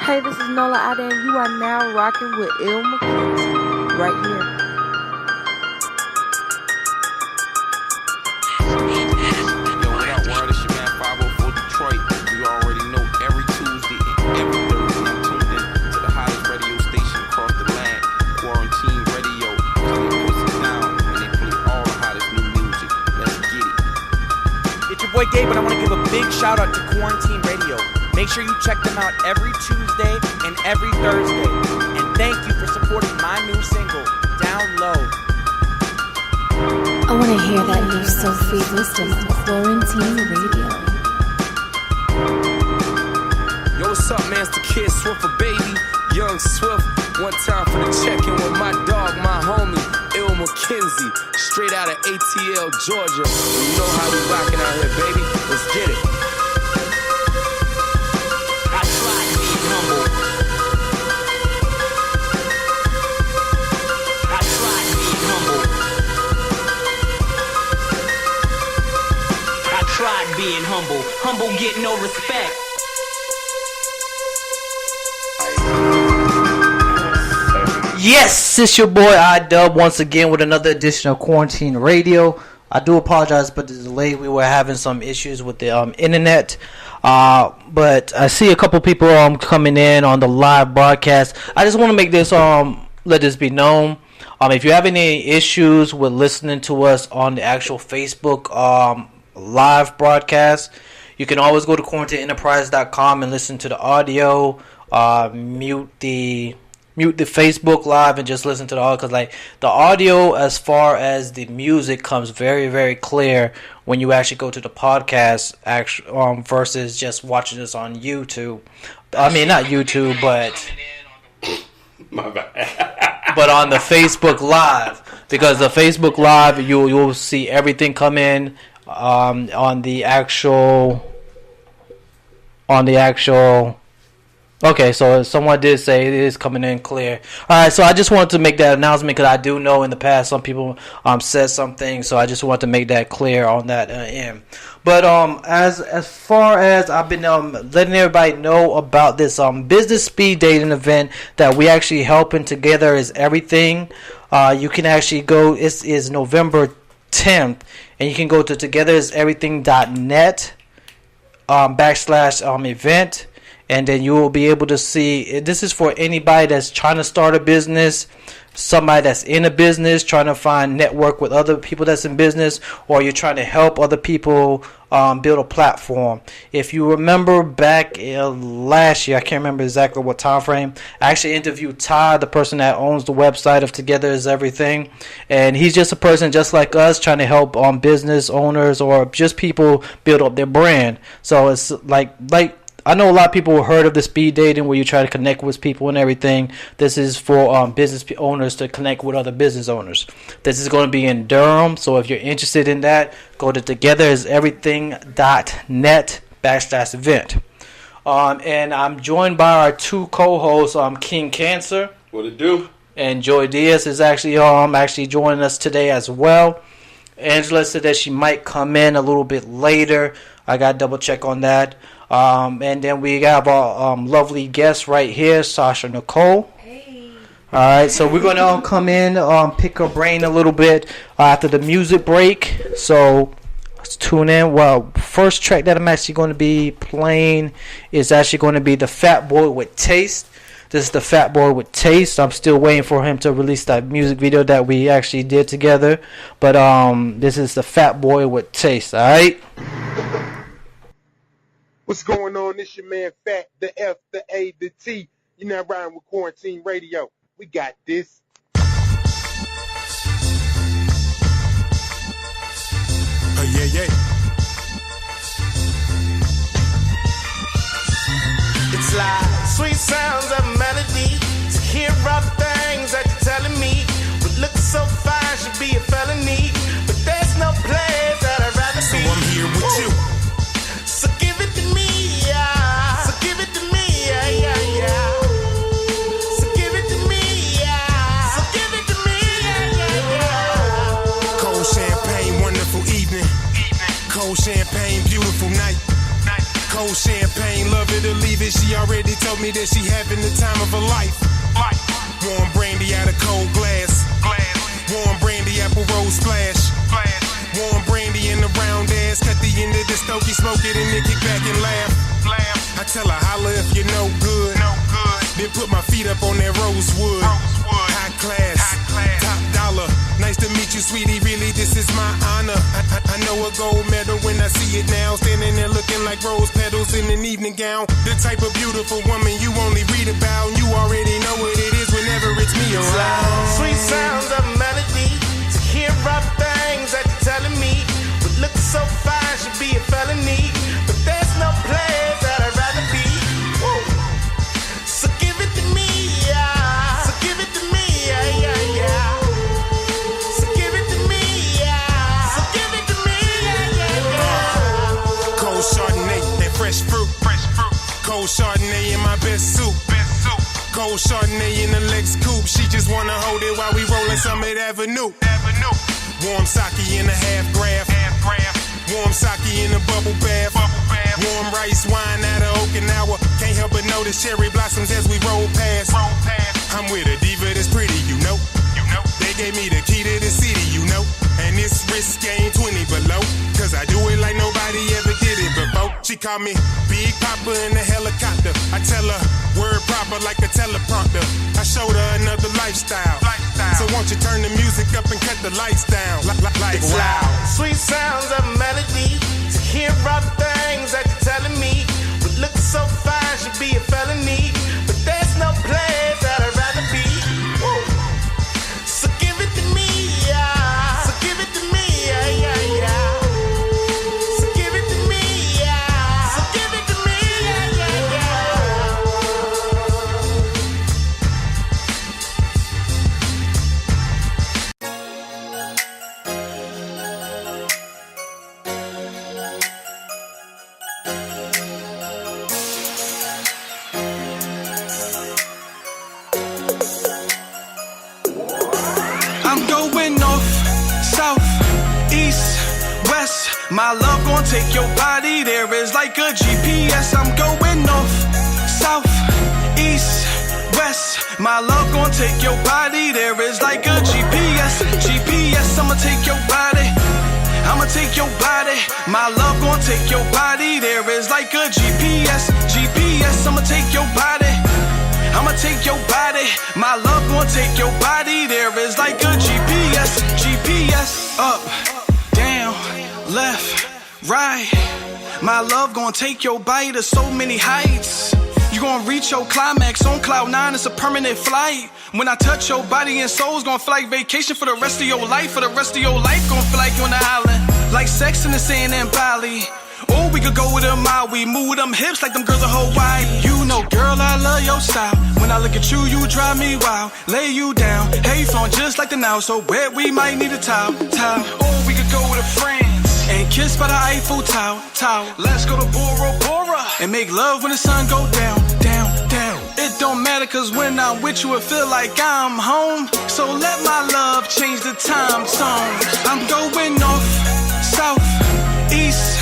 Hey, this is Nola Ada, and you are now rocking with Il McKenzie right here. Yo, what up, world? It's your man 504 Detroit. You already know every Tuesday and every Thursday I'm tuned in to the hottest radio station across the land, Quarantine Radio. They push it down and they play all the hottest new music. Let's get it. It's your boy Gabe, and I want to give a big shout out to Quarantine Radio. Make sure you check them out every Tuesday and every Thursday. And thank you for supporting my new single, Down Low. I want to hear that new soul-free wisdom on Quarantine Radio. Yo, what's up, man? It's the Kid Swift, a baby. Young Swift. One time for the check-in with my dog, my homie, Il McKenzie. Straight out of ATL, Georgia. You know how we rockin' out here, baby. Let's get it. Being humble get no respect. Yes, it's your boy iDub once again with another edition of Quarantine Radio. I do apologize for the delay. We were having some issues with the internet, but I see a couple people coming in on the live broadcast. I just want to make this let this be known. If you have any issues with listening to us on the actual Facebook live broadcast, you can always go to quarantineenterprise.com and listen to the audio. Mute the Facebook live and just listen to the audio, because like the audio as far as the music comes very, very clear when you actually go to the podcast versus just watching this on YouTube. I mean, not YouTube, but my bad. But on the Facebook live, because the Facebook live you'll see everything come in on the actual. Okay, so someone did say it is coming in clear. All right, so I just wanted to make that announcement because I do know in the past some people said something, so I just want to make that clear on that end. But as far as I've been letting everybody know about this business speed dating event that we actually helping together is everything. You can actually go. It is November 10th, and you can go to togethereverything.net /event. And then you will be able to see, this is for anybody that's trying to start a business, somebody that's in a business, trying to network with other people that's in business, or you're trying to help other people build a platform. If you remember back last year, I can't remember exactly what time frame, I actually interviewed Ty, the person that owns the website of Together Is Everything. And he's just a person just like us trying to help business owners or just people build up their brand. So it's like I know a lot of people heard of the speed dating where you try to connect with people and everything. This is for business owners to connect with other business owners. This is going to be in Durham, so if you're interested in that, go to togethereverything.net /event. And I'm joined by our two co-hosts, King Cancer. What it do? And Joy Diaz is actually joining us today as well. Angela said that she might come in a little bit later. I got to double check on that. And then we have our lovely guest right here, Sasha Nicole. Hey. All right, so we're going to come in, pick her brain a little bit after the music break. So let's tune in. Well, first track that I'm actually going to be playing is actually going to be the Fat Boy with Taste. This is the Fat Boy with Taste. I'm still waiting for him to release that music video that we actually did together. But this is the Fat Boy with Taste, all right? What's going on? This your man Fat, the F, the A, the T. You're now riding with Quarantine Radio. We got this. Yeah. It's like sweet sounds of melody. To hear rough things that you're telling me. What looks so fine should be a felony. But there's no place that I'd rather be. So I'm here with you. So give it to me, yeah. So give it to me, yeah. So give it to me, yeah. So give it to me, yeah. Cold champagne, wonderful evening. Cold champagne, beautiful night. Cold champagne, love it to leave it, she already told me that she having the time of her life. Warm brandy out of cold glass. Warm brandy, apple rose splash. Warm brandy in the round ass. Cut the end of the stogie, smoke it, and then kick back and laugh. I tell her, holla if you're no good. Then put my feet up on that rosewood. High class, top dollar. Nice to meet you, sweetie. Really, this is my honor. I know a gold medal when I see it now. Standing there looking like rose petals in an evening gown. The type of beautiful woman you only read about. And you already know what it is whenever it's me around. Sweet sounds of melody. To hear rough things that you're telling me. What looks so fine should be a felony. But there's no place that I'd rather be. Woo. So give it to me, yeah. So give it to me, yeah, yeah, yeah. So give it to me, yeah. So give it to me, yeah, yeah, yeah. Cold Chardonnay, that fresh fruit. Cold Chardonnay in my best suit. Cold Chardonnay in the Lex coupe. She just wanna hold it while we rollin' Summit Avenue. Warm sake in a half graph. Warm sake in a bubble bath. Warm rice wine out of Okinawa. Can't help but notice cherry blossoms as we roll past. I'm with a diva that's pretty, you know. They gave me the key to the city, you know. And this wrist game 20 below. Cause I do it like nobody ever did it before. She call me Big Papa in a helicopter. I tell her word proper like a teleprompter. I showed her another lifestyle. So won't you turn the music up and cut the lights down? Like It's wow. loud. Sweet sounds of melody. To hear rough things that you're telling me. What looks so fine should be a felony. But there's no place that I'd rather be. Woo. So give it to me, yeah. So give it to me, yeah, yeah, yeah. So give it to me, yeah. So give it to me, yeah, yeah, yeah. I'm going north, south, east, west. My love gon' take your body there is like a GPS. I'm going north, south, east, west. My love gon' take your body there is like a GPS. GPS, I'ma take your body. I'ma take your body. My love gon' take your body there is like a GPS. GPS, I'ma take your body. I'ma take your body. My love gon' take your body. There is like a GPS. GPS. Up, down, left, right. My love gon' take your body to so many heights. You gon' reach your climax on cloud 9. It's a permanent flight. When I touch your body and soul's gon' feel like vacation for the rest of your life. For the rest of your life gon' feel like you on the island. Like sex in the sand in Bali. Or we could go with a mile. We move them hips like them girls of Hawaii. You know, girl, I love your style. When I look at you, you drive me wild. Lay you down, hey, flowing just like the Nile. So wet, we might need a towel. Or we could go with a friends and kiss by the Eiffel Tower. Let's go to Bora Bora and make love when the sun go down. It don't matter, cause when I'm with you, it feel like I'm home. So let my love change the time zone. I'm going north, south, east,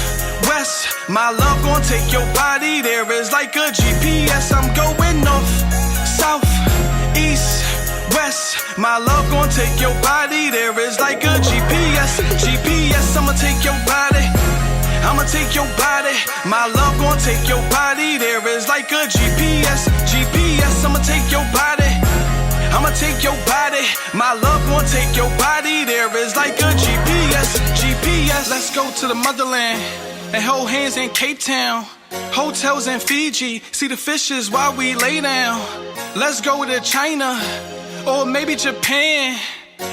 west. My love gon' take your body. There is like a GPS. I'm going north, south, east, west. My love gon' take your body. There is like a GPS. GPS, I'ma take your body. I'ma take your body. My love gon' take your body. There is like a GPS. GPS, I'ma take your body. I'ma take your body. My love gon' take your body. There is like a GPS. GPS, let's go to the motherland and hold hands in Cape Town. Hotels in Fiji, see the fishes while we lay down. Let's go to China or maybe Japan.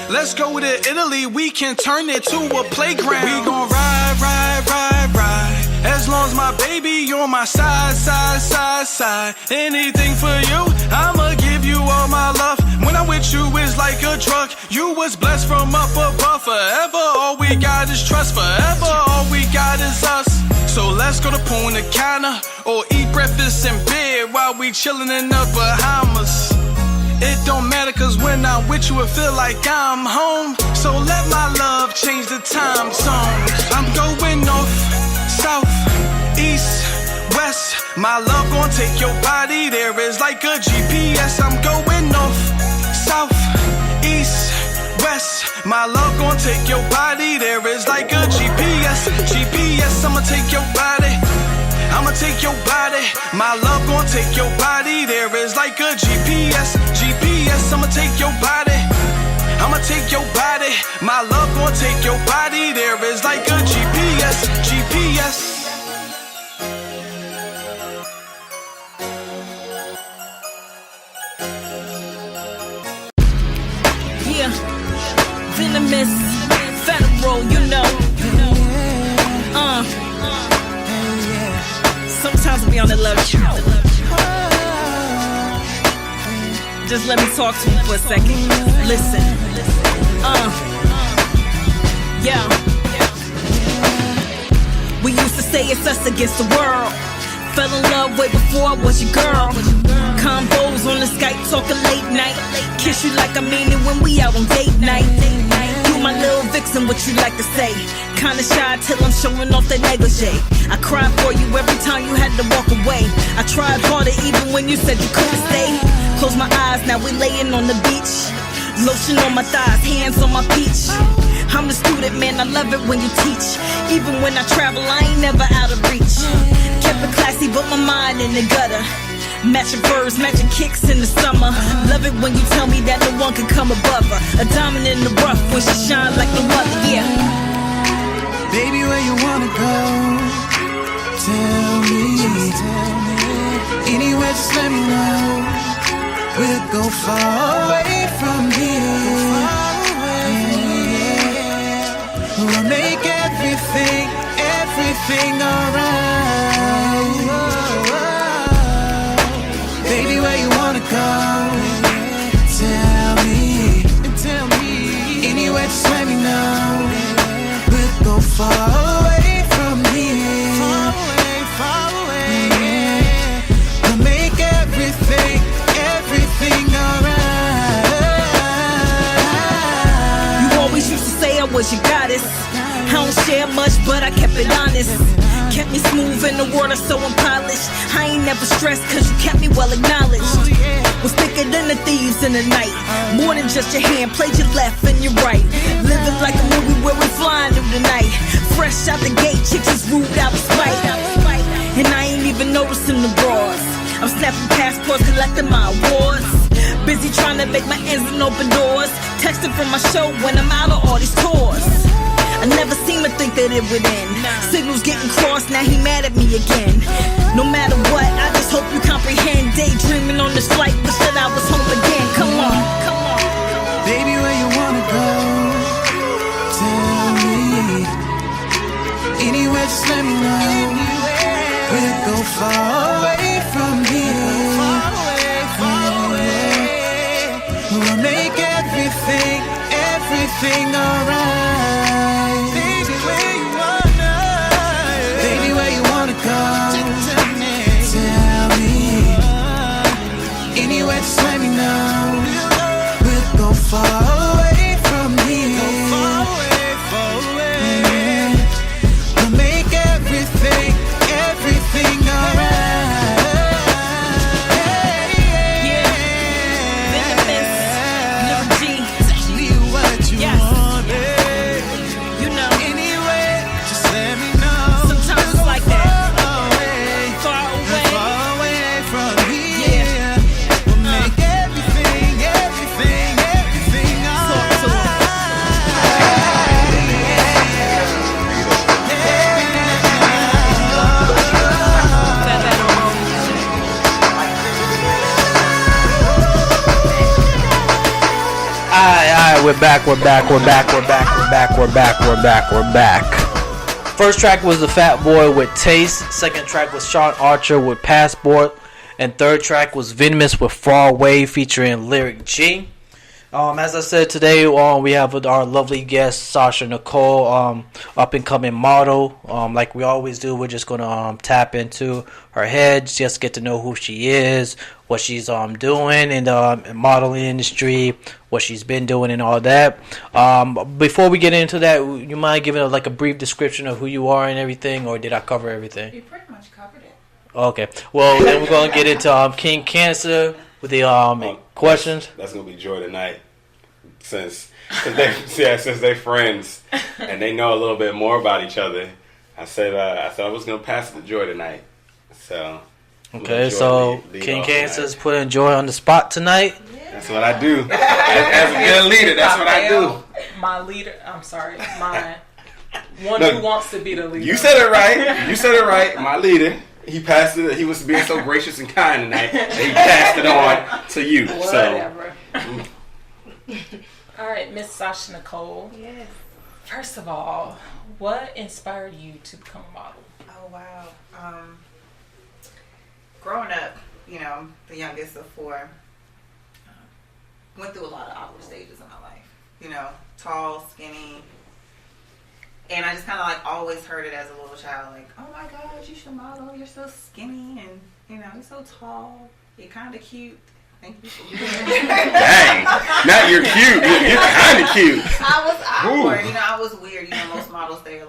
Let's go to Italy, we can turn it to a playground. We gon' ride. As long as my baby on my side. Anything for you, I'ma give you all my love. When I'm with you, it's like a drug. You was blessed from up above. Forever, all we got is trust. Forever, all we got is us. So let's go to Punta Cana or eat breakfast in bed while we chillin' in the Bahamas. It don't matter, cause when I'm with you, it feel like I'm home. So let my love change the time zone. I'm going north, south, east, west. My love gon' take your body there is like a GPS. I'm going north, south, east, west. My love gon' take your body there is like a GPS. GPS, I'ma take your body. I'ma take your body. My love gon' take your body there is like a GPS. GPS, I'ma take your body. I'ma take your body. My love gon' take your body there is like a GPS. GPS. Venomous, federal, you know. Sometimes we on the love show. Just let me talk to you for a second. Listen. Yeah. We used to say it's us against the world. Fell in love way before I was your girl. Combos on the Skype, talking late night. Kiss you like I mean it when we out on date night. You my little vixen, what you like to say? Kinda shy till I'm showing off that negligee. I cried for you every time you had to walk away. I tried harder even when you said you couldn't stay. Close my eyes, now we laying on the beach. Lotion on my thighs, hands on my peach. I'm the student, man, I love it when you teach. Even when I travel, I ain't never out of reach. Kept it classy, but my mind in the gutter. Matching furs, matching kicks in the summer. Love it when you tell me that no one can come above her. A diamond in the rough when she shines like no other, yeah. Baby, where you wanna go? Tell me. Anywhere, just let me know. We'll go far away from here. We'll make everything alright. Baby, where you wanna go? Tell me. Anywhere, just let me know. We'll go far away from here. Far away. We'll make everything alright. You always used to say I was your goddess. I don't share much, but I kept it honest. Kept me smooth in the water, so I'm polished. I ain't never stressed, cause you kept me well acknowledged. Was thicker than the thieves in the night. More than just your hand, played your left and your right. Living like a movie where we flying through the night. Fresh out the gate, chicks is rude out of spite. And I ain't even noticing the bras. I'm snapping passports, collecting my awards. Busy trying to make my ends and open doors. Texting from my show when I'm out on all these tours. I never seem to think that it would end. Signals getting crossed, now he mad at me again. No matter what, I just hope you comprehend. Daydreaming on this flight, wish that I was home again. Come on. Baby, where you wanna go? Tell me. Anywhere, just let me know. We'll go far away from here. Far away. We'll make everything alright. Baby, where you wanna go? Tell me. Anywhere, just let me know. We'll go far away from here. Far away. We'll make everything alright. Yeah. Venomous, Lil G. Tell me what you want, babe. You know. Anyway, just let me know. Sometimes it's like that. Far away from here. Yeah. We'll make everything alright. Talk to him. Alright, we're back. First track was the Fat Boy with Taste. Second track was Sean Archer with Passport. And third track was Venomous with Far Away featuring Lyric G. As I said today, we have our lovely guest Sasha Nicole, up and coming model. Like we always do, we're just gonna tap into her head, just get to know who she is, what she's doing in the modeling industry, what she's been doing, and all that. Before we get into that, you mind giving a brief description of who you are and everything, or did I cover everything? You pretty much covered it. Okay. Well, then we're gonna get into King Cancer with the questions. That's gonna be Joy tonight, since they're friends and they know a little bit more about each other. I said I was gonna pass it to Joy tonight. So okay, so King Cancer's putting Joy on the spot tonight. Yeah. That's what I do. As a good leader, that's what I do. My leader. I'm sorry, my one who wants to be the leader. You said it right. My leader. He passed it. He was being so gracious and kind tonight that he passed it on to you. Whatever. All right, Miss Sasha Nicole. Yes. First of all, what inspired you to become a model? Oh, wow. Growing up, the youngest of four, went through a lot of awkward stages in my life. Tall, skinny. And I just kind of always heard it as a little child, oh my God, you should model. You're so skinny and, you're so tall. You're kind of cute. Thank you for doing it. Dang. Not you're cute. You're kind of cute. I was awkward. I was weird. Most models, they're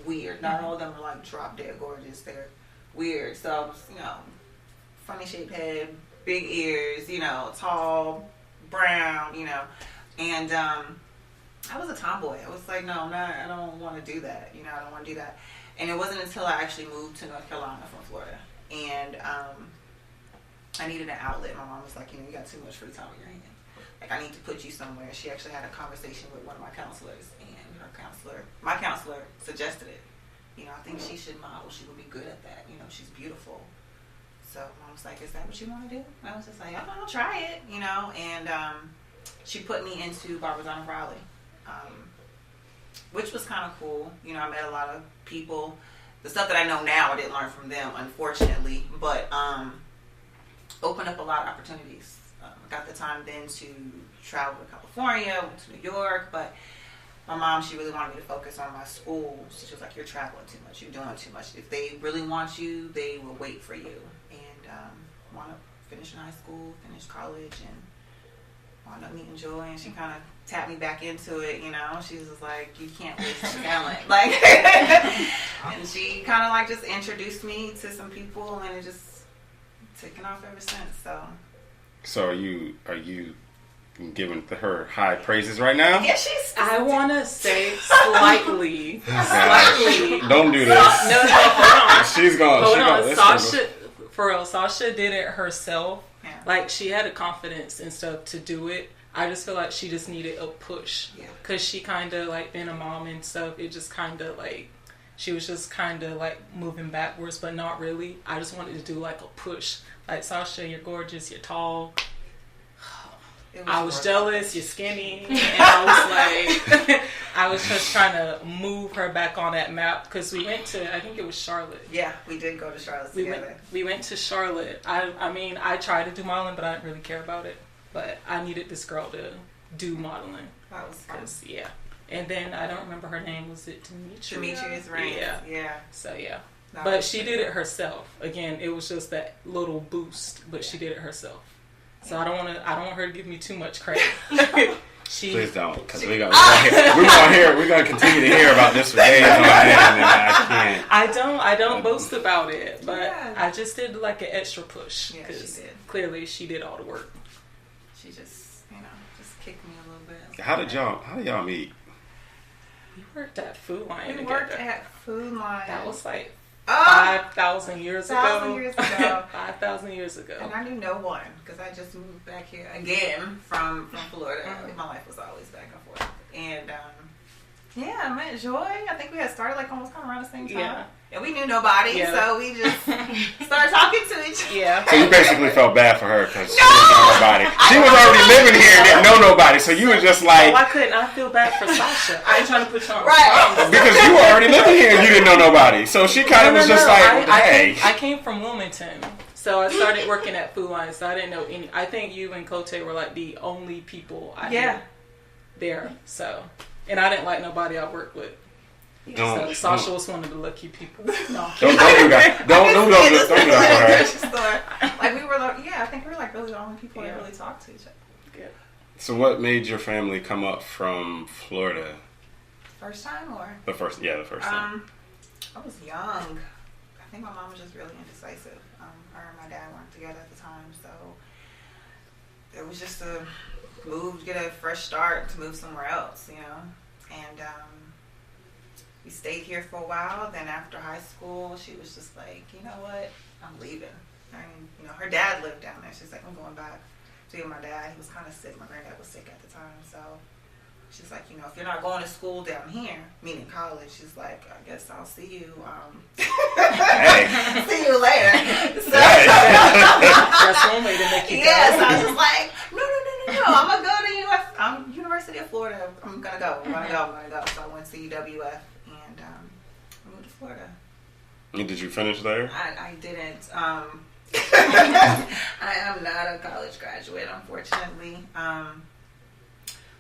weird. Not all of them are drop dead gorgeous. They're weird. So I was, funny shaped head, big ears, tall, brown, and, I was a tomboy. I was no, I don't want to do that. I don't want to do that. And it wasn't until I actually moved to North Carolina from Florida. And I needed an outlet. My mom was you got too much free time on your hands. I need to put you somewhere. She actually had a conversation with one of my counselors. And my counselor suggested it. I think she should model. She would be good at that. She's beautiful. So mom was is that what you want to do? I was just I'll try it. And she put me into Barbizon of Raleigh. Which was kind of cool. I met a lot of people. The stuff that I know now, I didn't learn from them, unfortunately. But opened up a lot of opportunities. I got the time then to travel to California, went to New York. But my mom, she really wanted me to focus on my school. She was you're traveling too much. You're doing too much. If they really want you, they will wait for you. And want to finish high school, finish college, and wound up meeting Joy, and she kind of tapped me back into it, She was you can't waste your talent. And she kind of just introduced me to some people, and it just taken off ever since. So are you giving her high praises right now? Yeah, she's. I want to say slightly. Slightly. Don't do this. No, hold on. She's going. Hold on. Sasha, for real, Sasha did it herself. Yeah. She had the confidence and stuff to do it. I just feel she just needed a push. Yeah. Because she kind of, being a mom and stuff, it just kind of, she was just kind of, moving backwards, but not really. I just wanted to do, a push. Sasha, you're gorgeous, you're tall. I was jealous, you're skinny. And I was I was just trying to move her back on that map. Because we went to, I think it was Charlotte. Yeah, we did go to Charlotte together. We went to Charlotte. I mean, I tried to do modeling, but I didn't really care about it. But I needed this girl to do modeling. That was fun. Yeah. And then I don't remember her name. Was it Demetria? Demetria's right. Yeah. So yeah. But she did it herself. Again, it was just that little boost, but she did it herself. So I don't want her to give me too much credit. Please don't, because we're gonna continue to hear about this for days on end, and I can't. I don't boast about it, but I just did an extra push because clearly she did all the work. She just kicked me a little bit. How did y'all meet? We worked at Food Line together. We worked at Food Line. That was 5,000 years ago. 5,000 years ago. And I knew no one because I just moved back here again from Florida. My life was always back and forth. And I met Joy. I think we had started almost kind of around the same time. Yeah. And we knew nobody, so we just started talking to each other. Yeah. So you basically felt bad for her because she didn't know nobody. She was already living here and didn't know nobody, so you were just why couldn't I feel bad for Sasha? I ain't trying to put you on right. Because you were already living here and you didn't know nobody. So she kind of was just hey. I came from Wilmington. So I started working at Food Line, so I didn't know any. I think you and Cote were the only people I knew there. So, and I didn't like nobody I worked with. So Sasha was one of the lucky people. No. Don't do that. Don't do that. We were I think we were really the only people that really talked to each other. Good. So what made your family come up from Florida? First time or? The first time. I was young. I think my mom was just really indecisive. Her and my dad weren't together at the time, so it was just a move, get a fresh start, to move somewhere else, you know. And we stayed here for a while. Then after high school, she was just like, you know what, I'm leaving. And, you know, her dad lived down there. She's like, I'm going back to be with my dad. He was kind of sick. My granddad was sick at the time, so she's like, you know, if you're not going to school down here, meaning college, she's like, I guess I'll see you. See you later. So, that's one way to make it go. Yes, I was just like, no. I'm gonna go to University of Florida. I'm gonna go. So I went to UWF and I moved to Florida. And did you finish there? I didn't. I am not a college graduate, unfortunately.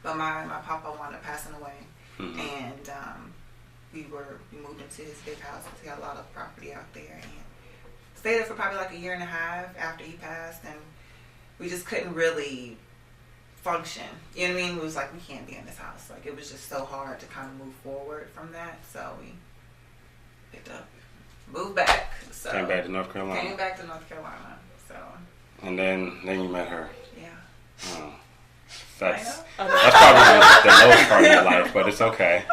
But my papa wound up passing away, and we moved into his big house. He had a lot of property out there, and stayed there for probably like a year and a half after he passed, and we just couldn't really function. You know what I mean? It was like, we can't be in this house. Like, it was just so hard to kind of move forward from that. So we picked up, moved back. So came back to North Carolina. So. And then you met her. Yeah. Oh. That's probably the lowest part of your life, but it's okay.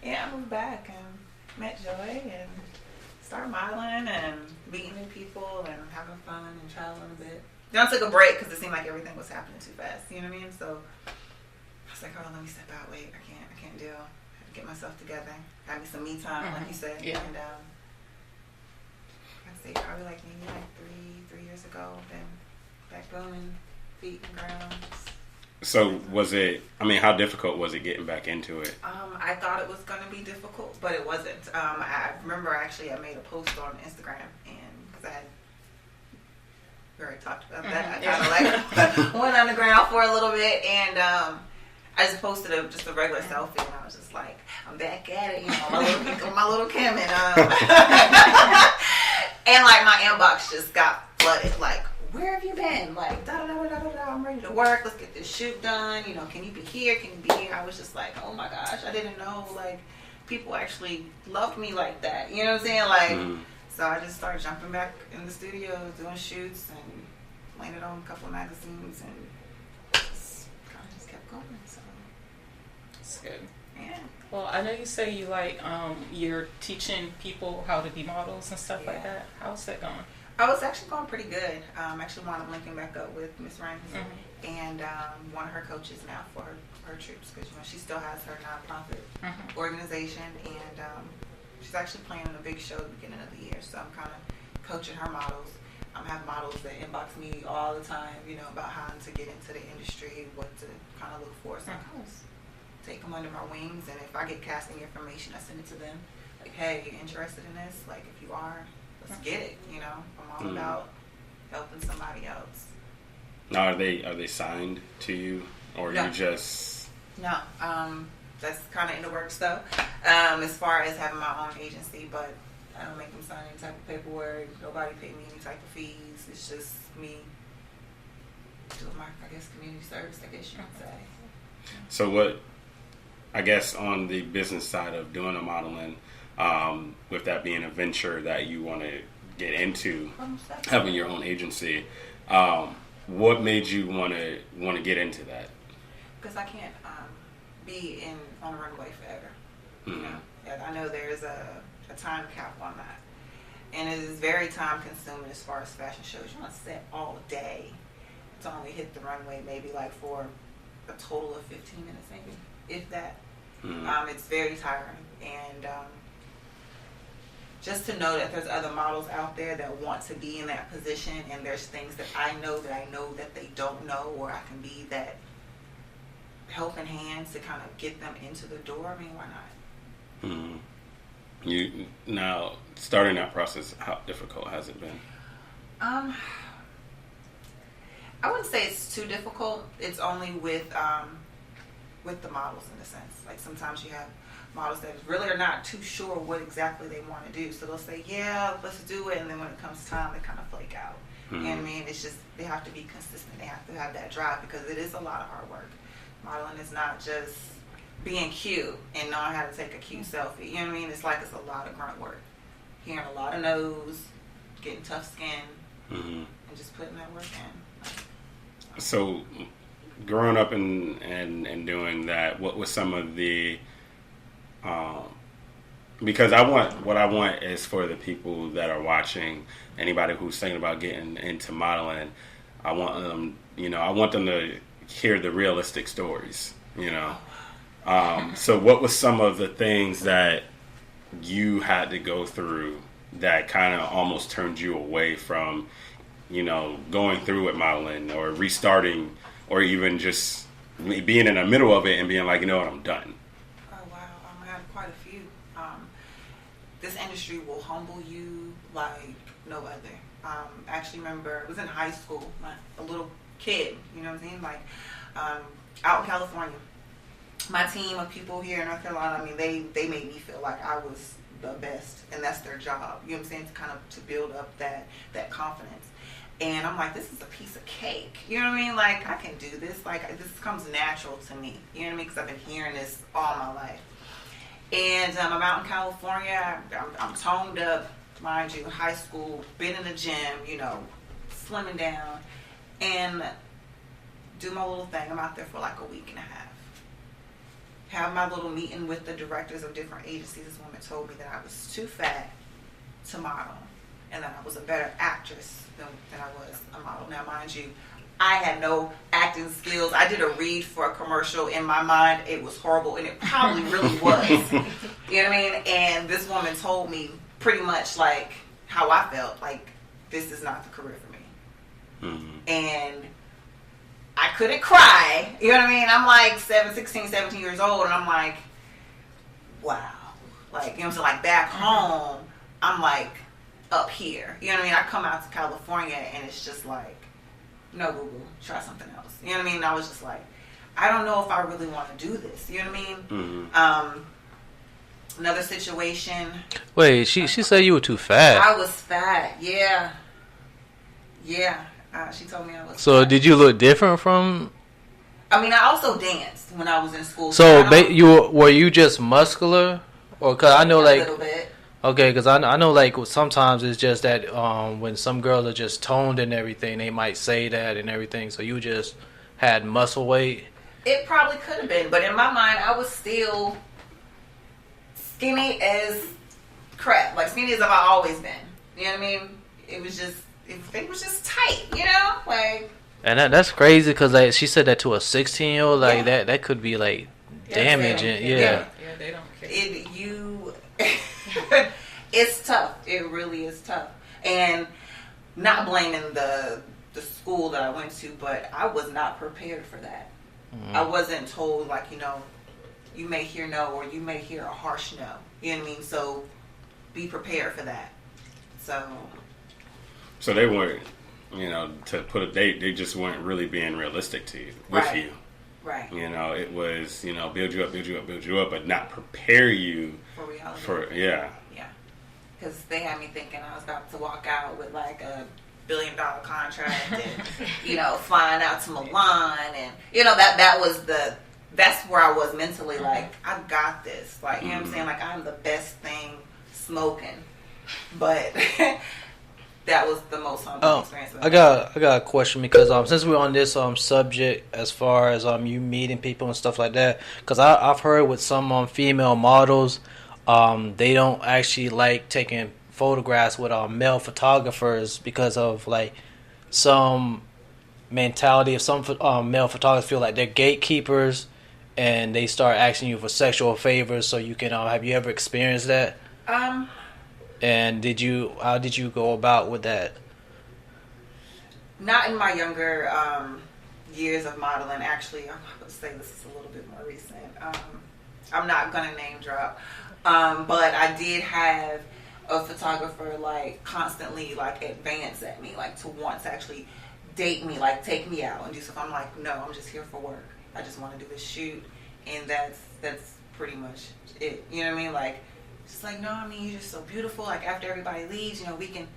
Yeah, I moved back and met Joy and started modeling and meeting new people and having fun and traveling a bit. Then I took a break because it seemed like everything was happening too fast. You know what I mean? So I was like, hold on, let me step out. Wait, I can't deal. I have to get myself together. Have me some me time, like you said. Yeah. And I'd say probably like maybe like three years ago, been back going, feet and ground. So was it, I mean, how difficult was it getting back into it? I thought it was going to be difficult, but it wasn't. I remember actually I made a post on Instagram, and because we already talked about that, I kind of like went underground for a little bit, and I just posted just a regular selfie, and I was just like, I'm back at it, you know, my little Kim, and and like my inbox just got flooded, like, where have you been? Like, I'm ready to work. Let's get this shoot done. You know, can you be here? Can you be here? I was just like, oh my gosh, I didn't know, like, people actually loved me like that. You know what I'm saying? Like, so I just started jumping back in the studio, doing shoots, and landed on a couple of magazines, and just kind of just kept going. So it's good. Yeah. Well, I know you say you like you're teaching people how to be models and stuff like that. How's that going? Oh, it's actually going pretty good. Actually wound up linking back up with Miss Raines and one of her coaches now for her troops, because, you know, she still has her nonprofit organization, and she's actually playing in a big show at the beginning of the year. So I'm kind of coaching her models. I have models that inbox me all the time, you know, about how to get into the industry, what to kind of look for. So I kind of take them under my wings, and if I get casting information, I send it to them. Like, hey, you interested in this? Like, if you are, let's get it, you know. I'm all about helping somebody else. Now, are they signed to you, or No. you just... No, that's kind of in the works though, as far as having my own agency, but I don't make them sign any type of paperwork. Nobody pay me any type of fees. It's just me doing my, I guess, community service, I guess you could say. So what, I guess, on the business side of doing the modeling, with that being a venture that you want to get into, having your own agency, what made you want to get into that? Because I can't be on a runway forever. You know, and I know there's a time cap on that, and it is very time consuming as far as fashion shows. You want to set all day to only hit the runway maybe like for a total of 15 minutes, maybe, if that. It's very tiring, and just to know that there's other models out there that want to be in that position, and there's things that I know that they don't know, or I can be that helping hands to kind of get them into the door. I mean, why not? You now starting that process, how difficult has it been? I wouldn't say it's too difficult. It's only with the models, in a sense. Like, sometimes you have models that really are not too sure what exactly they want to do. So they'll say, yeah, let's do it. And then when it comes time, they kind of flake out. And I mean, it's just, they have to be consistent. They have to have that drive, because it is a lot of hard work. Modeling is not just being cute and knowing how to take a cute selfie. You know what I mean? It's like, it's a lot of grunt work. hearing a lot of no's, getting tough skin, Mm-hmm. and just putting that work in. So, growing up and doing that, what was some of the because what I want is for the people that are watching, anybody who's thinking about getting into modeling, I want them, to hear the realistic stories, So what was some of the things that you had to go through that kind of almost turned you away from, going through with modeling or restarting, or even just being in the middle of it and being like, I'm done? Oh, wow. I had quite a few. This industry will humble you like no other. I actually remember, I was in high school, a little kid, you know what I'm saying? Like, out in California, my team of people here in North Carolina, I mean, they made me feel like I was the best, and that's their job, you know what I'm saying, to build up that confidence. And I'm like, this is a piece of cake, you know what I mean? Like, I can do this, like, this comes natural to me, you know what I mean? Because I've been hearing this all my life. And I'm out in California, I'm toned up, mind you, high school, been in the gym, slimming down, and do my little thing. I'm out there for like a week and a half. Have my little meeting with the directors of different agencies. This woman told me that I was too fat to model, and that I was a better actress than I was a model. Now, mind you, I had no acting skills. I did a read for a commercial. In my mind, it was horrible, and it probably really was. You know what I mean? And this woman told me pretty much like how I felt, like, this is not the career for me. Mm-hmm. And I couldn't cry. You know what I mean? I'm like 16, 17 years old, and I'm like, wow. Like, you know what I'm saying? Like, back home, I'm like up here. You know what I mean? I come out to California, and it's just like, no, Google, try something else. You know what I mean? And I was just like, I don't know if I really want to do this. You know what I mean? Mm-hmm. Another situation. Wait, she said you were too fat. I was fat. Yeah. She told me I was. So fat. Did you look different from? I mean, I also danced when I was in school. So were you just muscular, or cause I know like. A little bit. Okay, because I know like sometimes it's just that when some girls are just toned and everything, they might say that and everything. So you just had muscle weight. It probably could have been, but in my mind, I was still skinny as crap. Like, skinny as I've always been. You know what I mean? It was just tight, like. And that's crazy because like she said that to a 16-year-old, like that could be like damaging. Yeah, they don't care. It's tough. It really is tough. And not blaming the school that I went to, but I was not prepared for that. Mm-hmm. I wasn't told, like, you may hear no, or you may hear a harsh no. You know what I mean? So be prepared for that. So they weren't, to put it, they just weren't really being realistic to you, with you. Right. It was, build you up, but not prepare you for reality. Yeah. Because they had me thinking I was about to walk out with like $1 billion contract and, flying out to Milan, and, that's where I was mentally, like, I got this. Like, you know what I'm saying? Like, I'm the best thing smoking. But that was the most humbling experience. I got a question because since we're on this subject as far as you meeting people and stuff like that, because I've heard with some female models, they don't actually like taking photographs with male photographers because of like some mentality of some male photographers feel like they're gatekeepers and they start asking you for sexual favors. So you can have you ever experienced that? And how did you go about with that? Not in my younger years of modeling. Actually, I would say this is a little bit more recent. I'm not gonna name drop, but I did have a photographer like constantly like advance at me, like to want to actually date me, like take me out and do stuff. I'm like, no, I'm just here for work. I just want to do this shoot, and that's pretty much it. You know what I mean? Like, just like, no, I mean, you're just so beautiful. Like, after everybody leaves, we can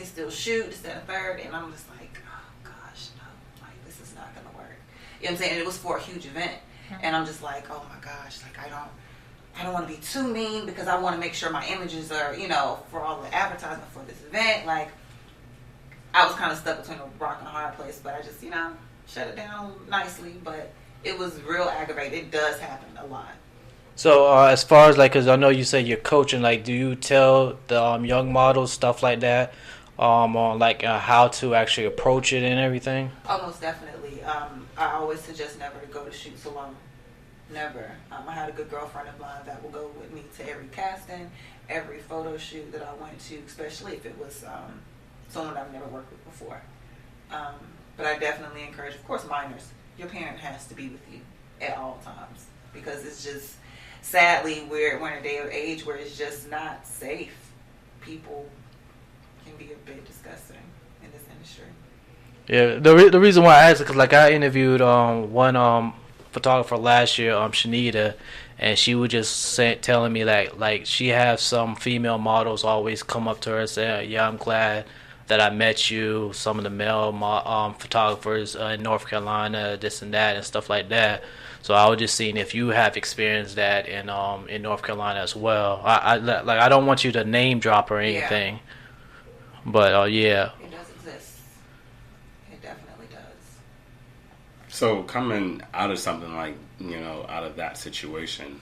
still shoot this, that, and third. And I'm just like, oh gosh, no, like, this is not gonna work. You know what I'm saying? And it was for a huge event, and I'm just like, oh my gosh, like, I I don't want to be too mean because I want to make sure my images are, you know, for all the advertisement for this event. Like, I was kind of stuck between a rock and a hard place, but I just, you know, shut it down nicely. But it was real aggravating. It does happen a lot. So as far as like, because I know you say you're coaching, like, do you tell the young models stuff like that, on like how to actually approach it and everything? Almost definitely. I always suggest never to go to shoots alone. Never. I had a good girlfriend of mine that will go with me to every casting, every photo shoot that I went to, especially if it was someone I've never worked with before. But I definitely encourage, of course, minors. Your parent has to be with you at all times, because it's just, sadly, we're in a day of age where it's just not safe. People can be a bit disgusting in this industry. Yeah, the reason why I asked is because, like, I interviewed one photographer last year, Shanita, and she was just telling me that, like, she has some female models always come up to her and say, yeah, I'm glad that I met you, some of the male photographers in North Carolina, this and that, and stuff like that. So I was just seeing if you have experienced that in North Carolina as well. I don't want you to name drop or anything, but yeah. It does exist. It definitely does. So coming out of something like, you know, out of that situation,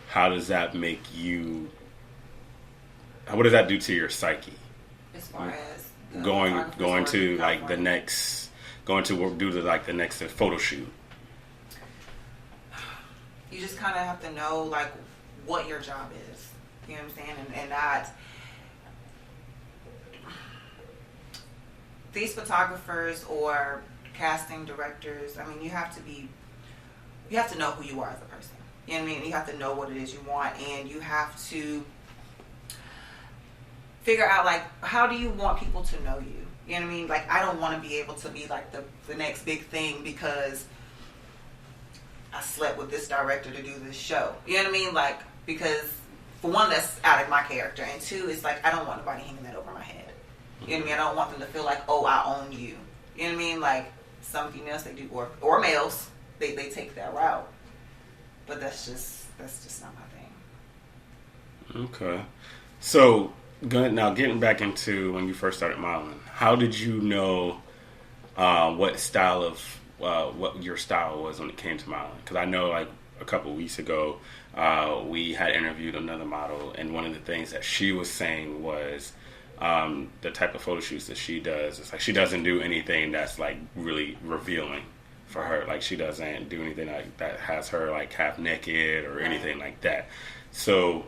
how does that make you? What does that do to your psyche? As far as going to like the next, going to work, do the like the next photo shoot. You just kind of have to know like what your job is. You know what I'm saying? And not these photographers or casting directors. I mean, you have to know who you are as a person. You know what I mean? You have to know what it is you want, and you have to figure out like how do you want people to know you. You know what I mean? Like, I don't want to be able to be like the next big thing because I slept with this director to do this show. You know what I mean? Like, because for one, that's out of my character, and two, it's like I don't want nobody hanging that over my head. You know what I mean? I don't want them to feel like, oh, I own you. You know what I mean? Like, some females, they do, or males, they take that route. But that's just not my thing. Okay. So, now getting back into when you first started modeling, how did you know what your style was when it came to modeling? Because I know, like, a couple weeks ago, we had interviewed another model, and one of the things that she was saying was the type of photo shoots that she does. It's like she doesn't do anything that's like really revealing for her. Like, she doesn't do anything like that has her like half naked or anything like that. So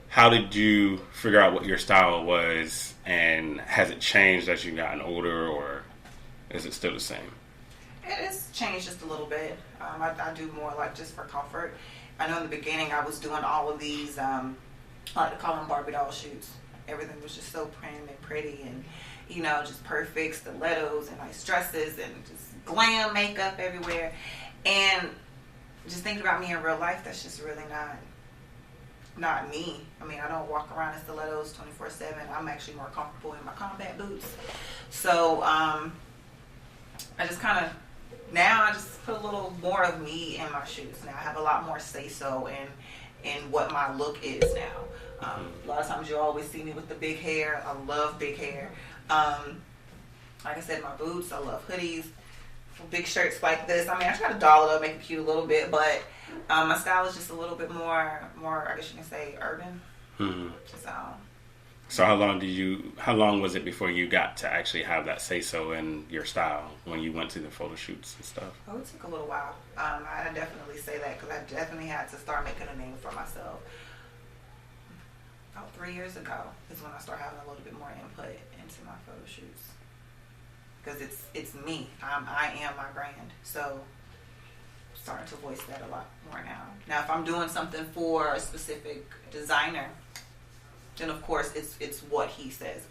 how did you figure out what your style was, and has it changed as you've gotten older, or is it still the same? It has changed just a little bit. I do more like just for comfort. I know in the beginning I was doing all of these, I like to call them Barbie doll shoots. Everything was just so prim and pretty and, you know, just perfect stilettos and nice dresses and just glam makeup everywhere. And just thinking about me in real life, that's just really not me. I mean, I don't walk around in stilettos 24/7. I'm actually more comfortable in my combat boots. So I just kind of, now I just put a little more of me in my shoes. Now I have a lot more say-so in what my look is now. A lot of times you always see me with the big hair. I love big hair. Like I said, my boots, I love hoodies, big shirts like this. I mean, I try to doll it up, make it cute a little bit, but my style is just a little bit more, I guess you can say, urban. Mm-hmm. So how long was it before you got to actually have that say-so in your style when you went to the photo shoots and stuff? Oh, it took a little while. I definitely say that because I definitely had to start making a name for myself. About 3 years ago is when I started having a little bit more input into my photo shoots. Because it's me. I am my brand. So I'm starting to voice that a lot more now. Now, if I'm doing something for a specific designer, then of course it's what he says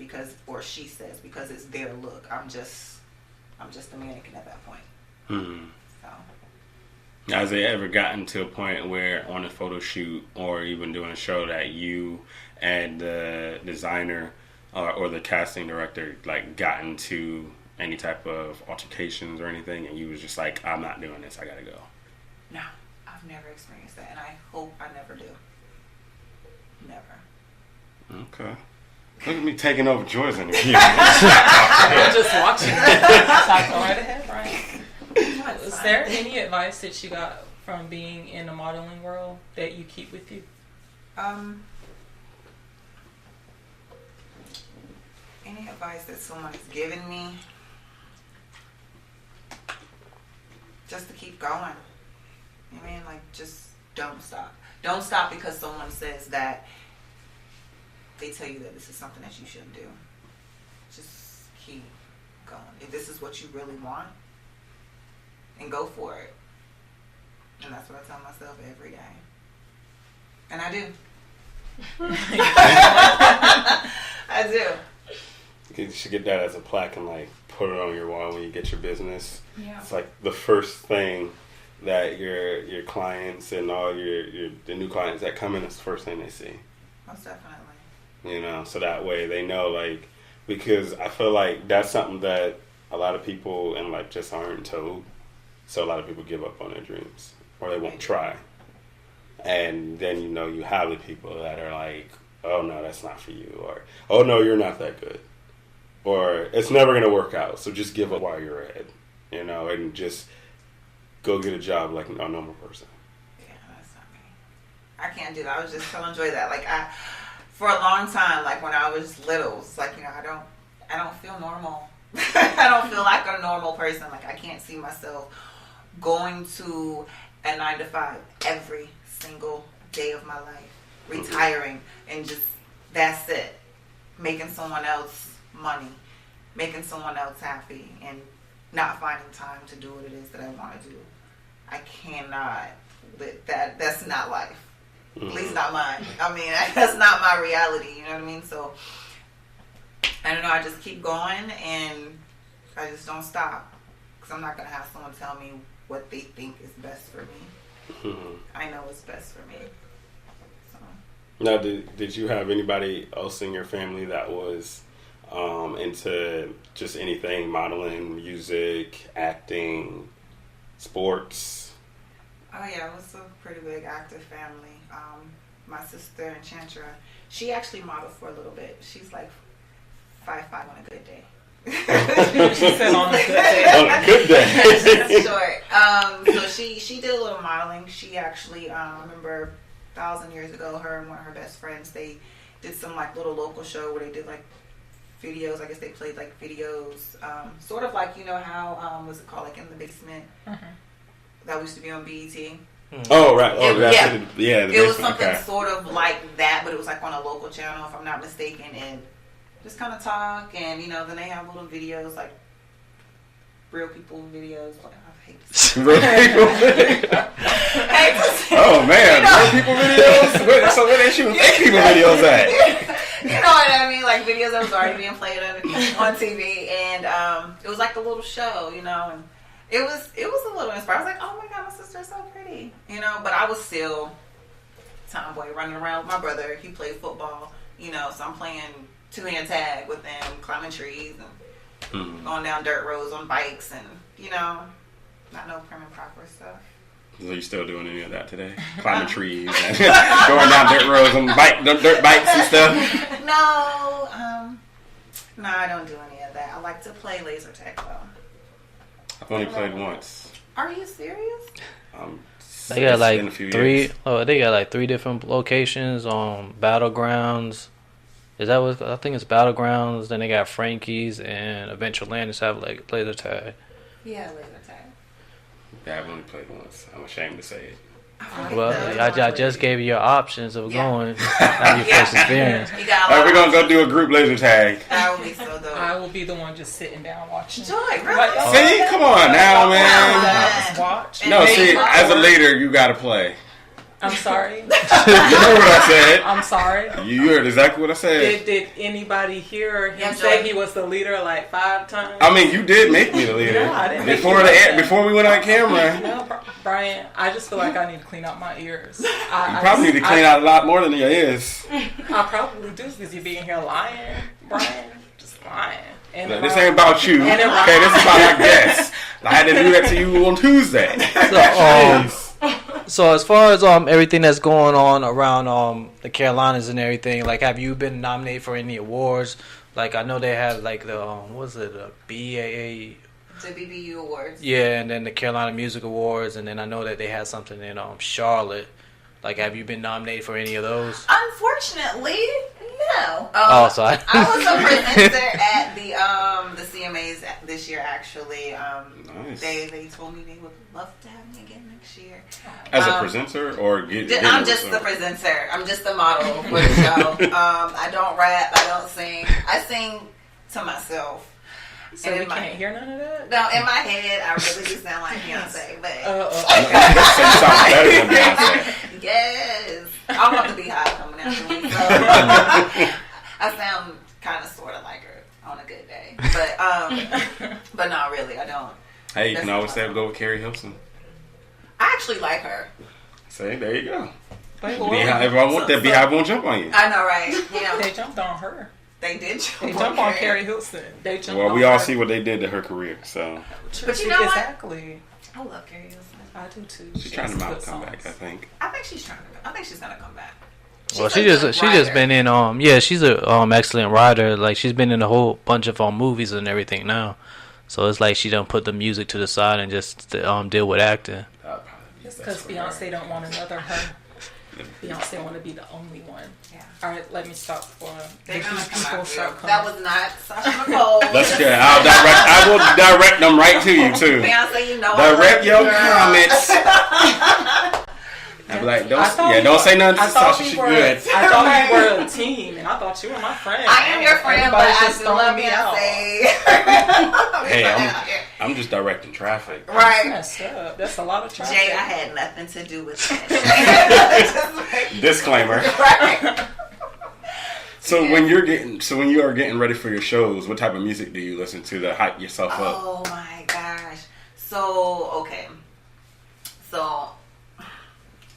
or she says because it's their look. I'm just a mannequin at that point. Mm-hmm. So. Has it ever gotten to a point where on a photo shoot or even doing a show that you and the designer or the casting director like got into any type of altercations or anything, and you was just like, I'm not doing this, I gotta go? No, I've never experienced that, and I hope I never do. Never. Okay. Look at me taking over Joy's interview. I'm just watching. Go right ahead, Brian. Is there any advice that you got from being in the modeling world that you keep with you? Any advice that someone has given me? Just to keep going. You know what I mean? Like, just don't stop. Don't stop because someone says that they tell you that this is something that you shouldn't do. Just keep going. If this is what you really want, and go for it. And that's what I tell myself every day. And I do. I do. You should get that as a plaque and like put it on your wall when you get your business. Yeah. It's like the first thing that your clients and all the new clients that come in, it's the first thing they see. Most definitely. You know, so that way they know, like, because I feel like that's something that a lot of people and like just aren't told. So a lot of people give up on their dreams or they won't try. And then, you know, you have the people that are like, oh no, that's not for you, or oh no, you're not that good, or it's never going to work out, so just give up while you're ahead, you know, and just go get a job like a normal person. Yeah, that's not me. I can't do that. I was just telling Joy that, like, for a long time, like when I was little, it's like, you know, I don't feel normal. I don't feel like a normal person. Like, I can't see myself going to a 9-to-5 every single day of my life, retiring, and just, that's it. Making someone else money, making someone else happy, and not finding time to do what it is that I want to do. I cannot, that's not life. At least not mine. I mean, that's not my reality, you know what I mean? So, I don't know, I just keep going, and I just don't stop. Because I'm not going to have someone tell me what they think is best for me. I know what's best for me. So. Now, did you have anybody else in your family that was into just anything, modeling, music, acting, sports? Oh yeah, it was a pretty big active family. My sister Enchantra, she actually modeled for a little bit. She's like 5'5" on a good day. She said on a good day. On a good day. That's short. So she did a little modeling. She actually, I remember 1,000 years ago, her and one of her best friends, they did some like little local show where they did like videos. I guess they played like videos, sort of like, you know how what's it called, like In the Basement. That used to be on BET. Oh right, oh yeah. The it was basement, something okay. sort of like that, but it was like on a local channel, if I'm not mistaken, and just kind of talk, and you know, then they have little videos like real people videos. I hate to say real people videos. Oh man, real people videos. So where they shooting fake people videos at? You know what I mean? Like videos that was already being played on TV, and it was like a little show, you know, and it was a little inspiring. I was like, oh my god, my sister's so pretty, you know. But I was still tomboy running around with my brother. He played football, you know, so I'm playing 2-hand tag with them, climbing trees and going down dirt roads on bikes, and you know, not no prim and proper stuff. So you still doing any of that today? Climbing trees and going down dirt roads on dirt bikes and stuff? No, I don't do any of that. I like to play laser tag though. I've only played once. Are you serious? They got like years. they got like 3 different locations on Battlegrounds. Is that what I think it's Battlegrounds? Then they got Frankie's and Adventureland have like laser tag. Yeah, laser tag. Yeah, I've only played once. I'm ashamed to say it. Well, I just gave you your options of going. Have your first experience. Alright, we're gonna go do a group laser tag. That would be so dope. I will be the one just sitting down watching. Joy, really? See, come on now, man. Watch. No, see, as a leader, you gotta play. I'm sorry. You heard what I said. I'm sorry. You heard exactly what I said. Did anybody hear him say he was the leader like 5 times? I mean, you did make me the leader. No, I didn't before we went on camera. No, Brian, I just feel like I need to clean out my ears. You probably need to clean out a lot more than your ears. I probably do because you being here lying, Brian. Just lying. And Look, this ain't about you. Okay, this is about our guests. I had to do that to you on Tuesday. So as far as everything that's going on around the Carolinas and everything, like, have you been nominated for any awards? Like, I know they have like the what's it, BAA. The BBU Awards. Yeah, and then the Carolina Music Awards, and then I know that they had something in Charlotte. Like, have you been nominated for any of those? Unfortunately, no. So I was a presenter at the CMAs this year. Actually, nice. They told me they would love to have me again next year. As a presenter, or I'm just the presenter. I'm just the model for the show. I don't rap. I don't sing. I sing to myself. So we can't hear none of that? No, in my head, I really do sound like Beyonce, but... So you sound better than Beyonce. Yes. I want to be high coming after me, so... I sound kind of sort of like her on a good day. But not really, I don't. Hey, you can always say go with Carrie Hilson. I actually like her. Say, there you go. Beehive, if I want that, Beehive won't jump on you. I know, right? You know, they jumped on her. They did jump on Carrie Hilson. They jumped well, on we all her. see what they did to her career, so. But you know exactly. What? I love Carrie Hilson. I do too. She's trying to mount a comeback, I think. I think she's gonna come back. Well, she just been in she's a excellent writer. Like, she's been in a whole bunch of movies and everything now. So it's like she done put the music to the side and just deal with acting. It's because Beyonce don't want another her. Beyonce want to be the only one. Yeah. All right, let me stop for they're gonna come people out. start coming. That was not Sasha Nicole. That's good. I will direct them right to you too. Beyonce, you know. Direct your comments. I'm like, don't say nothing to Sasha. She's good. I thought we were a team, and I thought you were my friend. I am your friend, but I do love Beyonce. Hey, I'm just directing traffic. Right. That's messed up. That's a lot of traffic. Jay, I had nothing to do with that. Disclaimer. Right. So when you are getting ready for your shows, what type of music do you listen to hype yourself up? Oh my gosh. So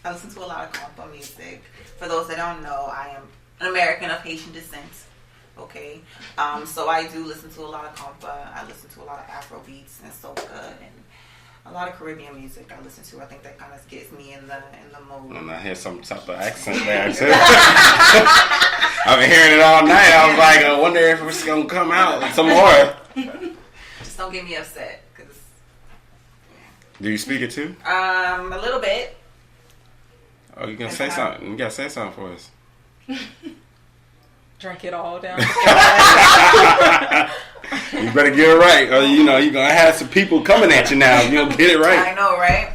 I listen to a lot of compa music. For those that don't know, I am an American of Haitian descent. Okay, so I do listen to a lot of compa. I listen to a lot of Afro beats and soca and a lot of Caribbean music. I listen to. I think that kind of gets me in the mood. And I hear some type of accent there too. I've been hearing it all night. I was like, I wonder if it's gonna come out some more. Just don't get me upset, cause. Do you speak it too? A little bit. Oh, you gonna say something? You gotta say something for us. Drink it all down. You better get it right, or you're gonna have some people coming at you now if you don't get it right. I know, right?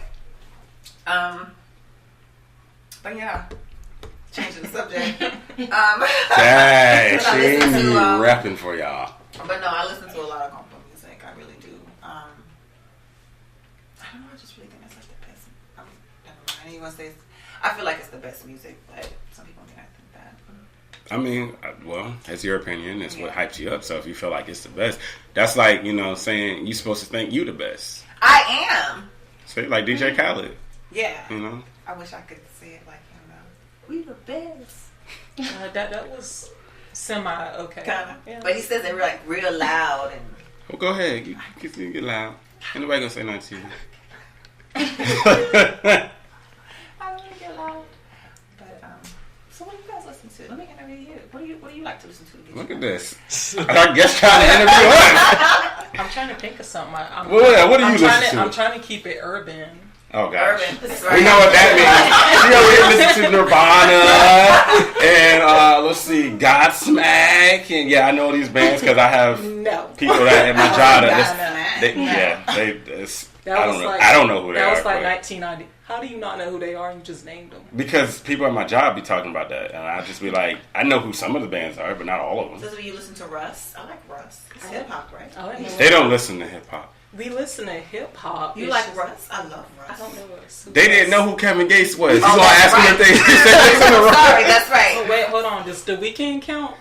But yeah, changing the subject. Dang, she ain't me rapping for y'all. But no, I listen to a lot of compa music. I really do. I don't know. I just really think that's like the best. Never mind. You want to say? I feel like it's the best music, but some people may not think that. I mean, well, that's your opinion. It's what hypes you up. So if you feel like it's the best, that's like, saying you're supposed to think you the best. I am. Say like DJ Khaled. Yeah. I wish I could say it like him though. We the best. That was semi okay. Kind of. Yeah. But he says it real loud and. Well, go ahead. You get loud. Ain't nobody gonna say nothing to you. I don't want to get loud. But so what do you guys listen to? Let me interview you. What do you like to listen to? Look at this. I guess trying to interview us. I'm trying to think of something. What do you listen to? I'm trying to keep it urban. Oh gosh, urban. We know what that means. She over here listen to Nirvana and let's see, Godsmack, and I know these bands because I have people that at my job that I don't know who they are. That was like 1990. How do you not know who they are? You just named them. Because people at my job be talking about that, and I just be like, I know who some of the bands are, but not all of them. This is when you listen to Russ. I like Russ. It's hip hop, right? They don't listen to hip hop. We listen to hip hop. You like Russ? I love Russ. I don't know Russ. They didn't know who Kevin Gates was. He's gonna ask them if they listen to Russ. Sorry, that's right. Oh, wait, hold on. Does The Weeknd count?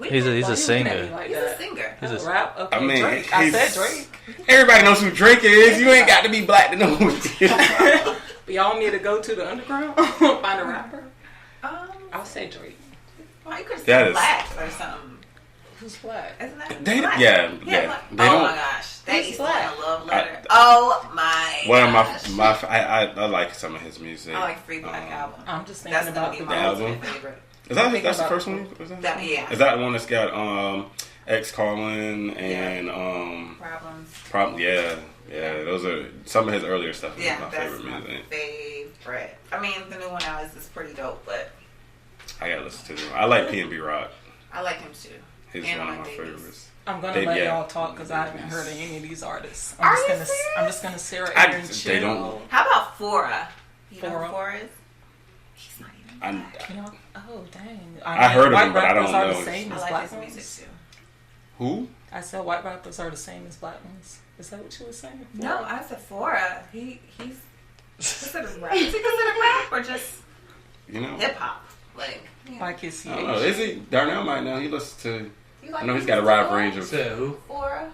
He's a singer. He's a singer. He's a rap. Okay, I mean, Drake. I said Drake. Everybody knows who Drake is. You ain't got to be black to know who he is. But y'all want me to go to the underground? Find a rapper? I'll say Drake. Well, you could say black or something. Who's black? Isn't that they, black? Yeah. They oh my gosh. That is like a love letter. One of I like some of his music. I like Free Black album. I'm just thinking about the album. Favorite. That's the first one? Yeah. Is that the one that's got X Carlin and Problems? Yeah. Those are some of his earlier stuff. Yeah, my that's favorite my music. favorite. I mean, the new one now is pretty dope, but I gotta listen to them. I like P&B Rock. I like him too. He's and one of my favorites. I'm gonna let y'all talk because I haven't heard of any of these artists. I'm just gonna sit right here and chill. They don't. How about Fora? You know who Fora is? He's not even. Oh dang! I heard of him, but I don't Are know. the same as I like black his ones? music too. Who? I said white rappers are the same as black ones. Is that what you were saying? No, I said Fora. He's considered rap. Is he considered rap or just hip hop? Like his I don't know. Is he? Darnell might know. He listens to. Like I know he's got a wide range of. Who? Fora.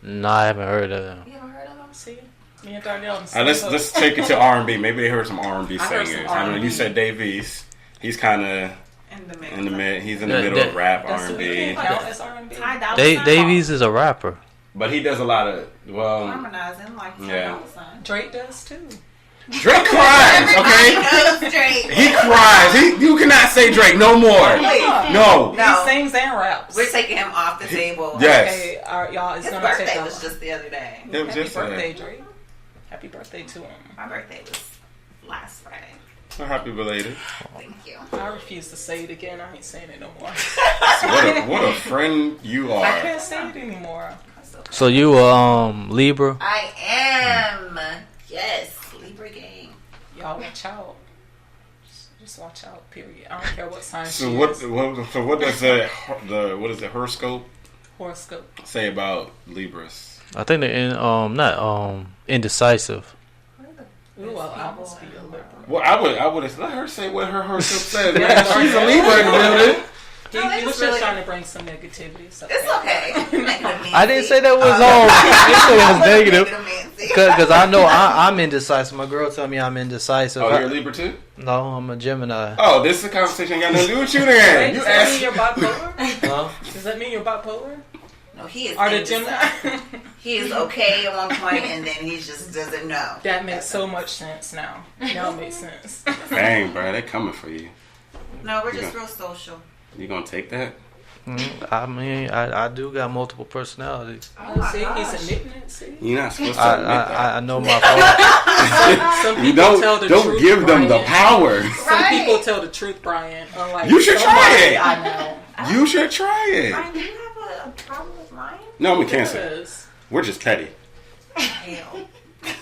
No, I haven't heard of him. You haven't heard of him? See, me and Darnell. Let's take it to R&B. Maybe they heard some R&B singers. some I mean, R&B. you said Dave East. He's kind of in the mid. He's in the middle of rap R&B. Count as R&B. Davies is a rapper, but he does a lot of harmonizing like Drake does too. Drake cries, okay? He cries. You cannot say Drake no more. No. He sings and raps. We're taking him off the table. Yes. Okay, y'all. It's His gonna take birthday off. was just the other day. Happy birthday, Drake. Happy birthday to him. My birthday was last Friday. So happy belated. Thank you. I refuse to say it again. I ain't saying it no more. What a friend you are. I can't say it anymore. So you Libra? I am. Yes. Libra gang. Y'all watch out. Just watch out. Period. I don't care what sign. So what does the horoscope say about Libras? I think they're not indecisive. Ooh, well, I must be a Libra. Well, I would have let her say what her horoscope says. Man, she's a Libra in the building. He was just trying to bring some negativity. So it's okay. I didn't say that was I didn't say it was negative. Because I know I'm indecisive. My girl told me I'm indecisive. Oh, you're a Libra too? No, I'm a Gemini. Oh, this is a conversation ain't got nothing to do with you then. Does that mean you're bipolar? Does that mean you're bipolar? No, he is. Are the Gemini? He is okay at one point, and then he just doesn't know. That makes so much sense now. Now it makes sense. Dang, bro, they coming for you. No, we're just real social. You gonna take that? I mean, I do got multiple personalities. Oh, see, he's admitting it. See, you're not supposed to admit that. I know my fault. Some people tell the truth. Don't give them the power. Some people tell the truth, Brian. Unlike you should try it. I know. You should try it. Brian, do you have a problem with mine? No, I'm a Cancer. We're just petty. Hell.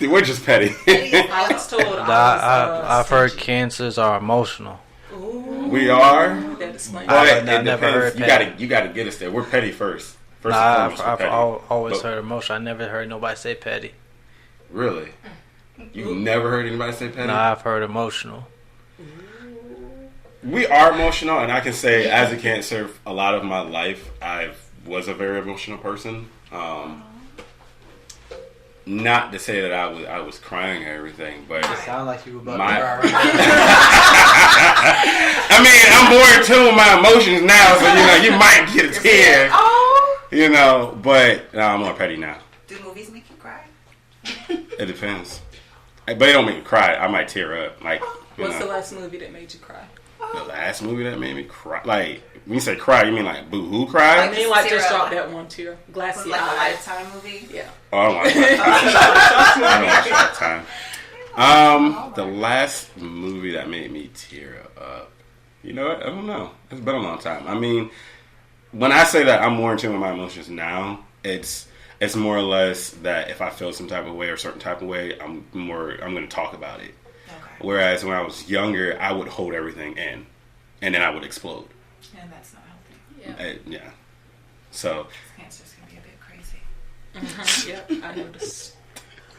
We're just petty. I was told. I've heard Cancers are emotional. Ooh. We are. I never heard petty. You gotta get us there. We're petty first. I've always heard emotional. I never heard nobody say petty. Really? You've never heard anybody say petty? Nah, I've heard emotional. We are emotional, and I can say, as a Cancer, a lot of my life, I was a very emotional person. Not to say that I was crying or everything, but it sounded like you were about to cry right I mean, I'm more in tune with my emotions now, so you might get a tear. But I'm more petty now. Do movies make you cry? It depends, but it don't make me cry. I might tear up. What's the last movie that made you cry? The last movie that made me cry, like when you say cry, you mean like boo-hoo cry? I mean like just drop that one tear, glassy like eyes. a Lifetime movie. Yeah. Oh, I don't watch that. I don't watch Lifetime. The last movie that made me tear up, you know what? I don't know. It's been a long time. I mean, when I say that I'm more in tune with my emotions now, it's more or less that if I feel some type of way or certain type of way, I'm going to talk about it. Okay. Whereas when I was younger, I would hold everything in, and then I would explode. And that's not healthy. Yeah. So. Cancers can be a bit crazy. Mm-hmm. Yeah, I noticed.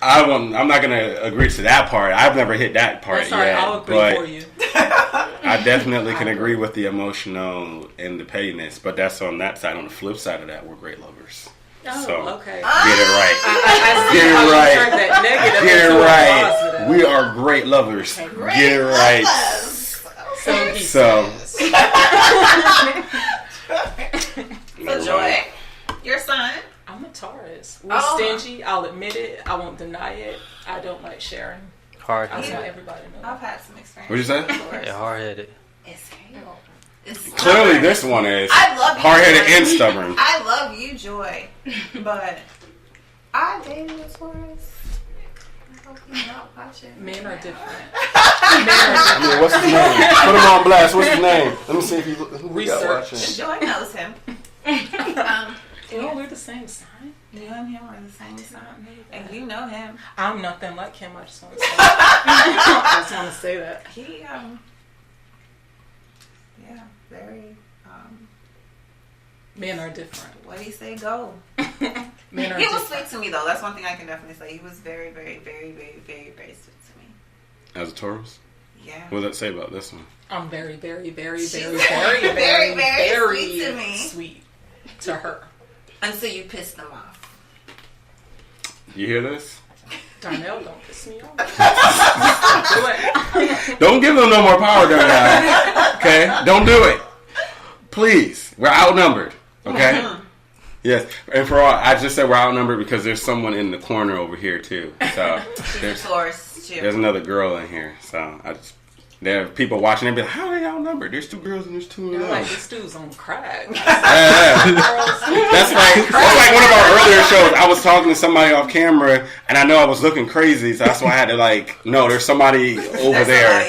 I'm not gonna agree to that part. I've never hit that part yet. I'll agree for you. I definitely can agree with the emotional and the pettiness, but that's on that side. On the flip side of that, we're great lovers. Oh, so, okay. Get it right. Get it right. We are great lovers. Get it right. So Joy, your son. I'm a Taurus. We're stingy. I'll admit it. I won't deny it. I don't like sharing. Hard-headed. That's what everybody knows. I've had some experience. What'd you say? Yeah, hard-headed. It's real. It's Clearly, this one is I love you, hard-headed Joy. and stubborn. I love you, Joy, but I dated a Taurus. I hope he's not watching. Men are different. I mean, what's his name? Put him on blast. What's his name? Let me see if who we got watching. Joy knows him. We're the same sign. You and him are the same sign, and you know him. I'm nothing like him. I just want to say that. I just want to say that. He very. Men are different. What did he say? Go. Men are he was different. sweet to me though. That's one thing I can definitely say. He was very, very, very, very, very, very sweet to me. As a Taurus? Yeah. What does that say about this one? I'm very, very, very, She's very, very, very, very very sweet to me. Sweet to her. Until you piss them off. You hear this? Darnell, don't piss me off. Don't give them no more power, Darnell. Okay? Don't do it. Please. We're outnumbered. Okay? Yes. And for all, I just said we're outnumbered because there's someone in the corner over here, too. So, there's another girl in here. So, there are people watching and be like, how are they outnumbered? There's 2 girls and there's 2 of them. Like, this dude's on crack. That's like one of our earlier shows. I was talking to somebody off camera, and I know I was looking crazy, so that's why I had to no, there's somebody over there.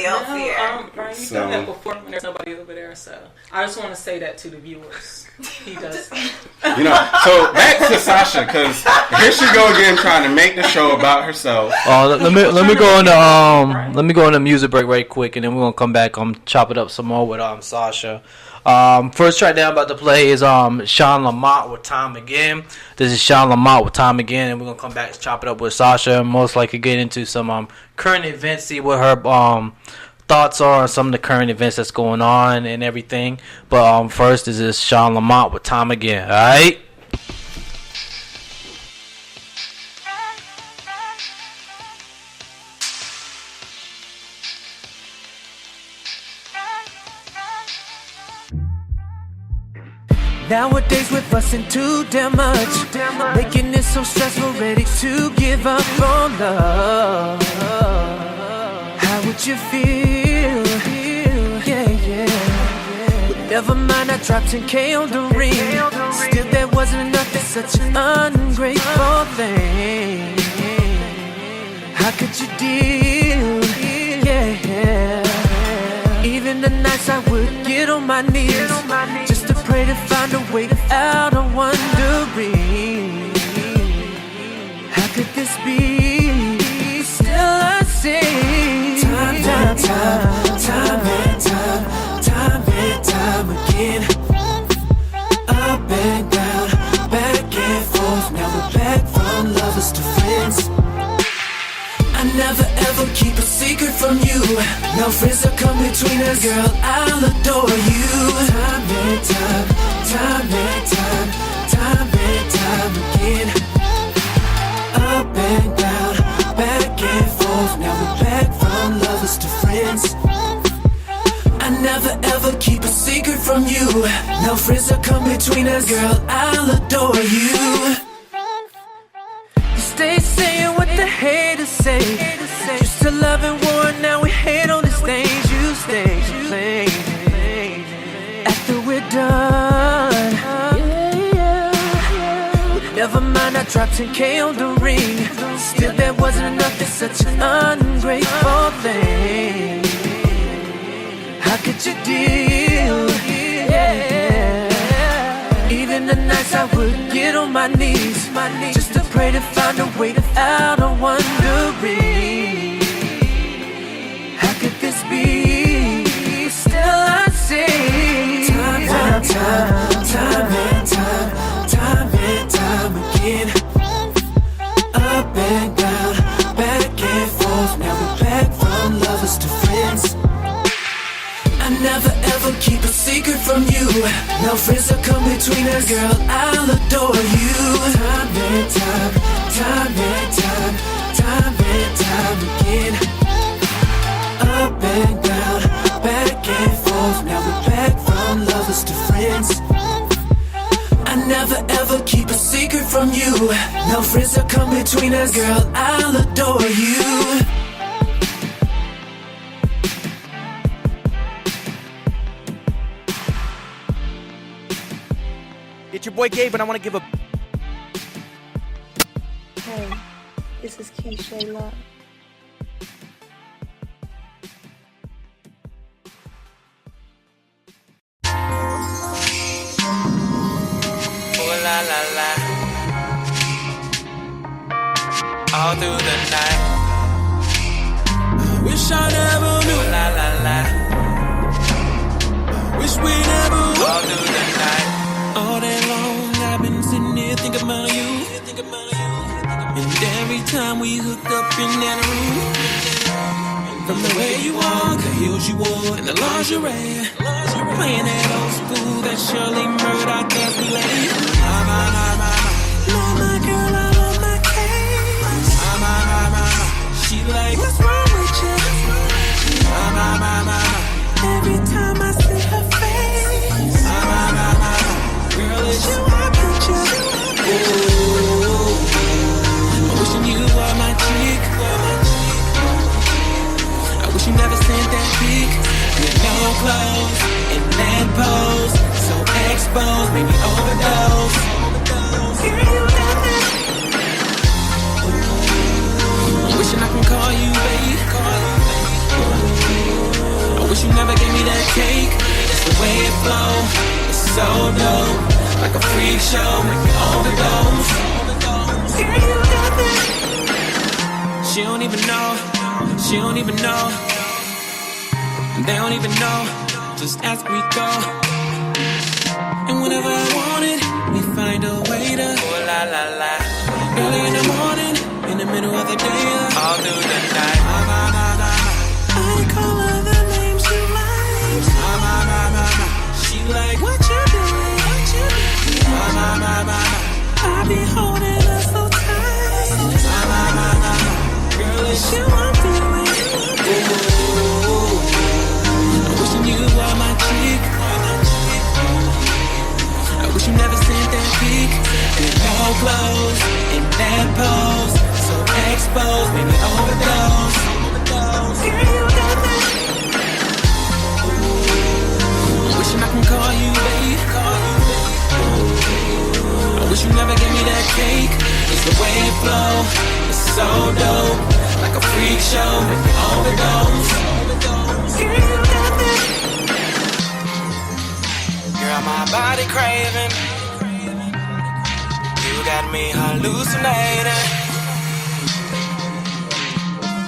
Brian, you've done that before when there's nobody over there, so I just want to say that to the viewers. He does. So back to Sasha, because here she go again trying to make the show about herself. Let me go on the music break right quick, and then we're gonna come back chop it up some more with Sasha. First track that I'm about to play is Sean Lamont with Time Again. This is Sean Lamont with Time Again, and we're gonna come back and chop it up with Sasha, and most likely get into some current events, see what her thoughts are on some of the current events that's going on and everything. But first is this Sean Lamont with Time Again. All right. Nowadays we're fussing too damn much, making it so stressful, ready to give up on love. How would you feel? Yeah. But never mind, I dropped 10K on the ring. Still there wasn't enough, it's such an ungrateful thing. How could you deal? Yeah. Even the nights I would get on my knees just to pray to find a way out, I'm wondering, how could this be? Still I say time again. Up and down, back and forth. Now we're back from lovers to friends. I never ever keep a secret from you. No friends will come between us. Girl, I'll adore you. Time and time again. Up and down, back and forth. Now we're back from lovers to friends. I never ever keep a secret from you. No friends will come between us. Girl, I'll adore you. Stay saying what the haters say. Used to love and war, now we hate on these things. You stay playing after we're done. But never mind, I dropped 10K on the ring. Still there wasn't enough, it's such an ungrateful thing. How could you deal? Yeah. Even the nights I would get on my knees just to pray to find a way out, I'm wondering, how could this be? Still I say time and time again. Up and down, back and forth. Now we're back from lovers to friends. I never ever keep a secret from you. No friends will come between us. Girl, I'll adore you. Time and time again. Up and down, back and forth. Now we're back from lovers to friends. I never ever keep a secret from from you. No friends will come between us, girl, I'll adore you. It's your boy Gabe, and I want to give a... Hey, this is Keisha Love. Oh la la la. All through the night. Wish I never knew. Oh la la la. Wish we never knew. All through the night. All day long I've been sitting here thinking about you. And every time we hooked up in that room, from the way you walk, the heels you wore, and the lingerie, playing that old school, that Shirley Murdoch as we lay. Love my girl, I love my case. She like, what's wrong with you? Every time I see her face, girl, it's you I picture. Ooh, wishing you were my chick. I wish you never sent that pic with no clothes in that pose, so exposed, maybe overdose. Girl, you got that. Wishing I can call you babe. I wish you never gave me that cake. It's the way it flows, it's so dope, like a freak show, make me overdose. Girl, you got that. She don't even know. She don't even know. They don't even know. Just ask me go. And whenever I want it, we find a way to. Oh la la la. Early in the morning, in the middle of the day, all through the night. I call her the name she likes. She like, what you doing? What you doing? I be holding her so tight. Girl, it's you I'm feeling. Ooh, wishing you were my chick. I wish you never sent that pic with no clothes in that pose, so exposed, maybe overdose. Girl, you got that. Ooh, wishing I can call you babe. I wish you never gave me that cake. It's the way it flows, it's so dope, like a freak show, make me overdose. Girl, you got that. Girl, my body craving. You got me hallucinating.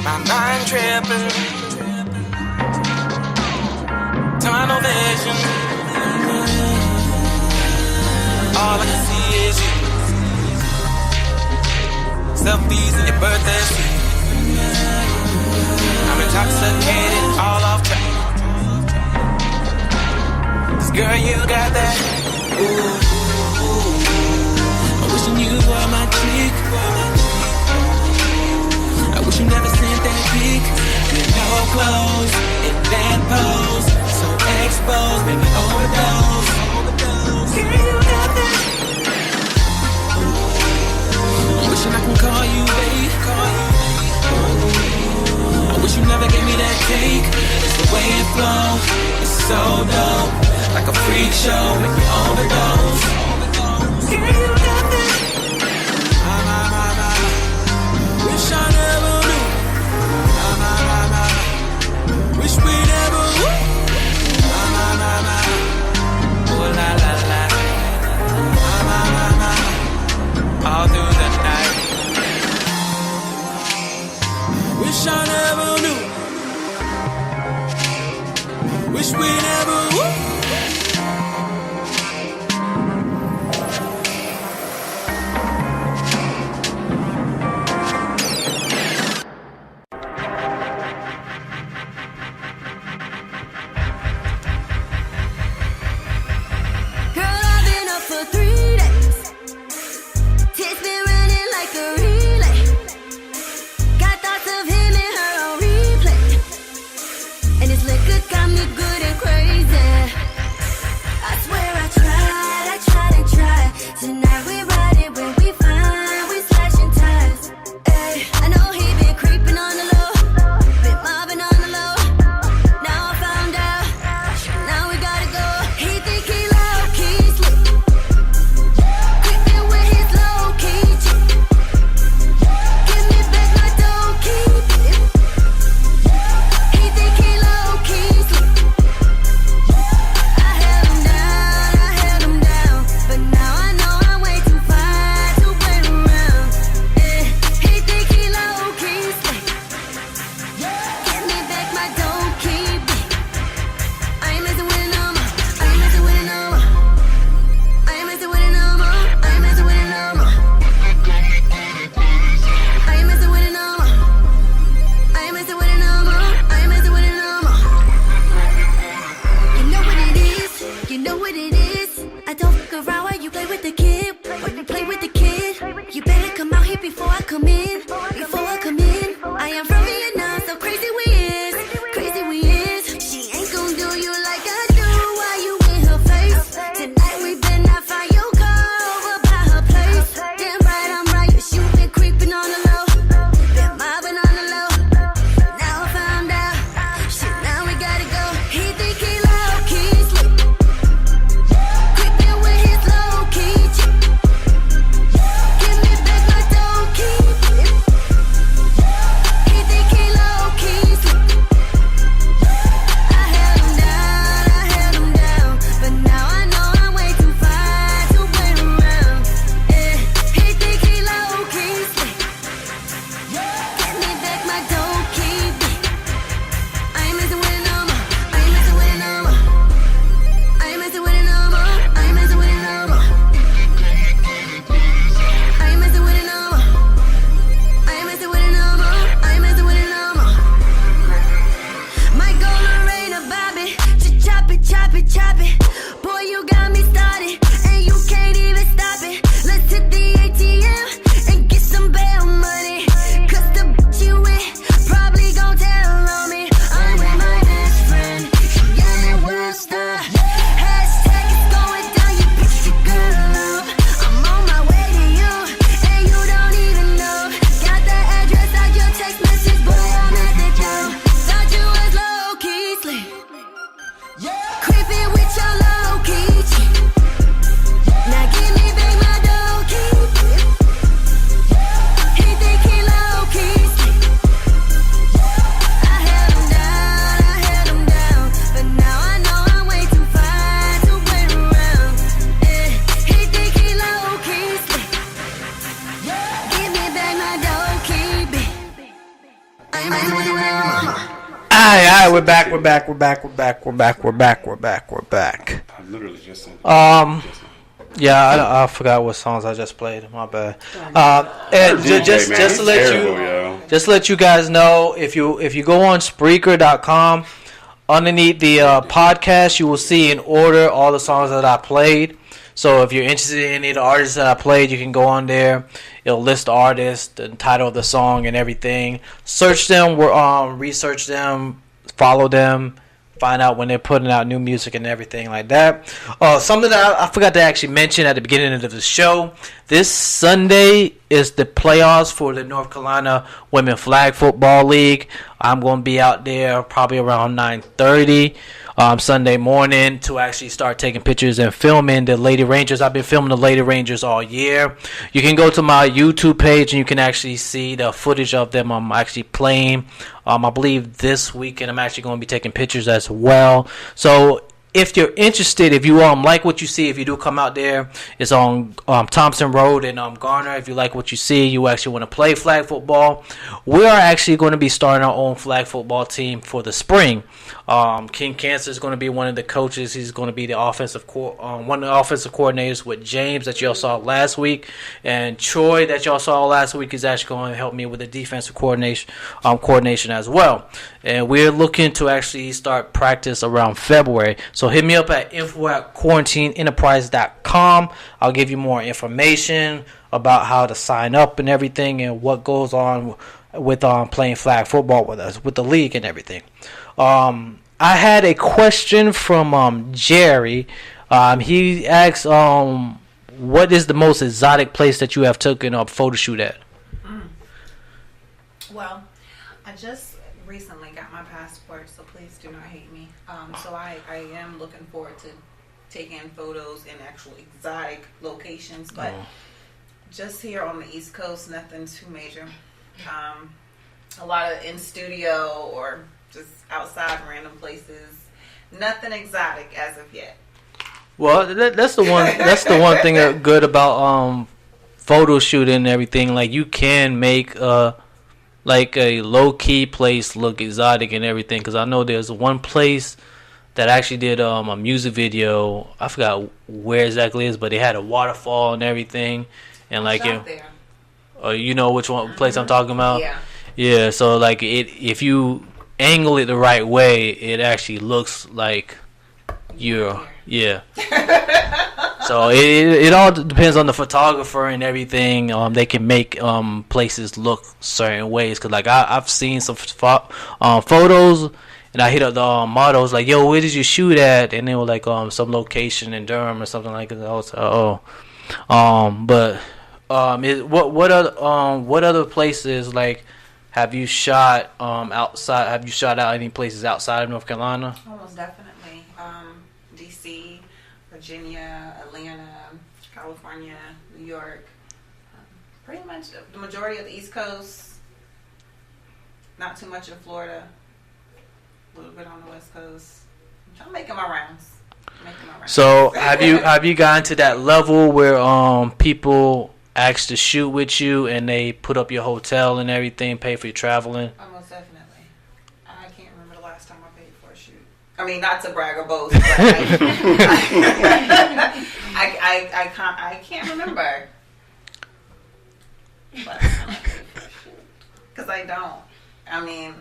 My mind tripping. Tunnel vision. All I can see is you. Selfies in your birthday suit. I'm intoxicated, all off track. 'Cause girl, you got that. Ooh, I'm wishing you were my chick. I wish you never sent that pic with no clothes in that pose, so exposed, maybe overdose. Girl, you got that. I'm wishing I can call you babe. I wish you never gave me that cake. It's the way it flows, it's so dope, like a freak show, make me overdose. Girl, you got that. Wish I never knew. Wish we never knew. Oh la la la. All through the night. Wish I never knew. Wish we never would. Girl, I've been up for 3 days. Text me Alright, we're back. I literally just sent Yeah, I forgot what songs I just played. My bad. And just to let you guys know, if you go on Spreaker.com, underneath the podcast, you will see in order all the songs that I played. So if you're interested in any of the artists that I played, you can go on there. It'll list the artist, the title of the song, and everything. Search them, research them, follow them, find out when they're putting out new music and everything like that. Something that I forgot to actually mention at the beginning of the show. This Sunday is the playoffs for the North Carolina Women Flag Football League. I'm going to be out there probably around 9:30 Sunday morning to actually start taking pictures and filming the Lady Rangers. I've been filming the Lady Rangers all year. You can go to my YouTube page and you can actually see the footage of them actually playing. I believe this weekend I'm actually going to be taking pictures as well. So if you're interested, if you like what you see, if you do come out there, it's on Thompson Road in Garner. If you like what you see, you actually want to play flag football, we are actually going to be starting our own flag football team for the spring. King Cancer is going to be one of the coaches. He's going to be the one of the offensive coordinators with James that y'all saw last week, and Troy that y'all saw last week is actually going to help me with the defensive coordination as well. And we're looking to actually start practice around February. So hit me up at info@quarantineenterprise.com. I'll give you more information about how to sign up and everything and what goes on with playing flag football with us, with the league and everything. I had a question from Jerry. He asked, what is the most exotic place that you have taken a photo shoot at? Well, I just recently got my passport, so please do not hate me. So I am looking forward to taking photos in actual exotic locations, but just here on the East Coast, nothing too major. A lot of in studio or just outside random places. Nothing exotic as of yet. Well, that's the one. That's the one thing good about photo shooting and everything. Like you can make like a low key place look exotic and everything. Because I know there's one place that actually did a music video. I forgot where exactly it is, but they had a waterfall and everything. And like you know which one place I'm talking about? Yeah. So like if you angle it the right way, it actually looks like So it all depends on the photographer and everything. They can make places look certain ways. Cause like I've seen some photos, and I hit up the models like, "Yo, where did you shoot at?" And they were like, some location in Durham or something like that. I was like, what other places like have you shot outside? Have you shot out any places outside of North Carolina? Almost definitely. DC, Virginia, Atlanta, California, New York. Pretty much the majority of the East Coast. Not too much in Florida. A little bit on the West Coast. I'm making my rounds. So have you gotten to that level where people ask to shoot with you and they put up your hotel and everything, pay for your traveling? Almost definitely. I can't remember the last time I paid for a shoot. I mean, not to brag or boast, but I can't remember. Because I don't. I mean,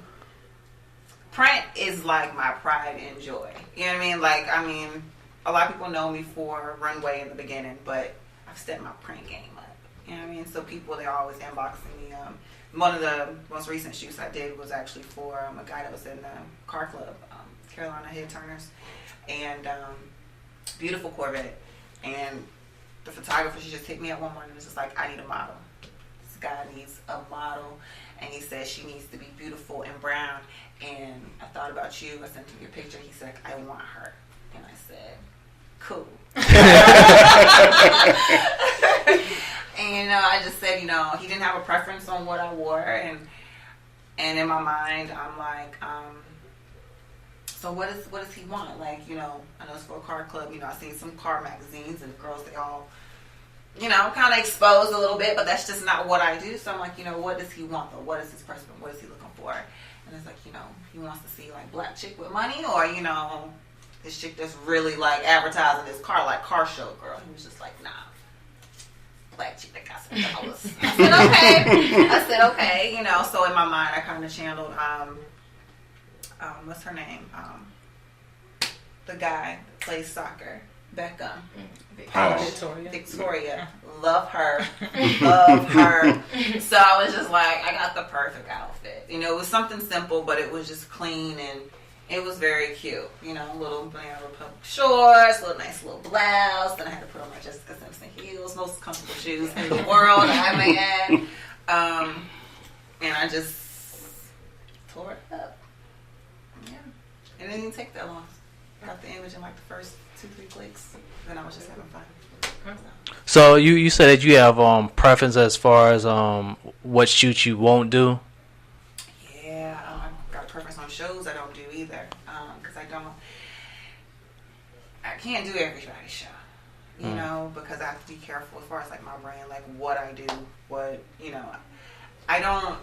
print is like my pride and joy. You know what I mean? Like, a lot of people know me for runway in the beginning, but I've stepped my print game up. You know what I mean? So people, they're always inboxing me. One of the most recent shoots I did was actually for a guy that was in the car club, Carolina Head Turners, and beautiful Corvette. And the photographer, she just hit me up one morning and was just like, I need a model. This guy needs a model. And he said she needs to be beautiful and brown. And I thought about you. I sent him your picture. He said, I want her. And I said, cool. And I just said, he didn't have a preference on what I wore, and in my mind, I'm like, so what does he want? Like, I know it's for a car club. I've seen some car magazines, and girls, they all, kind of exposed a little bit, but that's just not what I do. So I'm like, what does he want, though? What is his preference? What is he looking for? And it's like, he wants to see like black chick with money, or this chick that's really like advertising this car, like car show girl. He was just like, nah, black chick that got some dollars. I said okay. So in my mind I kind of channeled what's her name, the guy that plays soccer, Beckham. Victoria. Love her. So I was just like, I got the perfect outfit. It was something simple, but it was just clean and it was very cute. Little Banana Republic shorts, nice little blouse. Then I had to put on my Jessica Simpson heels, most comfortable shoes in the world, I may add. And I just tore it up. Yeah. And it didn't take that long. Got the image in like the first 2-3 clicks. Then I was just having fun. So you said that you have preference as far as what shoots you won't do? Yeah, I've got a preference on shows I don't do either. Because I can't do everybody's show. Because I have to be careful as far as like my brand, like what I do, I don't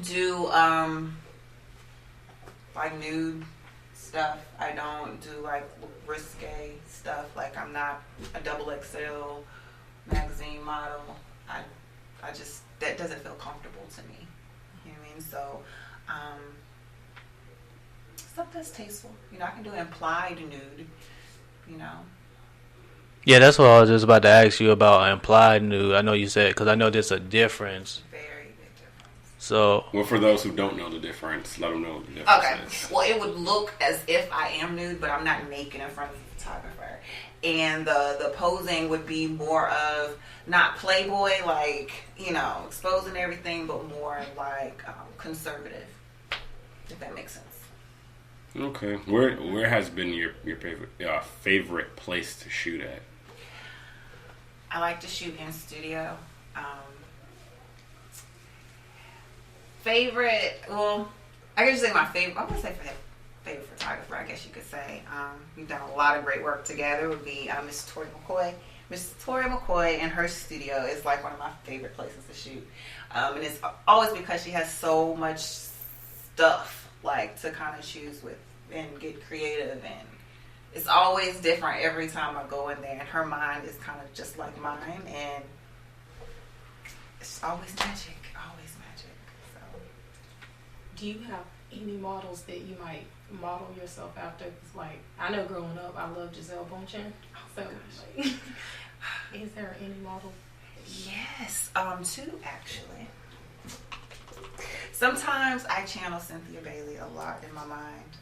do like nude stuff. I don't do like risque stuff. Like I'm not a XXL magazine model. I just, that doesn't feel comfortable to me. You know what I mean? So stuff that's tasteful. I can do implied nude. Yeah, that's what I was just about to ask you about implied nude. I know you said, because I know there's a difference. Very big difference. So, well, for those who don't know the difference, let them know what the difference is. Well, it would look as if I am nude, but I'm not naked in front of the photographer. And the posing would be more of not Playboy, like, exposing everything, but more like conservative, if that makes sense. Okay. Where has been your favorite place to shoot at? I like to shoot in studio. Favorite, well, I could just say my favorite, I would say favorite photographer, I guess you could say. We've done a lot of great work together. Would be Miss Tori McCoy. Miss Tori McCoy and her studio is like one of my favorite places to shoot. And it's always because she has so much stuff like to kind of choose with and get creative, and it's always different every time I go in there, and her mind is kind of just like mine, and it's always magic. So do you have any models that you might model yourself after? Because like I know growing up I loved Giselle Bundchen. So like, is there any model? Yes, two actually. Sometimes I channel Cynthia Bailey a lot in my mind,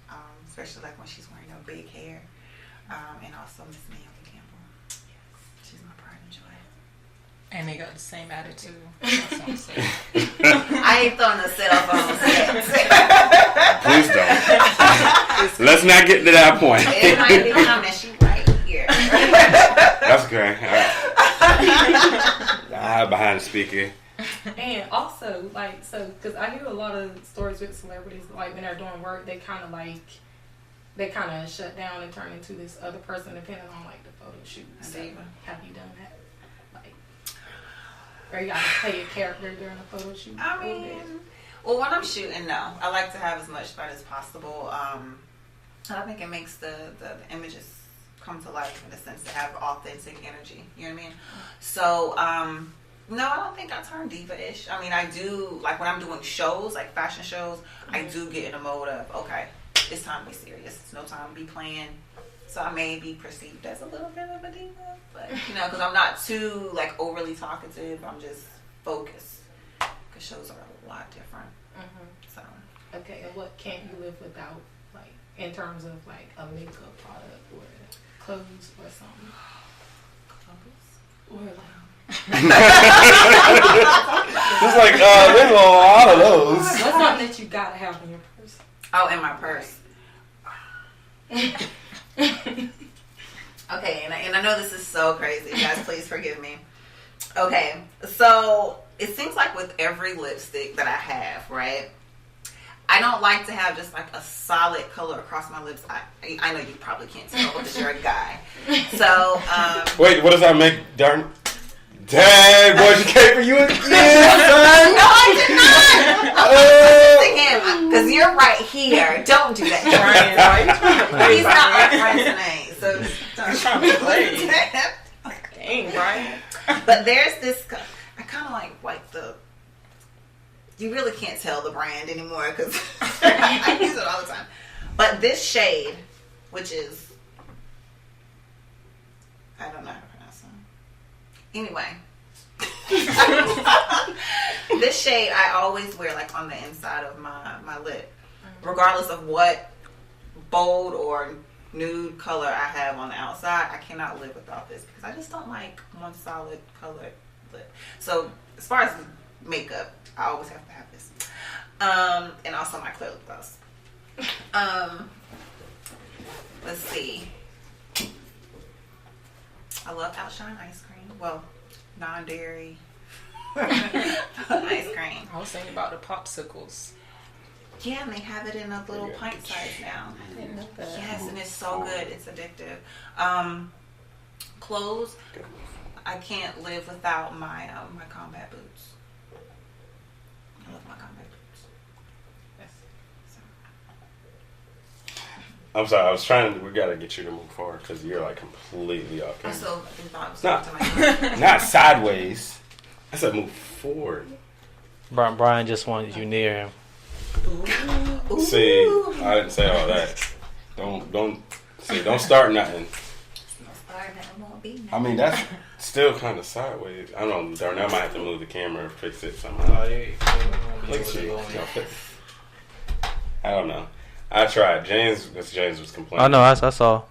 especially like when she's wearing her big hair, and also Miss Naomi Campbell. Yes, she's my pride and joy. And they got the same attitude. I ain't throwing the cell phone on set. Please don't. Let's not get to that point. It might be coming. She right here. That's okay. I hide behind the speaker. And also, like, so, because I hear a lot of stories with celebrities, like, when they're doing work, they kind of shut down and turn into this other person depending on, like, the photo shoot. So, have you done that? Like, or you got to play a character during a photo shoot? I mean, well, when I'm shooting, no. I like to have as much fun as possible. I think it makes the images come to life in a sense to have authentic energy. You know what I mean? So, no, I don't think I turn diva-ish. I mean, I do, like when I'm doing shows, like fashion shows, I do get in a mode of, okay, it's time to be serious. It's no time to be playing. So I may be perceived as a little bit of a diva, but, because I'm not too, like, overly talkative. I'm just focused. Because shows are a lot different. Mm-hmm. So. Okay, and what can't you live without, like, in terms of, like, a makeup product or clothes or something? Clothes? Or, like, It's like there's a lot of those. What's something that you gotta have in your purse? Oh, in my purse. Okay, and I know this is so crazy, guys. Please forgive me. Okay, so it seems like with every lipstick that I have, right? I don't like to have just like a solid color across my lips. I know you probably can't tell because you're a guy. So wait, what does that make, darn? Dang, boy, she came for you again, son. No, I did not. I'm just again, because do that. Brian. He's not my friend tonight, so I'm trying to play. Dang, Brian. But there's this. I kind of like the. You really can't tell the brand anymore because I use it all the time. But this shade, which is, I don't know how to pronounce it. Anyway, this shade I always wear like on the inside of my lip, regardless of what bold or nude color I have on the outside. I cannot live without this because I just don't like one solid colored lip. So as far as makeup, I always have to have this, and also my clear lip gloss. Let's see. I love Outshine ice cream. Well, non-dairy ice cream. I was thinking about the popsicles. Yeah, and they have it in a little pint size now. I didn't know that. Yes, and it's so good. It's addictive. Clothes. I can't live without my my combat boots. I love my combat boots. Yes. I'm sorry. I was trying. We gotta get you to move forward because you're like completely off. I still thought it was not sideways. I said move forward. Brian just wanted you near him. Ooh. See, I didn't say all that. Don't start nothing. I mean, that's still kind of sideways. I don't know. Darnell might have to move the camera or fix it somehow. I don't know. I tried. James was complaining. I know. I saw.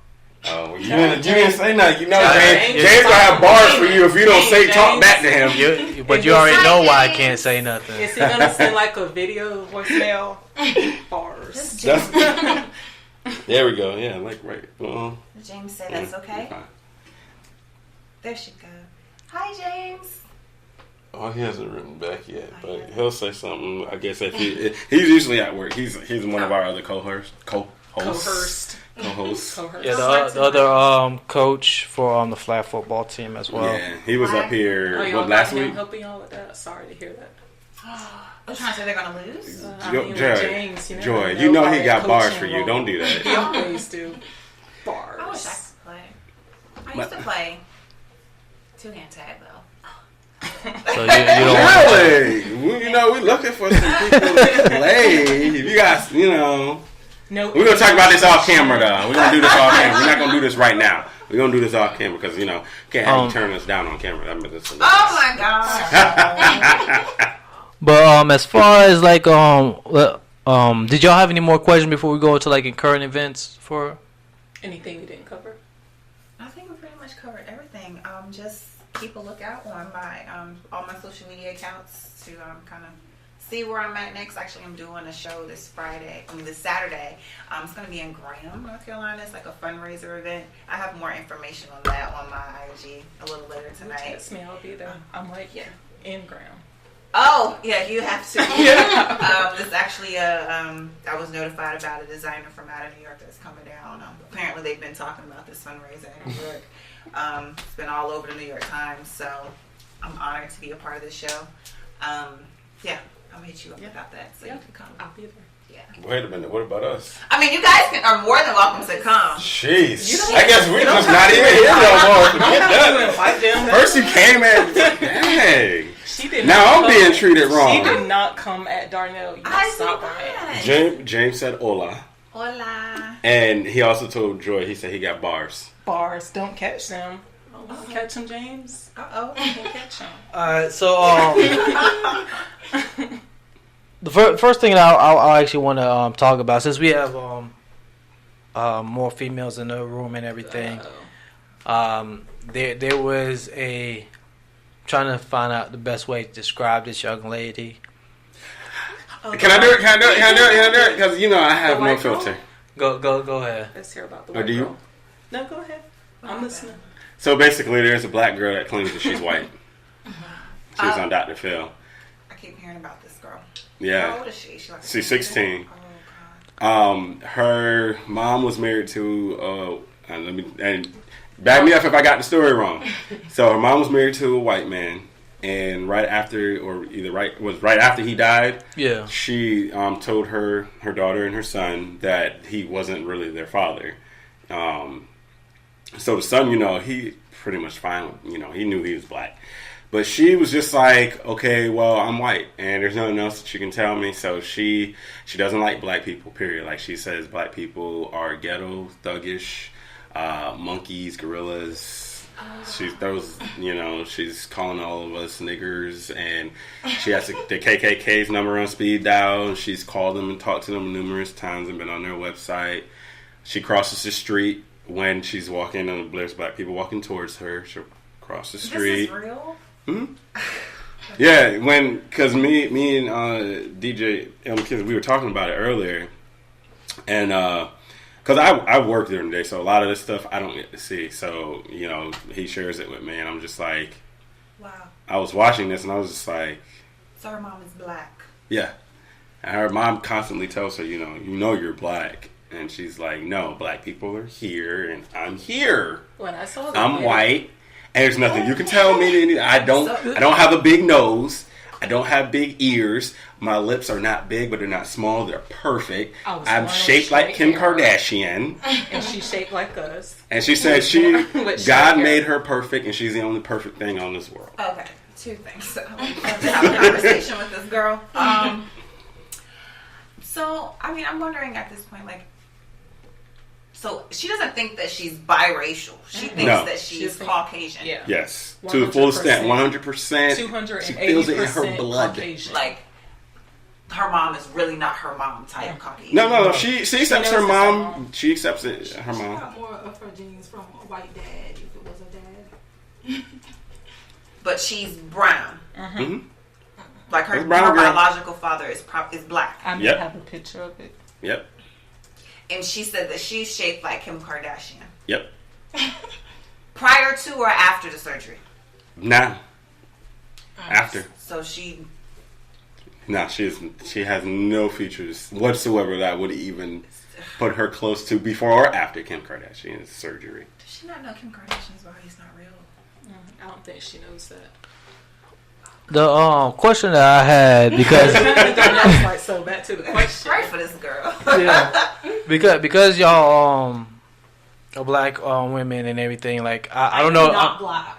Oh, you didn't say nothing. You know, James gonna have bars for you if you don't talk back to him. But you already know why I can't say nothing. Is he gonna send like a video voicemail? Bars. There we go. Yeah, like right. James said that's okay. There she go. Hi, James. Oh, he hasn't written back yet, but he'll say something. I guess if he's usually at work. He's one of our other co-hosts. Yeah, the other coach for the flag football team as well. Yeah, he was up here last week. Helping y'all with that. Sorry to hear that. I'm trying to say they're gonna lose. James, Joy, you know he got bars for you. Don't do that. He always do. Bars. I wish I could play. I used to play two-hand tag though. So you don't really? We're looking for some people to play. If you guys, Nope. We're gonna talk about this off camera, though. We're gonna do this off camera. We're not gonna do this right now. We're gonna do this off camera because can't have you turn us down on camera. Oh my god! But as far as like did y'all have any more questions before we go to like in current events for anything we didn't cover? I think we pretty much covered everything. Just keep a lookout on my all my social media accounts to kind of see where I'm at next. Actually, I'm doing a show this Saturday. It's going to be in Graham, North Carolina. It's like a fundraiser event. I have more information on that on my IG a little later tonight. Text me, I'll be there. I'm like, in Graham. Oh, yeah, you have to. There's actually I was notified about a designer from out of New York that's coming down. Apparently, they've been talking about this fundraiser in New York. It's been all over the New York Times, so I'm honored to be a part of this show. I'll hit you up about that so you can come. I'll be there. Yeah. Wait a minute. What about us? I mean, you guys are more than welcome to come. Jeez. I guess we're just not even here no more. First you came at dang. Now I'm being treated wrong. She did not come at Darnell. You stop her. James said hola. Hola. And he also told Joy, he said he got bars. Bars. Don't catch them. Catch him, James. Uh-oh. Don't catch him. Alright, so the first thing that I actually want to talk about, since we have more females in the room and everything, there was trying to find out the best way to describe this young lady. Can I do it? Because I have no filter. Go ahead. Let's hear about the white girl. No, go ahead. I'm listening. So basically, there's a black girl that claims that she's white. She was on Dr. Phil. I keep hearing about this girl. Yeah. How old is she? She's 16. Oh, God. Her mom was married to and back me up if I got the story wrong. So her mom was married to a white man. and right after he died. Yeah, she told her daughter and her son that he wasn't really their father. So the son, he pretty much fine. He knew he was black. But she was just like, okay, well, I'm white, and there's nothing else that you can tell me. So she doesn't like black people, period. Like, she says black people are ghetto, thuggish, monkeys, gorillas. She throws, she's calling all of us niggers, and she has the KKK's number on speed dial. She's called them and talked to them numerous times and been on their website. She crosses the street when she's walking, and there's black people walking towards her. She'll cross the street. This is real? Yeah, because me and DJ McKenzie, we were talking about it earlier, and because I work during the day, so a lot of this stuff I don't get to see. So he shares it with me, and I'm just like, wow. I was watching this, and I was just like, so her mom is black. Yeah, and her mom constantly tells her, you're black. And she's like, no, black people are here, and I'm here. When I saw that, I'm white, and there's nothing you can tell me. I don't have a big nose. I don't have big ears. My lips are not big, but they're not small. They're perfect. I'm shaped like Kim Kardashian. And she's shaped like us. And she said God made her perfect, and she's the only perfect thing on this world. Okay, two things. I have a conversation with this girl. So, I'm wondering at this point, so she doesn't think that she's biracial. She thinks that she's Caucasian. Yeah. Yes. 100%. To the full extent, 100%. 280%. She feels it in her blood. Caucasian. Like, her mom is really not her mom type Caucasian. No. She accepts her mom. She accepts it. Her mom. She got more of her genes from a white dad, if it was a dad. But she's brown. Mm-hmm. Like her biological father is black. I may have a picture of it. Yep. And she said that she's shaped like Kim Kardashian. Yep. Prior to or after the surgery? Nah. After. So she... Nah, she has no features whatsoever that would even put her close to before or after Kim Kardashian's surgery. Does she not know Kim Kardashian's body's not real? I don't think she knows that. The question that I had, because so back to the question. Right for this girl. Yeah, because y'all are black women and everything. Like I don't know. Not black.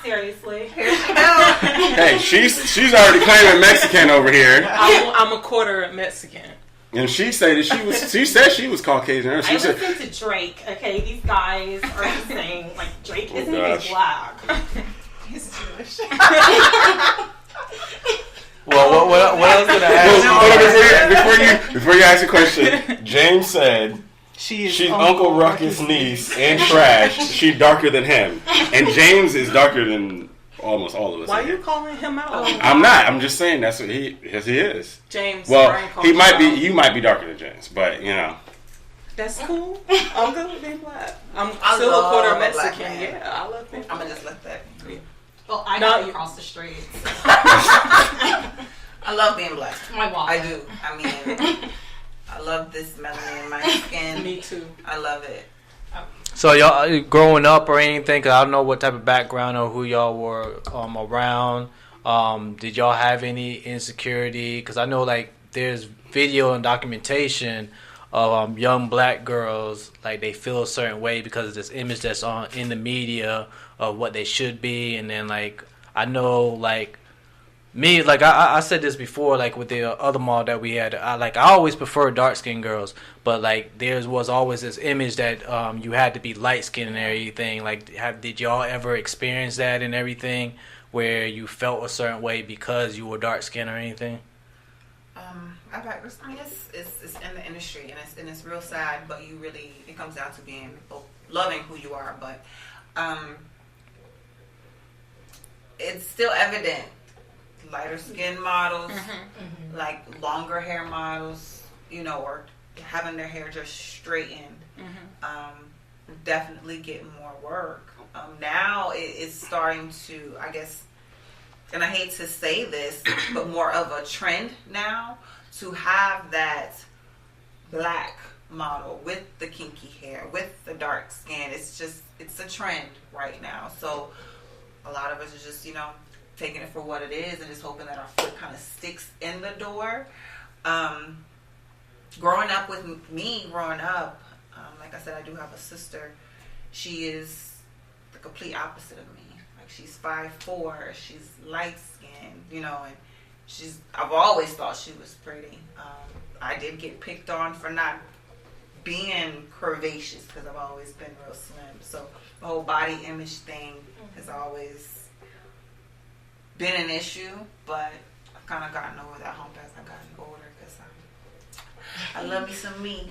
Seriously. Hey, she's already claiming Mexican over here. I'm a quarter Mexican. And she said that she said she was Caucasian. She I said, listen to Drake. Okay, these guys are insane. Like Drake isn't even gosh. black. He's Jewish. Well, what else did I ask? Before you ask the question, James said she's Uncle Ruckus' niece and trash. She's darker than him, and James is darker than almost all of us. Why are you calling him out? I'm not. I'm just saying that's what he is. James. Well, he might be. You might be darker than James, but That's cool. I'm good with being black. I'm still a quarter Mexican. Yeah, I love being. I'm gonna just let that. Yeah. Well, I got across the street. I love being black. My wallet. I do. I love this melanin in my skin. Me too. I love it. So y'all growing up or anything? Cause I don't know what type of background or who y'all were around. Did y'all have any insecurity? Cause I know there's video and documentation of young black girls they feel a certain way because of this image that's in the media of what they should be, and then I know me I said this before with the other model that we had. I always prefer dark skinned girls, but there was always this image that you had to be light skinned and everything. Did y'all ever experience that and everything where you felt a certain way because you were dark skinned or anything? It's in the industry and it's real sad, but it comes down to being loving who you are, but it's still evident. Lighter skin models, longer hair models, or having their hair just straightened, definitely get more work. Now it's starting to, I guess, and I hate to say this, but more of a trend now to have that black model with the kinky hair, with the dark skin. It's a trend right now. So A lot of us are just, taking it for what it is and just hoping that our foot kind of sticks in the door. Growing up, like I said, I do have a sister. She is the complete opposite of me. Like, she's 5'4", she's light skinned, and I've always thought she was pretty. I did get picked on for not being curvaceous because I've always been real slim. So the whole body image thing has always been an issue, but I've kind of gotten over that hump as I've gotten older because I love me some me.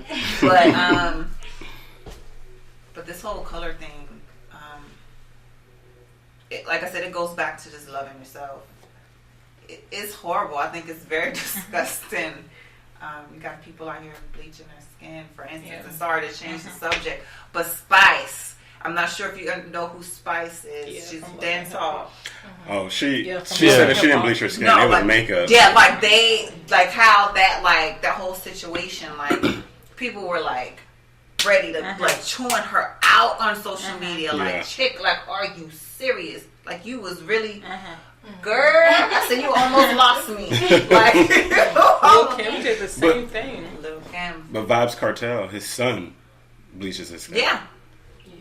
But this whole color thing, like I said, it goes back to just loving yourself. It's horrible. I think it's very disgusting. You got people out here bleaching their skin, for instance. I'm sorry to change the subject, but Spice. I'm not sure if you know who Spice is. Yeah, she's dancehall. Oh, she said that she didn't bleach her skin. It was makeup. Yeah, how that whole situation, people were ready to chewing her out on social media. Chick, are you serious? You was really. Girl, I said you almost lost me. Lil Kim did the same thing. Lil Kim. But Vibes Cartel, his son, bleaches his skin. Yeah.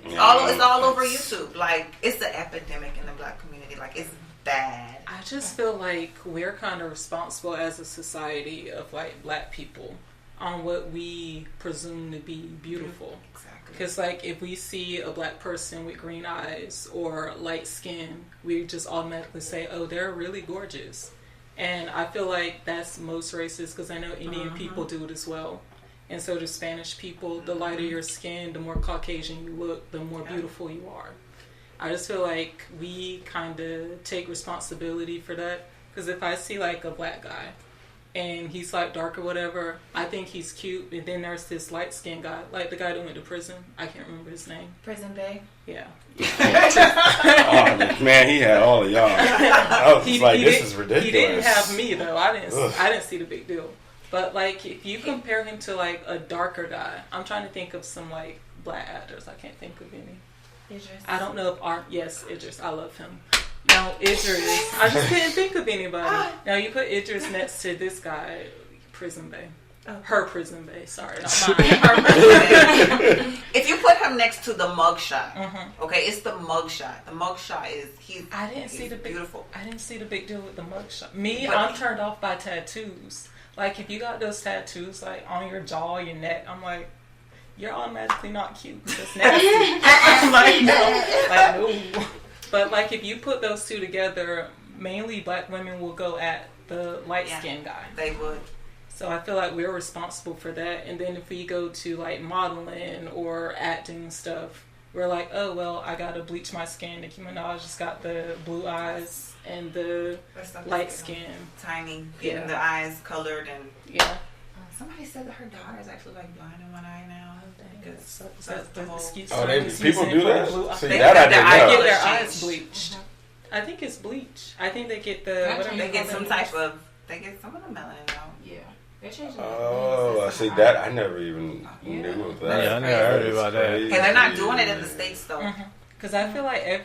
It's all over YouTube. It's an epidemic in the black community. It's bad. I just feel like we're kind of responsible as a society of black people on what we presume to be beautiful. Exactly. Because if we see a black person with green eyes or light skin, we just automatically say, oh, they're really gorgeous. And I feel like that's most racist because I know Indian people do it as well. And so do Spanish people. The lighter your skin, the more Caucasian you look, the more beautiful you are. I just feel like we kind of take responsibility for that. Because if I see a black guy and he's dark or whatever, I think he's cute. And then there's this light skinned guy, the guy that went to prison. I can't remember his name. Prison Bay? Yeah. Oh, man, he had all of y'all. I was this is ridiculous. He didn't have me though. I didn't see the big deal. But if you compare him to a darker guy, I'm trying to think of some black actors. I can't think of any. Idris. I don't know if Idris. I love him. No, Idris. I just couldn't think of anybody. Now you put Idris next to this guy, Prison Bay. Oh. Her Prison Bay. Sorry, not mine. If you put him next to the mugshot, okay, it's the mugshot. The mugshot is beautiful. I didn't see the big deal with the mugshot. I'm turned off by tattoos. If you got those tattoos on your jaw, your neck, I'm you're automatically not cute. That's nasty. I'm no. But if you put those two together, mainly black women will go at the light skinned guy. They would. So I feel we're responsible for that. And then if we go to modeling or acting and stuff, we're oh well, I gotta bleach my skin. Nicki Minaj just got the blue eyes and the light skin, tiny, getting the eyes colored and Somebody said that her daughter is actually blind in one eye now. People do that? See, that I didn't know. They get their eyes bleached. I think it's bleach. I think they get they get some type of. They get some of the melanin out. Yeah. They're changing. Oh, I see that. I never even knew of that. Yeah, I never heard about that. And they're not doing it in the States though. Because I feel like a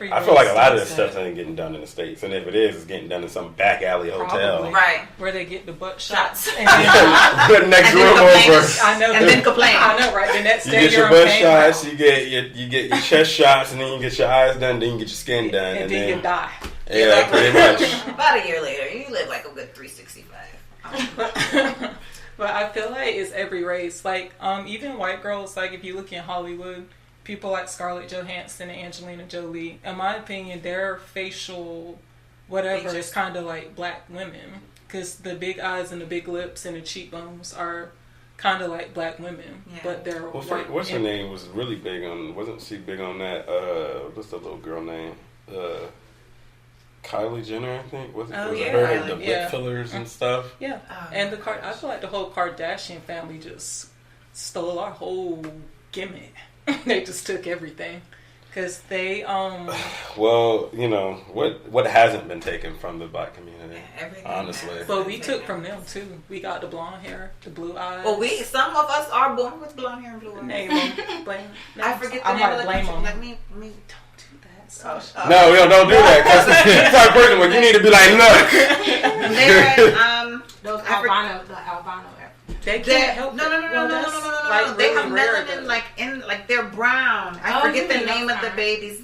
lot of this stuff ain't getting done in the States, and if it is, it's getting done in some back alley hotel, right? Where they get the butt shots. And then, next room over. I know. And then complain. I know, right? The next day you get your butt shots, you get your chest shots, and then you get your eyes done, then you get your skin done, and then you die. Yeah, pretty much. About a year later, you live a good 365. But I feel it's every race. Even white girls. If you look in Hollywood. People like Scarlett Johansson and Angelina Jolie, in my opinion, their facial whatever is kind of like black women. Because the big eyes and the big lips and the cheekbones are kind of like black women. Yeah. But they're what's her name was really big on, wasn't she big on that? What's the little girl name? Kylie Jenner, I think. Was her with the lip fillers and stuff? Yeah. And I feel like the whole Kardashian family just stole our whole gimmick. They just took everything because they well, what hasn't been taken from the black community, honestly. But we took from them too. We got the blonde hair, the blue eyes. Well, some of us are born with blonde hair and blue eyes. Name them. Blame. I forget the name of the country. Let me don't do that. No, don't do that. Because the type of person where you need to be like, look. Those albino. They can't help no. Like They really have rare, melanin, like they're brown. I forget the name of the babies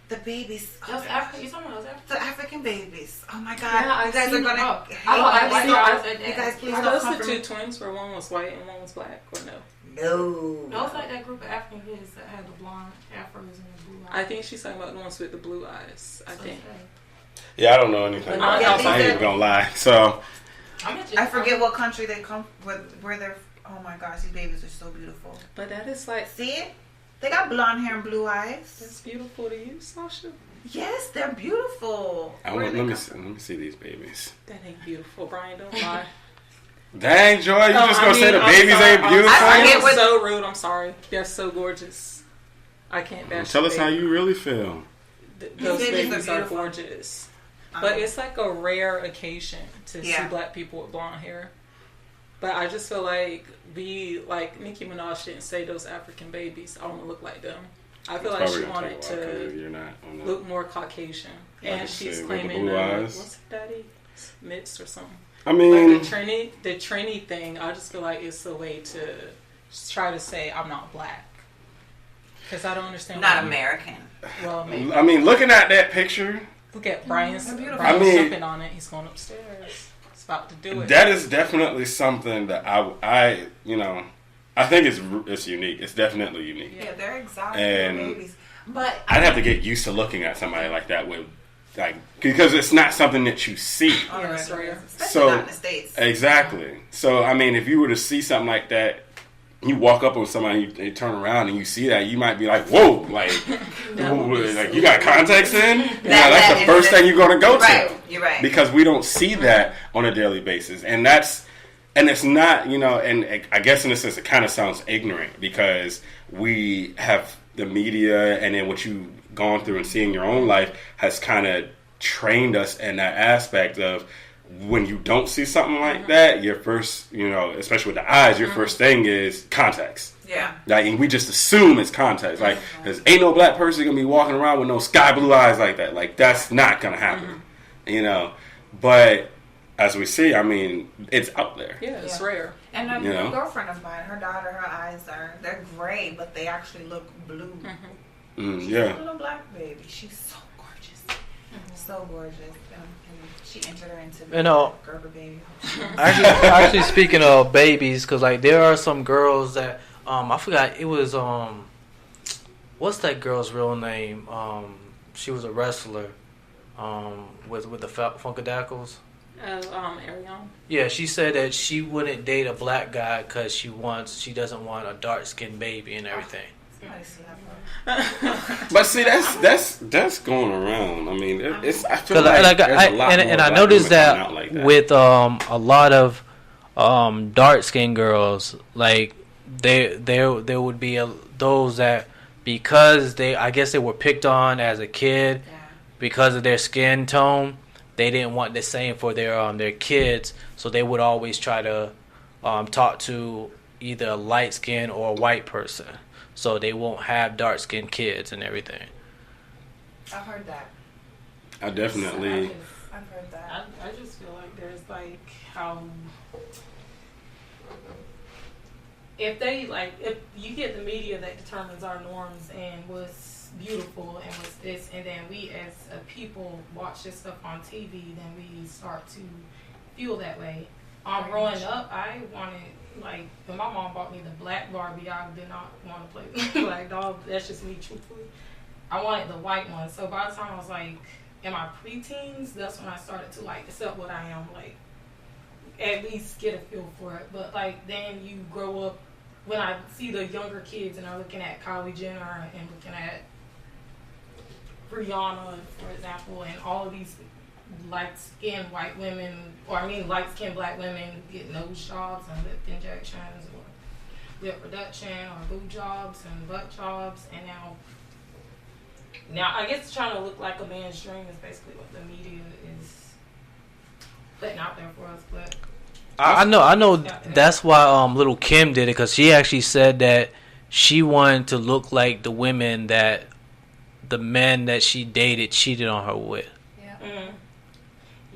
the babies. Those African, you talking about those African? The African babies. Oh my God! Yeah, you guys are gonna. You guys, please Are don't those come the for two me. twins where one was white and one was black, or no? No. It's like that group of African kids that had the blonde afros and the blue eyes. I think she's talking about the ones with the blue eyes. I think. Yeah, I don't know anything about that. I ain't even gonna lie. So. I forget what country they come where they're. Oh my gosh, these babies are so beautiful. But that is like. See it? They got blonde hair and blue eyes. That's beautiful to you, Sasha. Yes, they're beautiful. Let me see these babies. That ain't beautiful, Brian. Don't lie. Dang, Joy, you just gonna say the babies ain't beautiful? I'm so rude. I'm sorry. They're so gorgeous. I can't bash. Tell us how you really feel. Those babies are gorgeous. But it's like a rare occasion to see black people with blonde hair. But I just feel like Nicki Minaj didn't say those African babies, I want to look like them. I feel like she wanted to look more Caucasian. And she's claiming what's her daddy? Mixed or something. I mean, like the Trini thing, I just feel like it's a way to try to say I'm not black. Because I don't understand. Not American. Well, maybe. I mean, looking at that picture. Look at Brian's jumping on it. He's going upstairs. He's about to do it. That is definitely something that I think it's unique. It's definitely unique. Yeah, they're exotic babies. But I'd have to get used to looking at somebody like that because it's not something that you see. Yeah, that's rare. Especially not in the States. Exactly. So I mean, if you were to see something like that, you walk up on somebody, you turn around and you see that, you might be like, "Whoa!" Like you got contacts in. That's the first thing you're gonna go to. You're right. Because we don't see that on a daily basis, and it's not, and I guess in a sense it kind of sounds ignorant because we have the media, and then what you've gone through and seeing your own life has kind of trained us in that aspect of. When you don't see something like that, your first, especially with the eyes, your first thing is context. Yeah. And we just assume it's context. Like, there's ain't no black person gonna be walking around with no sky blue eyes like that. Like, that's not gonna happen. But as we see, I mean, it's out there. Yeah, it's rare. And a girlfriend of mine, her daughter, her eyes they're gray, but they actually look blue. She's a little black baby. She's so gorgeous. So gorgeous. She entered her into the Gerber baby. Actually, speaking of babies, because there are some girls that I forgot it was what's that girl's real name? She was a wrestler with the Funkadactyls. Ariane. Yeah, she said that she wouldn't date a black guy because she doesn't want a dark skinned baby and everything. But see, that's going around. I mean, I feel like there's a lot more I noticed that, like that with a lot of dark skinned girls, like there would be those that because I guess they were picked on as a kid because of their skin tone, they didn't want the same for their kids, so they would always try to talk to either a light skinned or a white person. So they won't have dark-skinned kids and everything. I've heard that. I definitely... I've heard that. I just feel like there's how... If you get the media that determines our norms and what's beautiful and what's this, and then we as a people watch this stuff on TV, then we start to feel that way. Growing up, I wanted... when my mom bought me the black Barbie, I did not want to play with the black dog. That's just me, truthfully. I wanted the white one. So by the time I was in my preteens, that's when I started to accept what I am, at least get a feel for it. But then you grow up. When I see the younger kids and are looking at Kylie Jenner and looking at Rihanna, for example, and all of these light-skinned white women, light-skinned black women get nose jobs and lip injections or lip reduction or boob jobs and butt jobs, and now I guess trying to look like a man's dream is basically what the media is putting out there for us. But I know that's why Little Kim did it, because she actually said that she wanted to look like the women that the men that she dated cheated on her with. Yeah.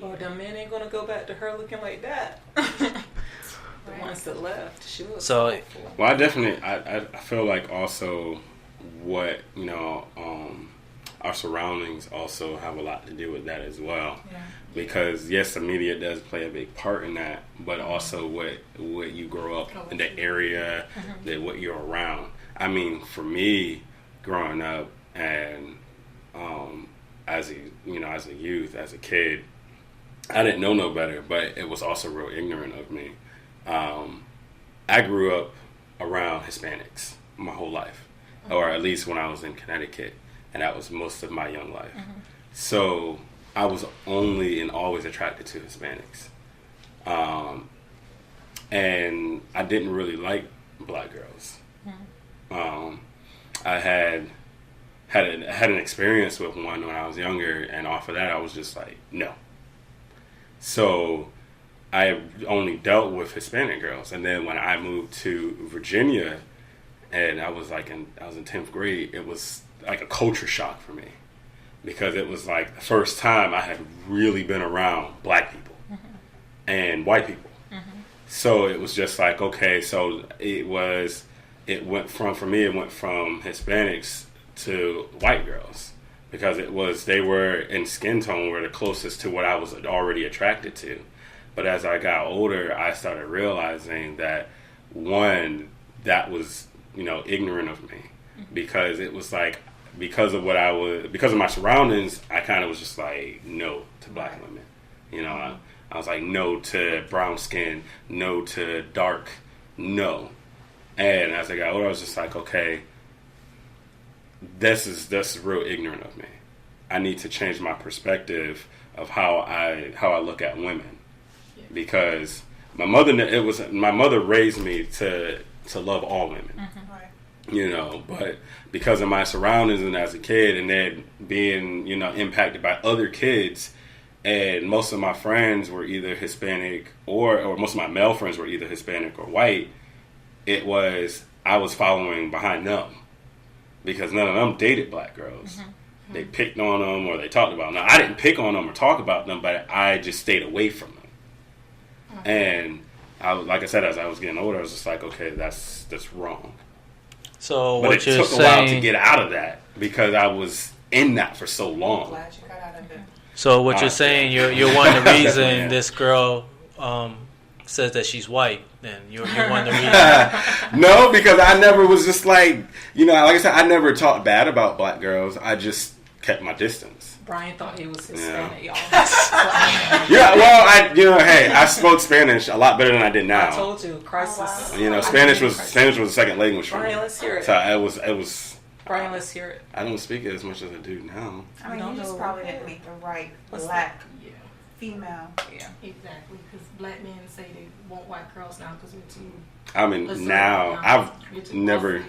Well, the men ain't gonna go back to her looking like that. The ones that left, she was awful. Well, I definitely, I feel like also what, our surroundings also have a lot to do with that as well. Yeah. Because yes, the media does play a big part in that, but also what you grow up in the area, that what you're around. I mean, for me, growing up and as a youth, as a kid, I didn't know no better, but it was also real ignorant of me. I grew up around Hispanics my whole life, or at least when I was in Connecticut, and that was most of my young life. So I was only and always attracted to Hispanics. And I didn't really like black girls. I had an experience with one when I was younger, and off of that I was just like, no. So I only dealt with Hispanic girls, and then when I moved to Virginia, and I was in 10th grade, it was like a culture shock for me, because it was like the first time I had really been around black people and white people. So it was just like, okay, so it went from Hispanics to white girls, because they were in skin tone were the closest to what I was already attracted to. But as I got older, I started realizing that, one, that was, ignorant of me, because it was like, because of my surroundings, I kind of was just like, no to black women. I was like, no to brown skin, no to dark, no. And as I got older, I was just like, okay, that's real ignorant of me. I need to change my perspective of how I look at women, because my mother raised me to love all women. But because of my surroundings and as a kid, and then being, impacted by other kids, and most of my friends were either Hispanic or most of my male friends were either Hispanic or white, I was following behind them, because none of them dated black girls. They picked on them or they talked about them. Now, I didn't pick on them or talk about them, but I just stayed away from them. And like I said, as I was getting older, I was just like, okay, that's wrong. So but what it you're took a while to get out of that, because I was in that for so long. I'm glad you got out of it. So what you're saying, you're one of the reason this girl says that she's white. Then you're one of the reasons. No, because I never was just like, like I said, I never talked bad about black girls. I just kept my distance. Brian thought he was Hispanic, y'all. Yeah, well, I spoke Spanish a lot better than I did now. I told you, crisis. Spanish was the second language for me. Brian, let's hear it. So it was. Brian, let's hear it. I don't speak it as much as I do now. I mean, you just probably didn't meet the right black female. Yeah, exactly. Because black men say they want white girls now because we're too. I mean, now I've never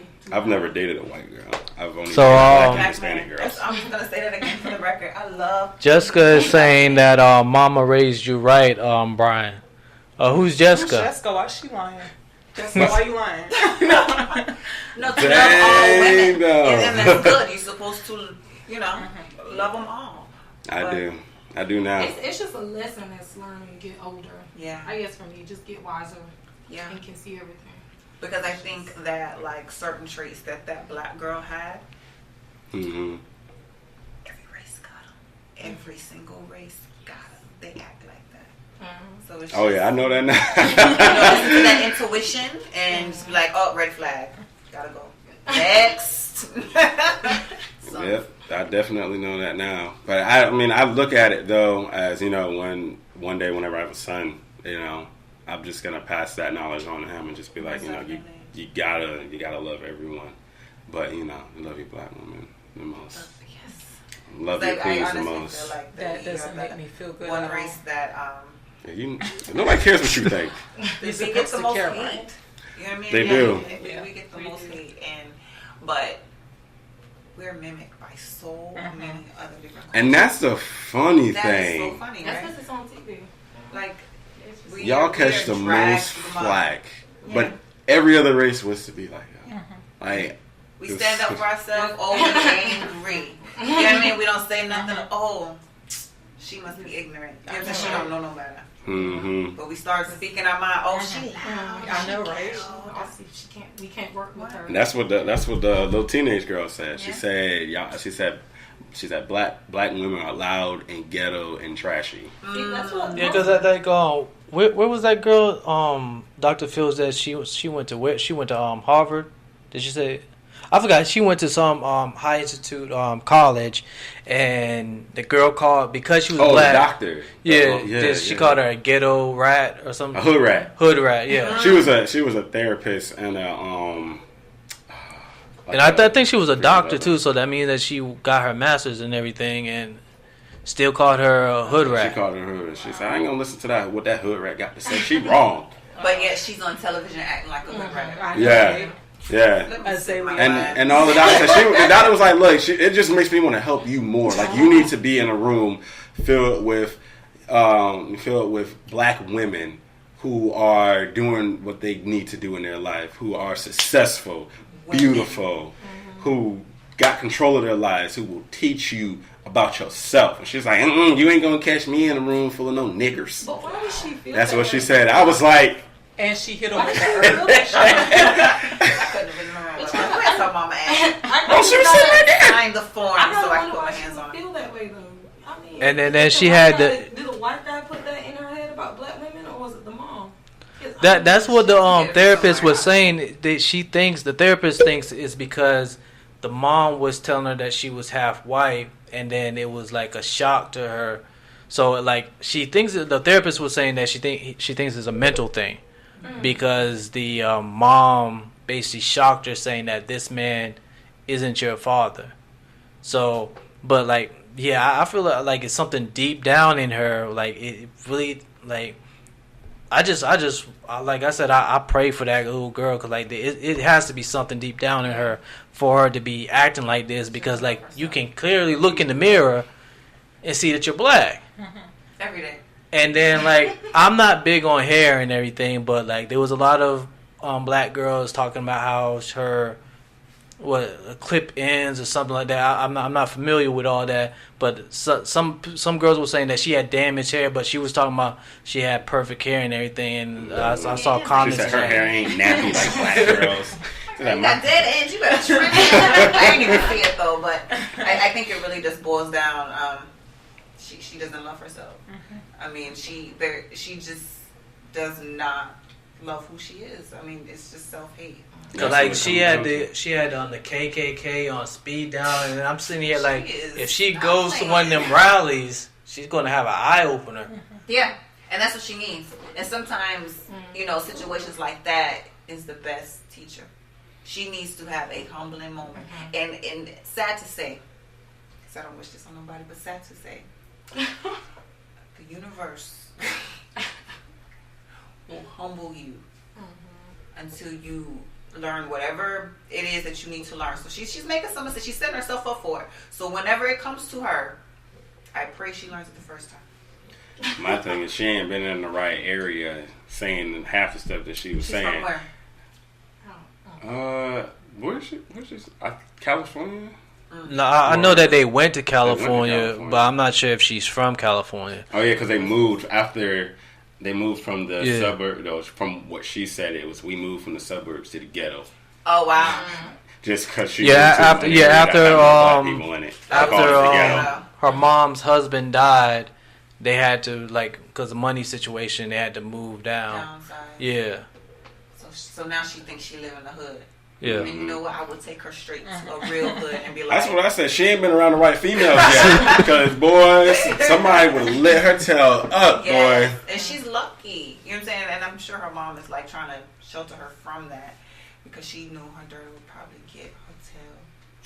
dated a white girl. I've only dated black and Hispanic girls. I'm just gonna say that again for the record. I love. Jessica is saying that Mama raised you right, Brian. Who's Jessica? Who's Jessica? Why is she lying? Jessica, why you lying? No, to love all women, and that's good. You're supposed to, love them all. I do now. It's just a lesson that's learned when you get older. Yeah. I guess for me, just get wiser. Yeah. And can see everything. Because I think that like certain traits that black girl had, every race got them. Every single race got them. They act like that. So it's I know that now. Listen to that intuition and just be like, oh, red flag, gotta go. Next. Yep, I definitely know that now. But I look at it though as one day whenever I have a son, I'm just gonna pass that knowledge on to him and just be like, you gotta love everyone, but you love your black woman the most. Yes. Love your queens the most. Feel like that doesn't make me feel good. One race that nobody cares what you think. We get the most hate. You know what I mean? They do. We get the most hate, but we're mimicked by so many other different cultures. And that's the funny thing. That is so funny, That's right? because it's on TV. Like, y'all catch the most flack, but every other race wants to be like that. Like, we stand up for ourselves. Oh, we're angry. You know what I mean? We don't say nothing. Oh, she must be ignorant. You know what I'm saying? She don't know no better. Mm-hmm. But we start speaking our mind. Oh, she loud. I know, right? We can't work with her. And that's what the little teenage girl said. She said, she said black women are loud and ghetto and trashy. That's what. Yeah, because where was that girl? Dr. Phil said she went to where? She went to Harvard. Did she say? I forgot. She went to some high institute college, and the girl called because she was black. The doctor. Yeah, she called her a ghetto rat or something. A hood rat. Hood rat. Yeah. She was a therapist and a And I think she was a doctor too, so that means that she got her master's and everything, and still called her a hood rat. She called her hood. She said, "I ain't gonna listen to that. What that hood rat got to say? She wrong." But yet she's on television acting like a hood rat. Yeah. And all the doctor said, the doctor was like, "Look, it just makes me want to help you more. Like you need to be in a room filled with black women who are doing what they need to do in their life, who are successful, beautiful, who got control of their lives, who will teach you about yourself." And she's like, "You ain't gonna catch me in a room full of no niggers." But why would she feel That's that what she way? said. I was like, and she hit him with the I couldn't have been around. Where's her mama at? she was sitting right there. Sign the form so I can put my hands on it. Feel that way though. I mean, And then she had did the white guy put that in her head about black women, or was it the mom? That's what the therapist was saying. That the therapist thinks is because the mom was telling her that she was half white, and then it was like a shock to her. So like she thinks the therapist was saying that she thinks it's a mental thing, because the mom basically shocked her, saying that this man isn't your father. So, but like, yeah, I feel like it's something deep down in her. Like it really like. I just like I said, I pray for that little girl, because like it has to be something deep down in her for her to be acting like this, because like you can clearly look in the mirror and see that you're black every day. And then like I'm not big on hair and everything, but like there was a lot of black girls talking about how her clip ends or something like that. I'm not familiar with all that, but some girls were saying that she had damaged hair, but she was talking about she had perfect hair and everything. And I saw comments. She said her hair ain't nappy like black girls. You got dead ends. You better trim it. I didn't even see it though, but I think it really just boils down. She doesn't love herself. I mean, she just does not love who she is. I mean, it's just self-hate. Like she had the KKK on speed dial, and I'm sitting here like, if she goes to one of them rallies, she's going to have an eye opener. Yeah, and that's what she needs. And sometimes, situations like that is the best teacher. She needs to have a humbling moment. And sad to say, because I don't wish this on nobody, but sad to say, the universe will humble you until you learn whatever it is that you need to learn. So she's making some mistakes. She's setting herself up for it. So whenever it comes to her, I pray she learns it the first time. My thing is she ain't been in the right area saying half the stuff that she was saying. From where? Where's she? California? No, I know that they went to California, but I'm not sure if she's from California. Oh yeah, because they moved after. They moved from the suburb. No, from what she said, it was we moved from the suburbs to the ghetto. Oh wow! Just because she after her her mom's husband died, they had to because of money situation, they had to move down. Downside. Yeah. So now she thinks she live in the hood. Yeah. And you know what? I would take her straight to a real hood and be like, that's what I said. She ain't been around the right females yet. Because, boy, somebody would have lit her tail up, boy. And she's lucky. You know what I'm saying? And I'm sure her mom is trying to shelter her from that, because she knew her daughter would probably get her tail.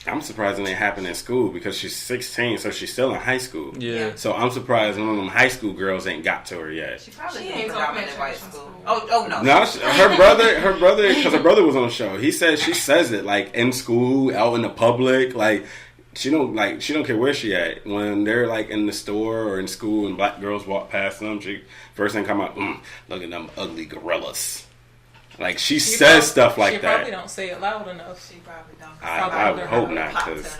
I'm surprised it ain't happened in school, because she's 16, so she's still in high school. Yeah. So I'm surprised one of them high school girls ain't got to her yet. She probably ain't predominant white school. Oh no. No, her brother, because her brother was on the show. She says it in school, out in the public, she don't care where she at. When they're in the store or in school and black girls walk past them, she first thing come out, look at them ugly gorillas. She says stuff like that. She probably don't say it loud enough. She probably don't. I would hope not, because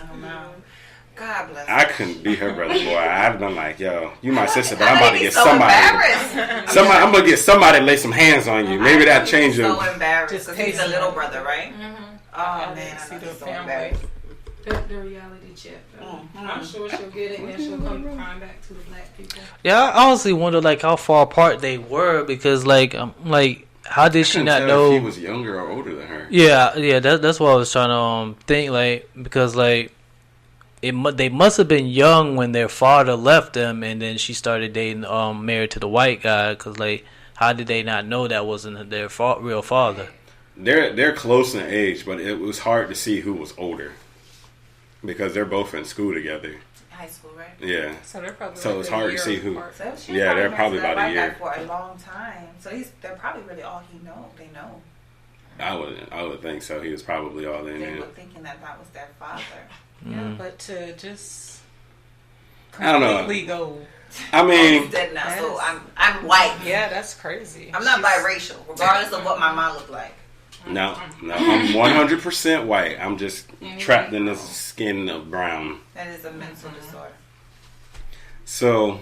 God bless. I couldn't be her brother, boy. I'd have been like, yo, you my sister, but I'm about to get so somebody. I'm gonna get somebody to lay some hands on you. Maybe that changes. So embarrassed because he's a little brother, right? Oh man, see I'm the so family. embarrassed. The reality check. I'm sure she'll get it, and then she'll come crying back to the black people. Yeah, I honestly wonder like how far apart they were because like how did she not know if he was younger or older than her? Yeah, that's what I was trying to think like because like they must have been young when their father left them, and then she started dating married to the white guy because like how did they not know that wasn't their real father? They're close in age, but it was hard to see who was older. Because they're both in school together. High school, right? Yeah. So they're probably so it's hard to see who. So yeah, they're probably about a year. For a long time. So they're probably really all they know. I would think so. He was probably all in. They were thinking that was their father. Yeah, but to just I don't know. completely go. I mean, he's dead now, so I'm white. Yeah, that's crazy. I'm not biracial, regardless of what my mom looked like. No, I'm 100% white. I'm just trapped in this skin of brown. That is a mental disorder. So,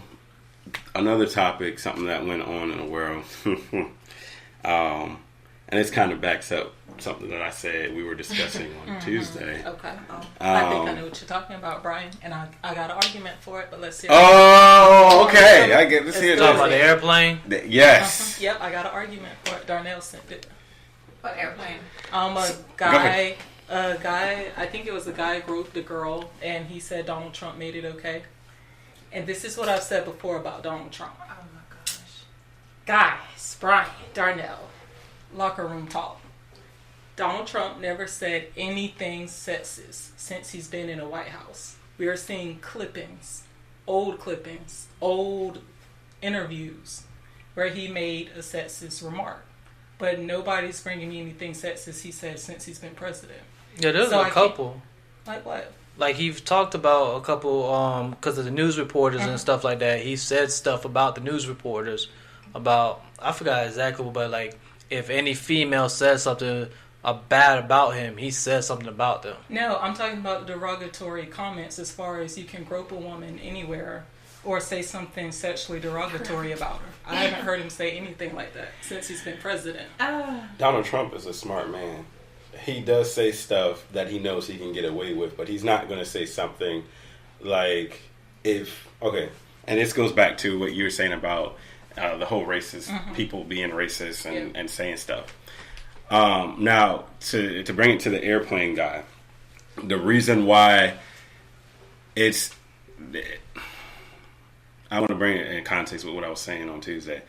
another topic, something that went on in the world, and this kind of backs up something that I said we were discussing on Tuesday. Okay. I think I know what you're talking about, Brian, and I got an argument for it, but let's hear it. Oh, okay. I get this here. Talking about the airplane? Yes. Yep, I got an argument for it. Darnell sent it. What airplane? A guy, I think it was a guy groped a girl, and he said Donald Trump made it okay. And this is what I've said before about Donald Trump. Oh my gosh. Guys, Brian, Darnell, locker room talk. Donald Trump never said anything sexist since he's been in the White House. We are seeing clippings, old interviews where he made a sexist remark. But nobody's bringing me anything sexist he said since he's been president. Yeah, there's a couple. Like what? Like he's talked about a couple because of the news reporters and stuff like that. He said stuff about the news reporters about I forgot exactly, but like if any female says something bad about him, he said something about them. No, I'm talking about derogatory comments as far as you can grope a woman anywhere or say something sexually derogatory about her. I haven't heard him say anything like that since he's been president. Donald Trump is a smart man. He does say stuff that he knows he can get away with, but he's not going to say something like and this goes back to what you were saying about the whole racist people being racist and saying stuff. Now, to bring it to the airplane guy, the reason why I want to bring it in context with what I was saying on Tuesday.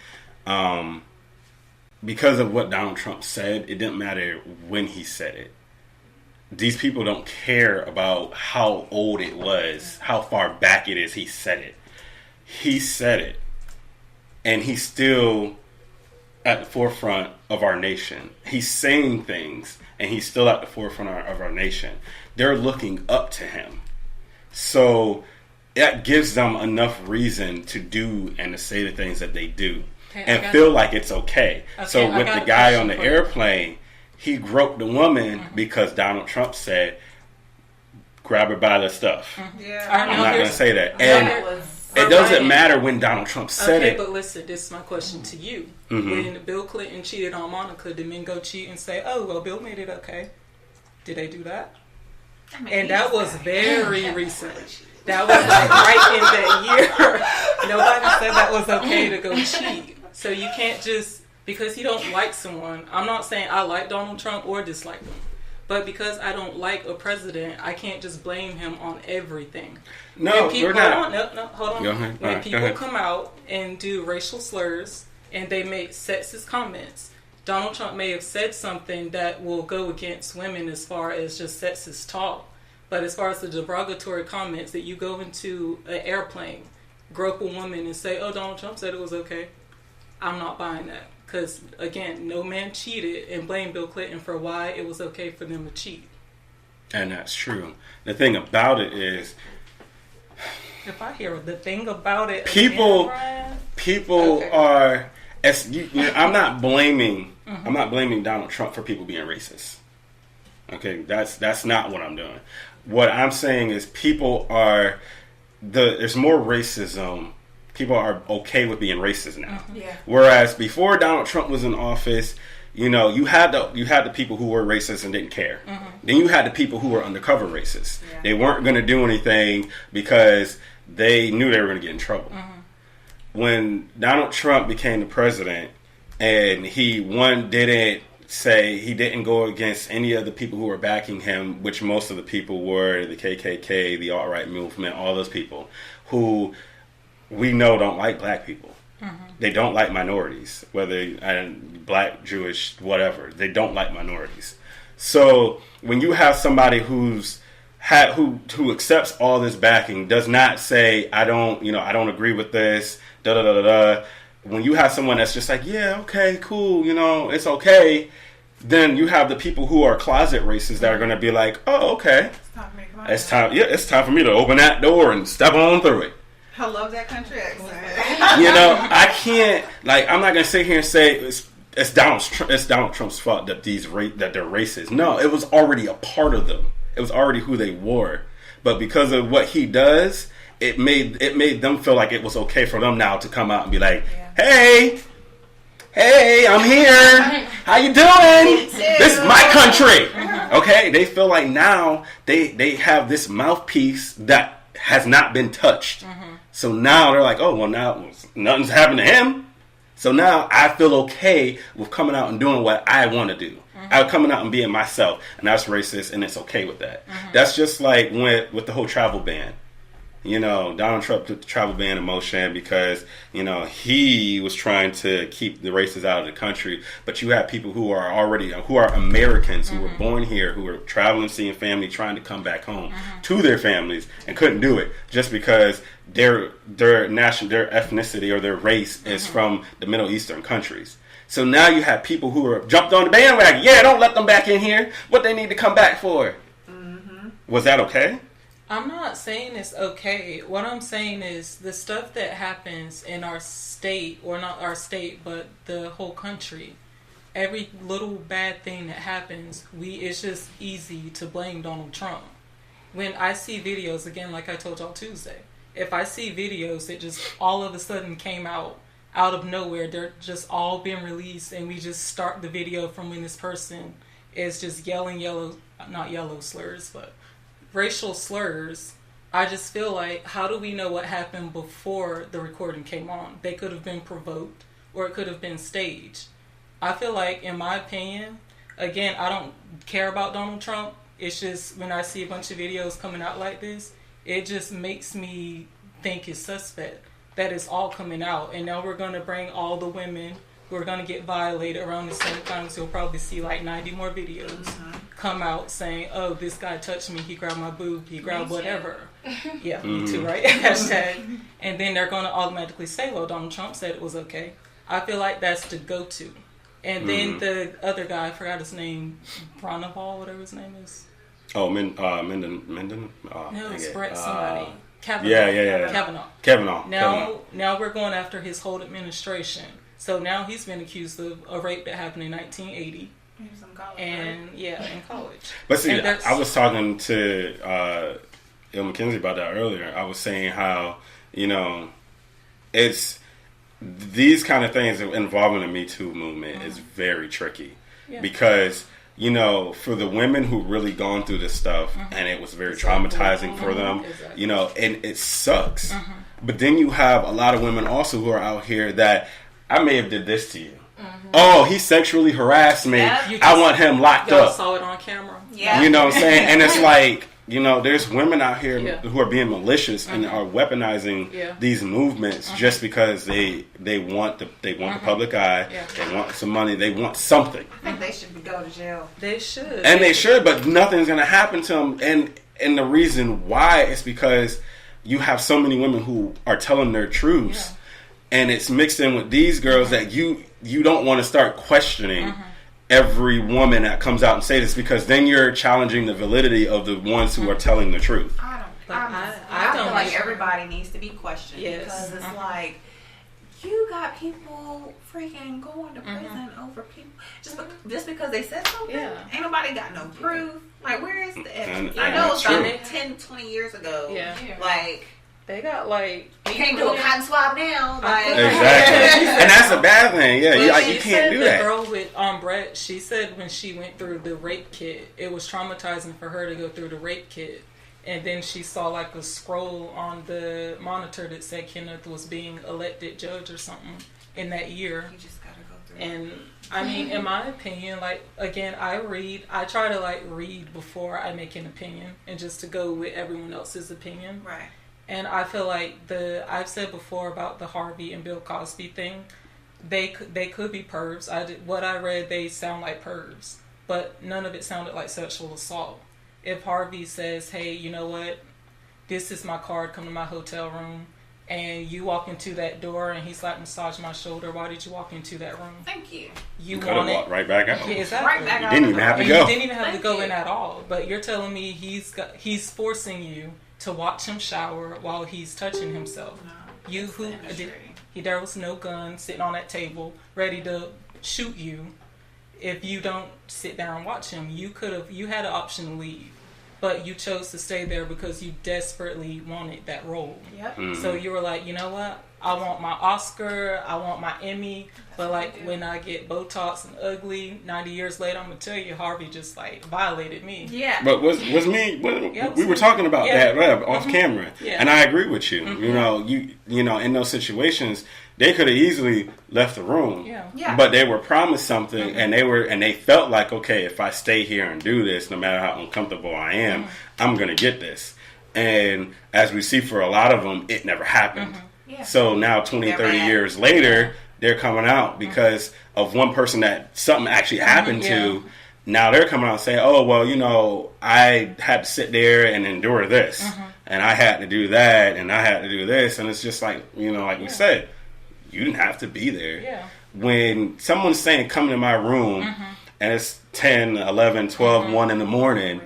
Because of what Donald Trump said, it didn't matter when he said it. These people don't care about how old it was, how far back it is he said it. He said it. And he's still at the forefront of our nation. He's saying things, and he's still at the forefront of our nation. They're looking up to him. So that gives them enough reason to do and to say the things that they do and feel like it's okay. So with the guy on the airplane, he groped the woman because Donald Trump said, grab her by the stuff. Yeah. I'm not going to say that. And it doesn't matter when Donald Trump said it. Okay, but listen, this is my question to you. When Bill Clinton cheated on Monica, did men go cheat and say, oh, well, Bill made it okay? Did they do that? And that was very recently. That was like right in that year. Nobody said that was okay to go cheat. So you can't just, because you don't like someone, I'm not saying I like Donald Trump or dislike him. But because I don't like a president, I can't just blame him on everything. No, you're not. Hold on. Go ahead. When people come out and do racial slurs and they make sexist comments, Donald Trump may have said something that will go against women as far as just sexist talk. But as far as the derogatory comments that you go into an airplane, grope a woman and say, oh, Donald Trump said it was okay, I'm not buying that. Because, again, no man cheated and blamed Bill Clinton for why it was okay for them to cheat. And that's true. The thing about it is, if I hear the thing about it, people okay. are. I'm not blaming. I'm not blaming Donald Trump for people being racist. Okay, that's not what I'm doing. what I'm saying is there's more racism. People are okay with being racist now. Yeah. Whereas before Donald Trump was in office, you had the people who were racist and didn't care. Then you had the people who were undercover racist. Yeah. They weren't going to do anything because they knew they were going to get in trouble. When Donald Trump became the president, and he didn't go against any of the people who were backing him, which most of the people were the KKK, the alt-right movement, all those people who we know don't like black people. They don't like minorities, whether black, Jewish, whatever. They don't like minorities. So when you have somebody who accepts all this backing, does not say I don't agree with this, da da da da da. When you have someone that's just like, yeah, okay, cool, it's okay, then you have the people who are closet racists that are going to be like, oh, okay, it's time for me to open that door and step on through it. I love that country accent. I can't, I'm not going to sit here and say it's Donald Trump's fault that that they're racist. No, it was already a part of them. It was already who they were. But because of what he does, it made them feel like it was okay for them now to come out and be like, hey, I'm here. How you doing? This is my country. Okay? They feel like now they have this mouthpiece that has not been touched. So now they're like, oh, well, now nothing's happened to him. So now I feel okay with coming out and doing what I want to do. I'm coming out and being myself, and that's racist, and it's okay with that. That's just like with the whole travel ban. Donald Trump took the travel ban in motion because, he was trying to keep the racists out of the country. But you have people who are Americans, who were born here, who were traveling, seeing family, trying to come back home to their families and couldn't do it just because their ethnicity or their race is from the Middle Eastern countries. So now you have people who are jumped on the bandwagon. Yeah, don't let them back in here. What they need to come back for? Was that okay? I'm not saying it's okay. What I'm saying is the stuff that happens in our state, or not our state, but the whole country, every little bad thing that happens, it's just easy to blame Donald Trump. When I see videos, again, like I told y'all Tuesday, if I see videos that just all of a sudden came out of nowhere, they're just all been released, and we just start the video from when this person is just yelling not yellow slurs, but racial slurs, I just feel like, how do we know what happened before the recording came on? They could have been provoked, or it could have been staged. I feel like, in my opinion, again, I don't care about Donald Trump. It's just when I see a bunch of videos coming out like this, it just makes me think it's suspect that it's all coming out. And now we're going to bring all the women who are going to get violated around the same time. So you'll probably see 90 more videos come out saying, oh, this guy touched me, he grabbed my boob, he grabbed whatever. Yeah, me too, right? Hashtag. And then they're going to automatically say, well, Donald Trump said it was okay. I feel like that's the go-to. And then the other guy, I forgot his name, Branaval, whatever his name is. Oh, Menden? No, it's Brett somebody. Kavanaugh. Yeah. Kavanaugh. Now we're going after his whole administration. So now he's been accused of a rape that happened in 1980. He was in college. In college. But see, I was talking to Il McKenzie about that earlier. I was saying how, it's these kind of things involving the Me Too movement is very tricky. Yeah. Because, for the women who really gone through this stuff, and it was very traumatizing for them, and it sucks. But then you have a lot of women also who are out here that, I may have did this to you. Oh, he sexually harassed me. I want him locked up. Saw it on camera. Yeah. You know what I'm saying? And it's like, there's women out here who are being malicious and are weaponizing these movements just because they want the public eye. They want some money. They want something. I think they should go to jail. They should. And they should, but nothing's going to happen to them. And the reason why is because you have so many women who are telling their truths. Yeah. And it's mixed in with these girls that you don't want to start questioning every woman that comes out and say this, because then you're challenging the validity of the ones who are telling the truth. I feel like everybody needs to be questioned because it's like You got people freaking going to prison over people just because they said something. Yeah. Ain't nobody got no proof. Like, where is the evidence? I know it's like 10, 20 years ago. Yeah. Like, they got like you can't do a cotton swab now. Like, exactly, and that's a bad thing. Yeah, you can't do that. The girl with Brett, she said when she went through the rape kit, it was traumatizing for her to go through the rape kit. And then she saw like a scroll on the monitor that said Kenneth was being elected judge or something in that year. You just gotta go through. And I mean, in my opinion, like again, I try to like read before I make an opinion, and just to go with everyone else's opinion. Right. And I feel like I've said before about the Harvey and Bill Cosby thing, they could be pervs. What I read, they sound like pervs, but none of it sounded like sexual assault. If Harvey says, hey, you know what, this is my card, come to my hotel room, and you walk into that door and he's like, massage my shoulder, why did you walk into that room? Thank you. You could have walked right back out. Yeah, exactly. Right back out. You didn't even have to go. You didn't even have to go in at all. But you're telling me he's forcing you to watch him shower while he's touching himself. No, there was no gun sitting on that table ready to shoot you. If you don't sit down and watch him, you had an option to leave, but you chose to stay there because you desperately wanted that role. Yep. Mm-hmm. So you were like, you know what? I want my Oscar, I want my Emmy, but like when I get Botox and ugly, 90 years later, I'm gonna tell you, Harvey just like violated me. Yeah. But was me? We were talking about that off camera, and I agree with you. Mm-hmm. You know, in those situations, they could have easily left the room. Yeah. But they were promised something, mm-hmm. and they felt like, okay, if I stay here and do this, no matter how uncomfortable I am, mm-hmm. I'm gonna get this. And as we see for a lot of them, it never happened. Mm-hmm. Yeah. So now 20, 30 years later, they're coming out because mm-hmm. of one person that something actually happened to. Now they're coming out and saying, oh, well, you know, I had to sit there and endure this. Mm-hmm. And I had to do that. And I had to do this. And it's just like, you know, like we said, you didn't have to be there. Yeah. When someone's saying, come to my room, mm-hmm. and it's 10, 11, 12, mm-hmm. 1 in the morning.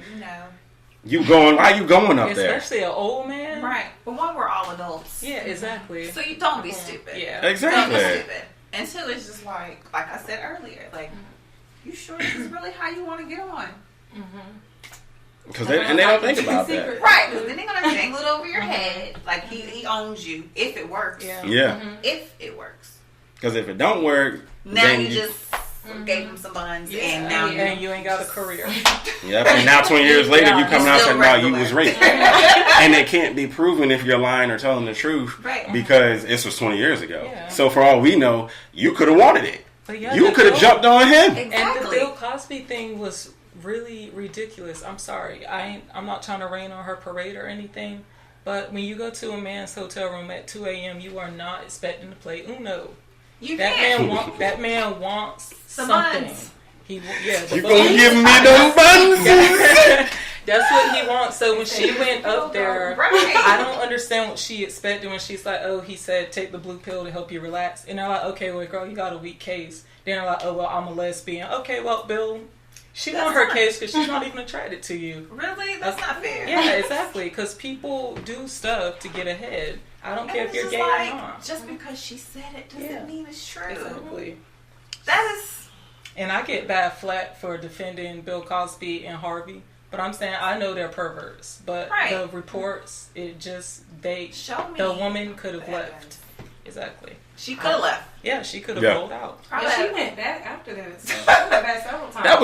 Why you going up there? Especially an old man. Right. But one, we're all adults. Yeah, exactly. So you don't be stupid. Yeah. Exactly. Don't be stupid. And two, it's just like I said earlier, like, you sure this is really how you want to get on? Mm-hmm. Because they don't think about that. Right. Because then they're going to dangle it over your head. Like, he owns you if it works. Yeah. Mm-hmm. If it works. Because if it don't work, now then you just... gave him some buns, and now you ain't got a career. Yep, and now 20 years later, you coming out saying, "No, you was raped," and it can't be proven if you're lying or telling the truth, right? Because this was 20 years ago. Yeah. So for all we know, you could have wanted it. You could have jumped on him. Exactly. And the Bill Cosby thing was really ridiculous. I'm sorry, I'm not trying to rain on her parade or anything, but when you go to a man's hotel room at 2 a.m., you are not expecting to play Uno. That man wants something. Buns. You gonna give me them buns? That's what he wants. So when she went up there, I don't understand what she expected when she's like, oh, he said take the blue pill to help you relax. And they're like, okay, well, girl, you got a weak case. Then they're like, oh, well, I'm a lesbian. Okay, well, Bill, she won her case because she's not even attracted to you. Really? That's not fair. Yeah, exactly. Because people do stuff to get ahead. I don't care if you're gay or not. Just because she said it doesn't mean it's true. Exactly. That is... And I get bad flack for defending Bill Cosby and Harvey. But I'm saying I know they're perverts. But the reports, the woman could have left. Exactly. She could have left. Yeah, she could have rolled out. She went back after that. She went back several times. That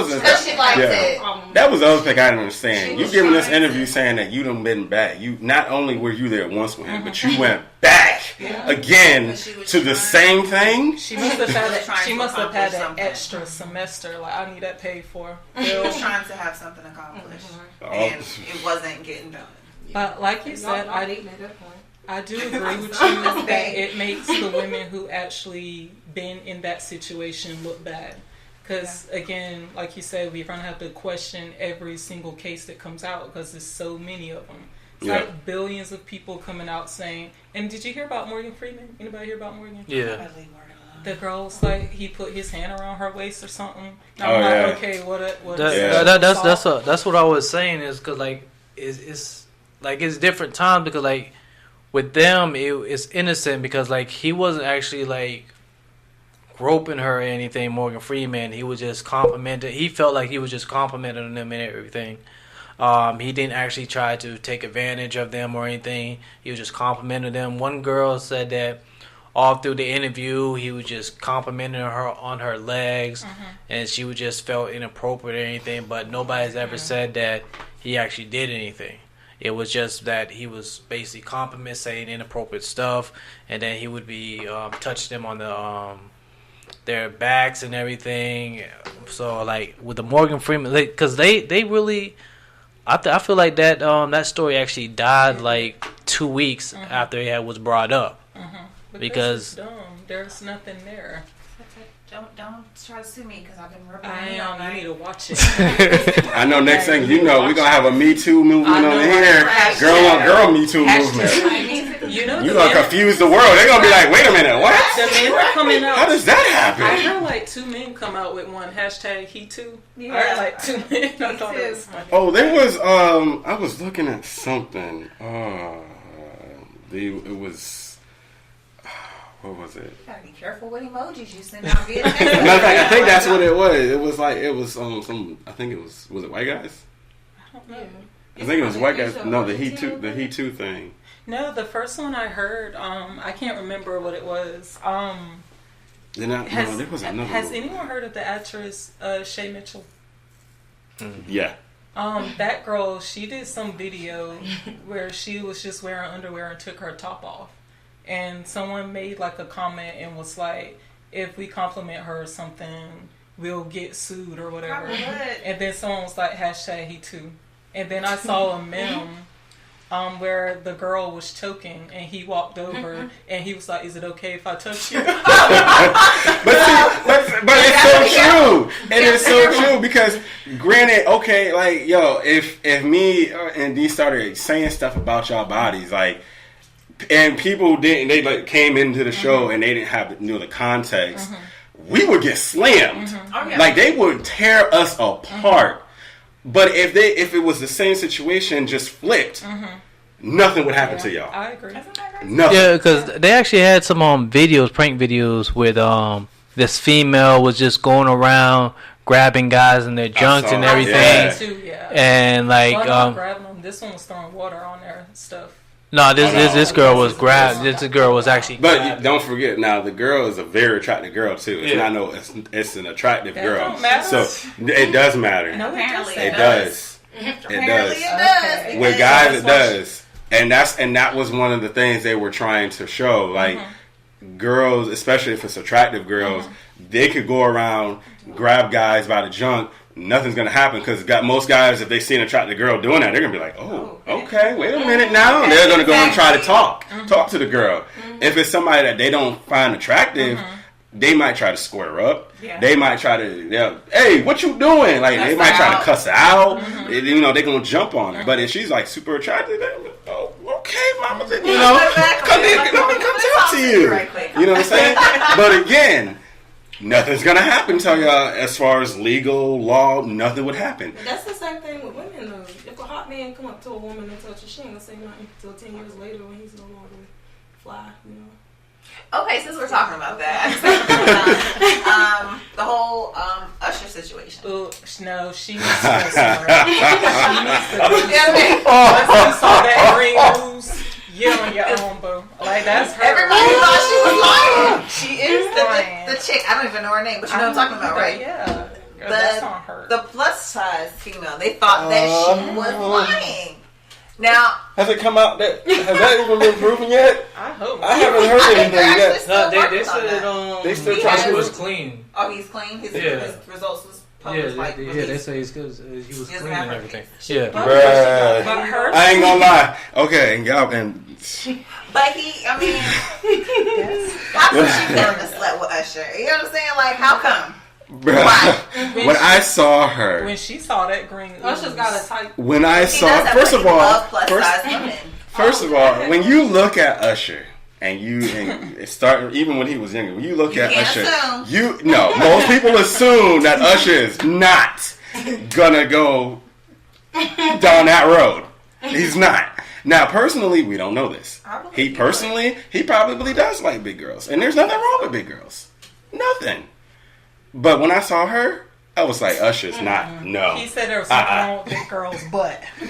was the other thing I didn't understand. You giving this interview saying that you done been back. You not only were you there once with him, but you went back again to the same thing. She must have had an extra semester. Like, I need that paid for. She was trying to have something accomplished, and it wasn't getting done. But like you said, I do agree with you that it makes the women who actually been in that situation look bad. Because, again, like you said, we're going to have to question every single case that comes out because there's so many of them. It's like billions of people coming out saying... And did you hear about Morgan Freeman? Anybody hear about Morgan? Yeah. The girl's like, he put his hand around her waist or something. And I'm like, okay, that's what I was saying is because, like, it's different times because, like, with them, it's innocent because like he wasn't actually like groping her or anything. Morgan Freeman, he was just complimenting. He felt like he was just complimenting them and everything. He didn't actually try to take advantage of them or anything. He was just complimenting them. One girl said that all through the interview, he was just complimenting her on her legs, and she would just felt inappropriate or anything. But nobody's ever said that he actually did anything. It was just that he was basically complimenting, saying inappropriate stuff, and then he would be touching them on the their backs and everything. So like with the Morgan Freeman, because they really, I feel like that that story actually died like 2 weeks after it was brought up. But because this is dumb. There's nothing there. Don't try to sue me because I've been rubbing I my am. You need to watch it. I know next thing you know, we're going to have a Me Too movement on here. Girl on girl Me Too movement. You know, you're going to confuse the world. They're going to be like, wait a minute, what? The men are coming out. How does that happen? I heard like 2 men come out with one hashtag he too. Yeah. I heard like 2 men. I thought it was funny. Oh, there was, I was looking at something. It was... What was it? You gotta be careful with emojis you send out via text. Matter of fact, I think that's what it was. It was like, it was some, I think it was it White Guys? I don't know. I think it was White Guys. No, the He Too thing. No, the first one I heard, I can't remember what it was. There was another Has one. anyone heard of the actress Shay Mitchell? Yeah. That girl, she did some video where she was just wearing underwear and took her top off. And someone made like a comment and was like, if we compliment her or something, we'll get sued or whatever. And then someone was like, hashtag he too. And then I saw a meme where the girl was choking and he walked over and he was like, is it okay if I touch you? but it's so true. It is so true because granted, okay, like, yo, if me and D started saying stuff about y'all bodies, like, and people didn't, they like came into the show and they didn't have the context, we would get slammed. Oh, yeah. Like they would tear us apart. But if it was the same situation just flipped, nothing would happen to y'all. I agree. Nothing. Yeah, because they actually had some videos, prank videos with this female was just going around grabbing guys in their junks and everything. Yeah. And like grabbing them. This one was throwing water on their stuff. No, this girl was grabbed. This girl was actually grabbed. But don't forget, now the girl is a very attractive girl too. It's not it's an attractive girl. Don't matter. So it does matter. No, apparently it does. It does. With guys, it does. And that was one of the things they were trying to show. Like girls, especially if it's attractive girls, they could go around, grab guys by the junk. Nothing's going to happen because most guys, if they see an attractive girl doing that, they're going to be like, oh, okay, wait a minute now. And they're going to go and try to talk to the girl. If it's somebody that they don't find attractive, they might try to square her up. Yeah. They might try to, hey, what you doing? Like, they might try to cuss her out. They're going to jump on her. But if she's like super attractive, they're like, oh, okay, mama, let me come talk to you. You know what I'm saying? But again, nothing's gonna happen to y'all as far as legal law. Nothing would happen. But that's the same thing with women, though. If a hot man come up to a woman and touch her, she ain't gonna say nothing until 10 years later when he's no longer fly, you know. Okay, since we're talking about that, the whole Usher situation. No, she needs to go somewhere. She needs to go. Once you saw that green news, yell on your own, boo. Like, that's her. Everybody thought she was lying. She is the chick. I don't even know her name, but you know what I'm talking about, right? Yeah. That's on her. The plus size female, they thought that she was lying. Now, has it come out has that even been proven yet? I hope. I haven't heard anything yet. No, they said they still trying to was clean. Oh, he's clean. His results was published. They say he's good. He was clean and everything. Yeah, bruh. I ain't gonna lie. Okay, y'all can. But how come she feeling a slut with Usher? You know what I'm saying? Like, how come? Bruh, when I saw her, when she saw that green, Usher's got a type. When I saw, first of all, when you look at Usher and it started even when he was younger, when you look at Usher, most people assume that Usher is not gonna go down that road. He's not. Now, personally, we don't know this. He probably does like big girls. And there's nothing wrong with big girls. Nothing. But when I saw her, I was like, Usher's not, no. He said there was something wrong with big girls, but her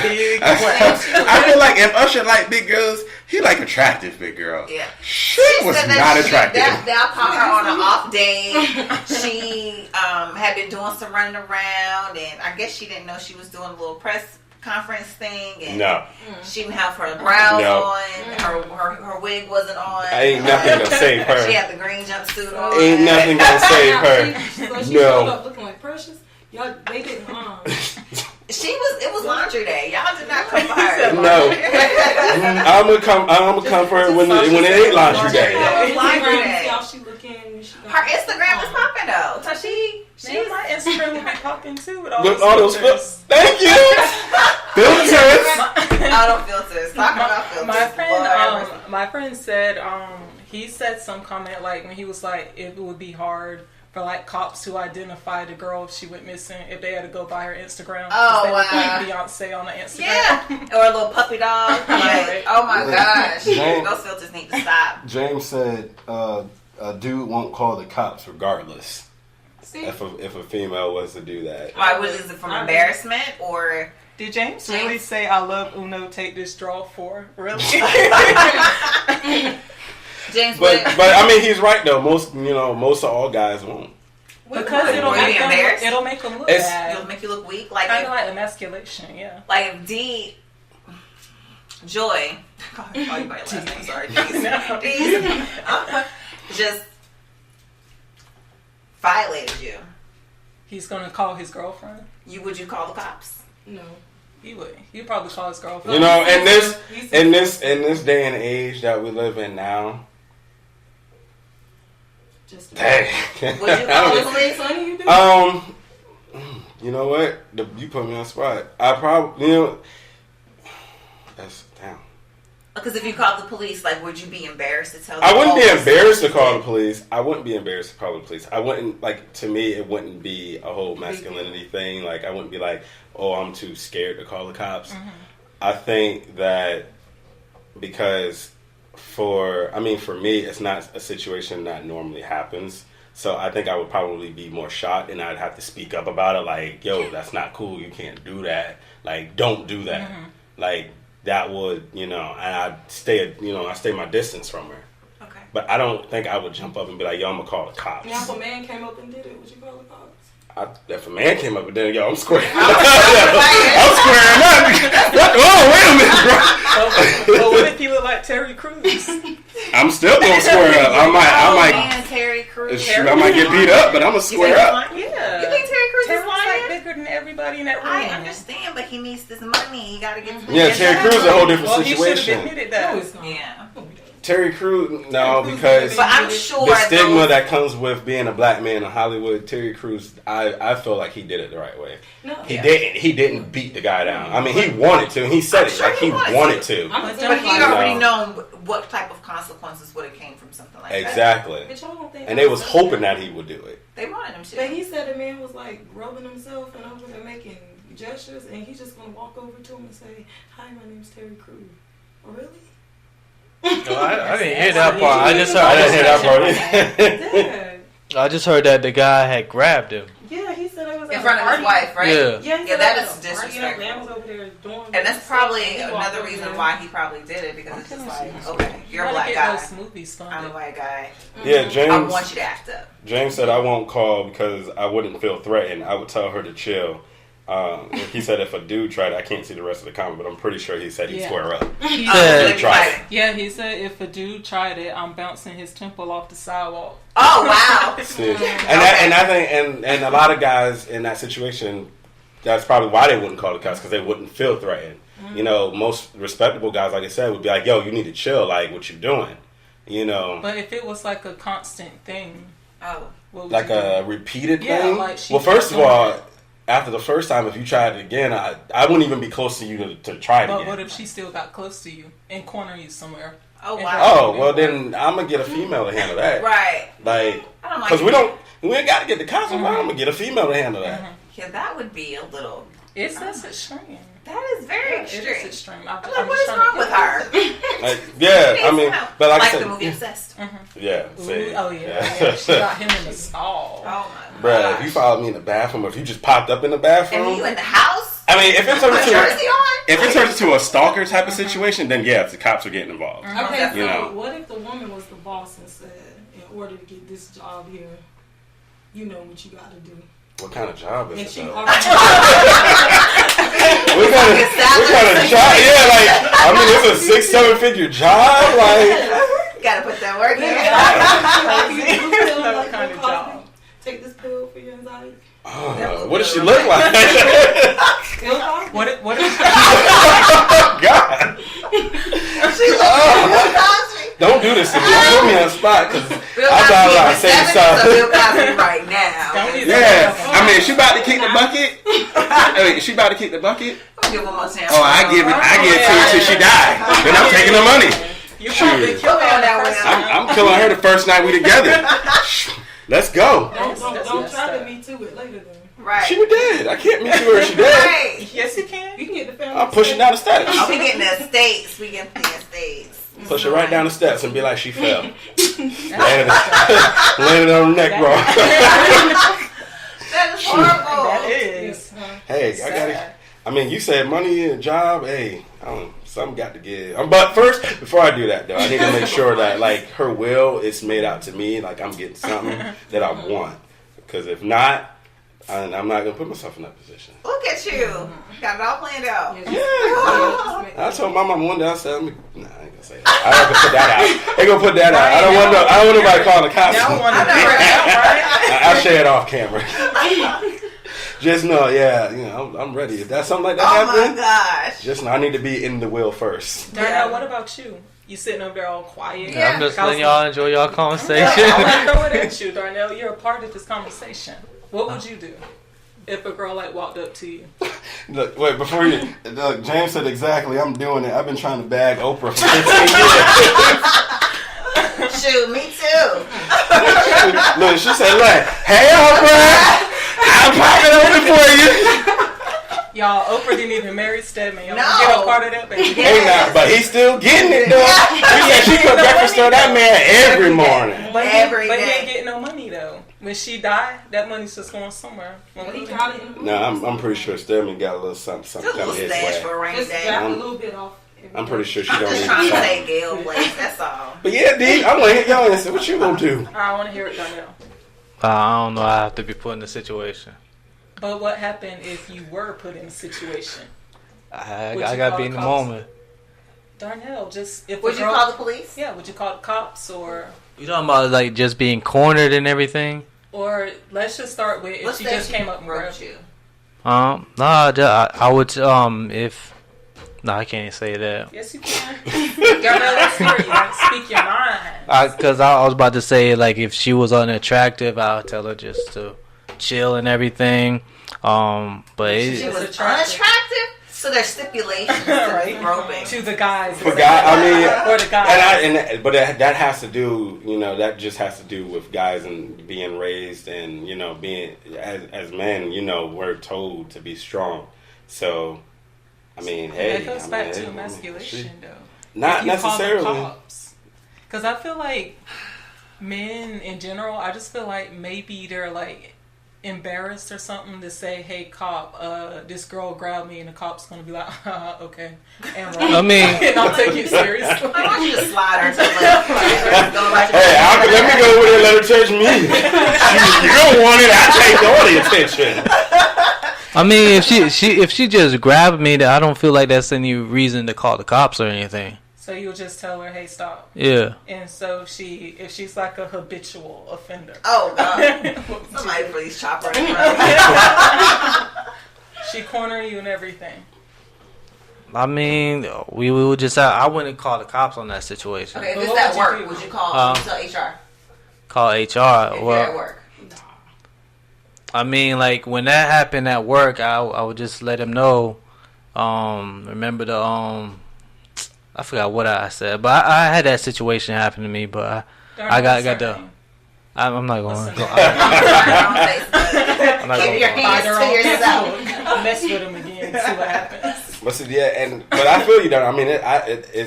big I feel like if Usher liked big girls, he like attractive big girls. Yeah. She was not attractive. They'll call her on an off day. She had been doing some running around, and I guess she didn't know she was doing a little press conference thing, and she didn't have her brows on. Her wig wasn't on. Ain't nothing gonna save her. She had the green jumpsuit on. Ain't nothing gonna save her. She showed up looking like Precious. Y'all, they didn't. It was laundry day. Y'all did not come for her. No. I'm gonna come for her when it ain't laundry day. Her Instagram is popping though. So she's my Instagram will be popping too with all those filters. Thank you. Filters. All the filters. Talking about filters. My friend said he said some comment like when he was like it would be hard for like cops to identify the girl if she went missing if they had to go by her Instagram. Oh, they wow. Like Beyonce on the Instagram. Yeah. Or a little puppy dog. Like, oh my gosh. Those filters need to stop. James said a dude won't call the cops regardless. If a female was to do that. Why? Is it from embarrassment or? Did James really say I love Uno, take this draw for? Really? James, but I mean he's right though. Most of all guys won't. Because it'll make them look bad. It'll make you look weak. Like kind of like emasculation, yeah. Like if Joy. Call you by your last name. Sorry, D. Just violated you. He's gonna call his girlfriend. Would you call the cops? No. He would. He'd probably call his girlfriend. You know, in this day and age that we live in now. Dang. Would you call the police? You know what? You put me on the spot. I probably that's damn. Because if you called the police, like, would you be embarrassed to tell them? I wouldn't be embarrassed to call the police. I wouldn't be embarrassed to call the police. I wouldn't, to me, it wouldn't be a whole masculinity thing. Like, I wouldn't be like, oh, I'm too scared to call the cops. Mm-hmm. I think that because for me, it's not a situation that normally happens. So I think I would probably be more shocked and I'd have to speak up about it. Like, yo, that's not cool. You can't do that. Like, don't do that. Mm-hmm. Like, that would, and I stay my distance from her. Okay. But I don't think I would jump up and be like, yo, I'm going to call the cops. Yeah, if a man came up and did it, would you call the cops? If a man came up and did it, yo, I'm squaring up. I'm squaring up. Oh, wait a minute, bro. But what if he looked like Terry Crews? I'm still going to square up. I might. Terry Crews. I might get beat up, but I'm going to square up. Yeah. You think Terry Crews is lying? Bigger than everybody in that room. I understand, but he needs this money. He got to get some. Yeah, Terry Crews is a whole different situation. He should have admitted that. No, it's not. Yeah. Terry Crews, no, because but I'm sure the stigma that comes with being a black man in Hollywood, Terry Crews, I feel like he did it the right way. No, he didn't beat the guy down. I mean, he wanted to, and he said it like he wanted to. But he already known what type of consequences would have came from something like that. Exactly. And they was hoping that he would do it. They wanted him to. But he said the man was like rubbing himself and over there making gestures, and he's just gonna walk over to him and say, "Hi, my name's Terry Crews." Oh, really? No, I didn't hear that part. I didn't hear that part. I just heard that the guy had grabbed him. Yeah, he said it was in front of his wife, right? Yeah, that is disrespectful. Man was over there doing and that's probably another reason why he probably did it, because it's just like, okay, you're a black guy. I'm a white guy. Yeah, James. I want you to act up. James said I won't call because I wouldn't feel threatened. I would tell her to chill. He said if a dude tried it, I can't see the rest of the comment, but I'm pretty sure he said he'd square up. He said if a dude tried it, I'm bouncing his temple off the sidewalk. Oh wow! And I think and a lot of guys in that situation, that's probably why they wouldn't call the cops, because they wouldn't feel threatened. Mm-hmm. Most respectable guys, like I said, would be like, "Yo, you need to chill. Like, what you doing?" But if it was like a constant thing, like a repeated thing. Like first of all. After the first time, if you tried it again, I wouldn't even be close to you to try it again. But what if she still got close to you and corner you somewhere? Oh, wow. Oh, well, then I'm going to get a female to handle that. Right. Like, because we ain't got to get the cops involved. I'm going to get a female to handle that. Yeah, that would be a little That's extreme. That is very extreme. It is extreme. I'm like, what is wrong with her? I mean, but like I said, the movie Obsessed. Yeah. See, oh yeah. She got him in the stall. Oh my bruh, gosh. if you followed me in the bathroom, or if you just popped up in the bathroom, And you in the house? I mean, if it turns With jersey on? if it turns into a stalker type of situation, then yeah, the cops are getting involved. Okay, so You know. what if the woman was the boss and said, in order to get this job here, you know what you got to do? What kind of job is And it? she Though? already What kind of job? Yeah, like I mean, it's a 6-7 figure job. Like, gotta put that work in. What kind of job? Take this pill for your anxiety. what does she look like? What if God. Don't do this to me. Don't put me on the spot because I thought I say something. Bill Cosby right now. Yeah, I mean, she about to kick the bucket. She about to kick the bucket. Give one more chance. Oh, I give it to her till she die. Then I'm taking her money. You probably kill her that way. I'm killing her the first night we together. Let's go. Don't try to me to it later then. Right. She did. I can't meet you where she did. Right. Yes, you can. You can get the family. I'm pushing down the steps. Oh, we getting the estates. We getting the estates. Push her right down the steps and be like she fell. Landed on her neck, bro. That is horrible. That is. Hey, I gotta. I mean, you said money and job. Hey, something got to give. But first, before I do that, though, I need to make sure that like her will is made out to me. Like I'm getting something that I want. Because if not, I'm not gonna put myself in that position. Look at you. Got it all planned out. Yeah. I told my mom one day. I said, "Nah, I ain't gonna say that. I ain't gonna put that out. Ain't gonna put that out. I don't want nobody calling the cops. I'll share it off camera. Just know, I'm ready. If that's something like that happens, oh my gosh. just know I need to be in the will first. Darnell, what about you? You sitting up there all quiet. Yeah, I'm just letting y'all enjoy y'all conversation. I want to throw it at you, Darnell. You're a part of this conversation. What would you do if a girl like walked up to you? Look, wait, before you look, James said exactly. I'm doing it. I've been trying to bag Oprah for 15 years. Shoot, me too. Look, she said, "Look, hey Oprah, I'm popping open for you." Y'all, Oprah didn't even marry Stedman. Y'all No. get a part of that, baby. Hey, now, but he's still getting it though. She said she could breakfast for that man every morning. But Every he day. ain't getting no money though. When she died, that money's just going somewhere. No, I'm pretty sure Stedman got a little something coming his Stash for a way. rainy Just day. drop a little bit off. I'm pretty sure she I'm don't just need trying to something. say Gail Blaze. That's all. But yeah, D, I'm gonna hit y'all and say, what you gonna do? I want to hear it, Darnell. I don't know. I have to be put in the situation. But what happened if you were put in a situation? I Would you gotta call be the in the cops? moment. Darnell, just if Would a you girl, call the police? Yeah, would you call the cops or You talking about like just being cornered and everything? let's just start with if Let's she say just came up and wrote grabbed you. No, I would if. No, I can't say that. Yes, you can. Darnell, let's hear you. Speak your mind. Because I was about to say like if she was unattractive, I'll tell her just to chill and everything. But She was unattractive, so there's stipulations to be groping. To the guys. For guys, I mean, or the guys. but that has to do, that just has to do with guys and being raised and being as men, we're told to be strong. So, I mean, hey, that goes back to emasculation, though. Not necessarily. Because I feel like men in general, I just feel like maybe they're like embarrassed or something to say, "Hey, cop, this girl grabbed me," and the cop's gonna be like, "Okay," and run. I mean, and I'll take it seriously. I want you to slide her to the left. Hey, let me go over there and let her touch me. You don't want it, I take all the attention. I mean, if she just grabbed me, I don't feel like that's any reason to call the cops or anything. So you'll just tell her, "Hey, stop." Yeah. And so if she's like a habitual offender. Oh God! Somebody please chop her. She corner you and everything. I mean, we would just. I wouldn't call the cops on that situation. Okay, if it's at work, would you call HR? Call HR. If you're at work. I mean, like when that happened at work, I would just let him know. Remember the I forgot what I said, but I had that situation happen to me. But I got the. I'm not going. Keep your hands to yourself. I'll mess with him again and see what happens. But I feel you though. I mean, it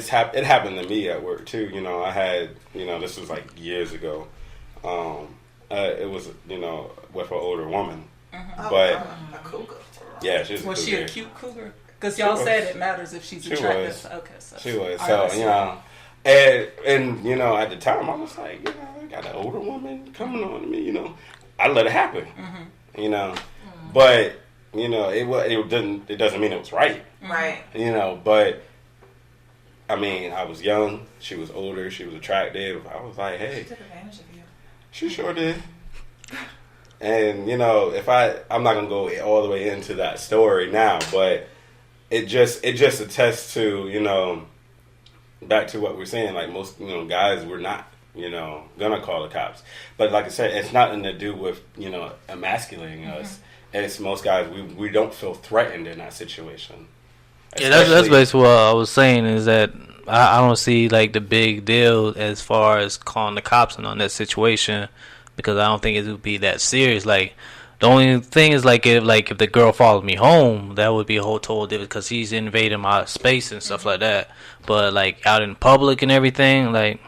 happened to me at work too. You know, I had, you know, this was like years ago. It was, you know, with an older woman, but a cougar. Yeah, she's was she a cute cougar? Because y'all said it matters if she's attractive. Okay, so she was. So you know, and you know, at the time I was like, you know, I got an older woman coming on to me. You know, I let it happen. You know, but you know, it doesn't mean it was right. Right. You know, but I mean, I was young. She was older. She was attractive. I was like, hey, she took advantage of you. She sure did. And you know, I'm not gonna go all the way into that story now, but it just attests to, you know, back to what we're saying, like most, you know, guys, we're not, you know, gonna call the cops. But like I said, it's nothing to do with, you know, emasculating us. It's most guys, we don't feel threatened in that situation. Yeah, that's basically what I was saying, is that I don't see like the big deal as far as calling the cops on that situation, because I don't think it would be that serious. Like, the only thing is like if the girl followed me home, that would be a whole total different, because he's invading my space and stuff like that. But like out in public and everything, like,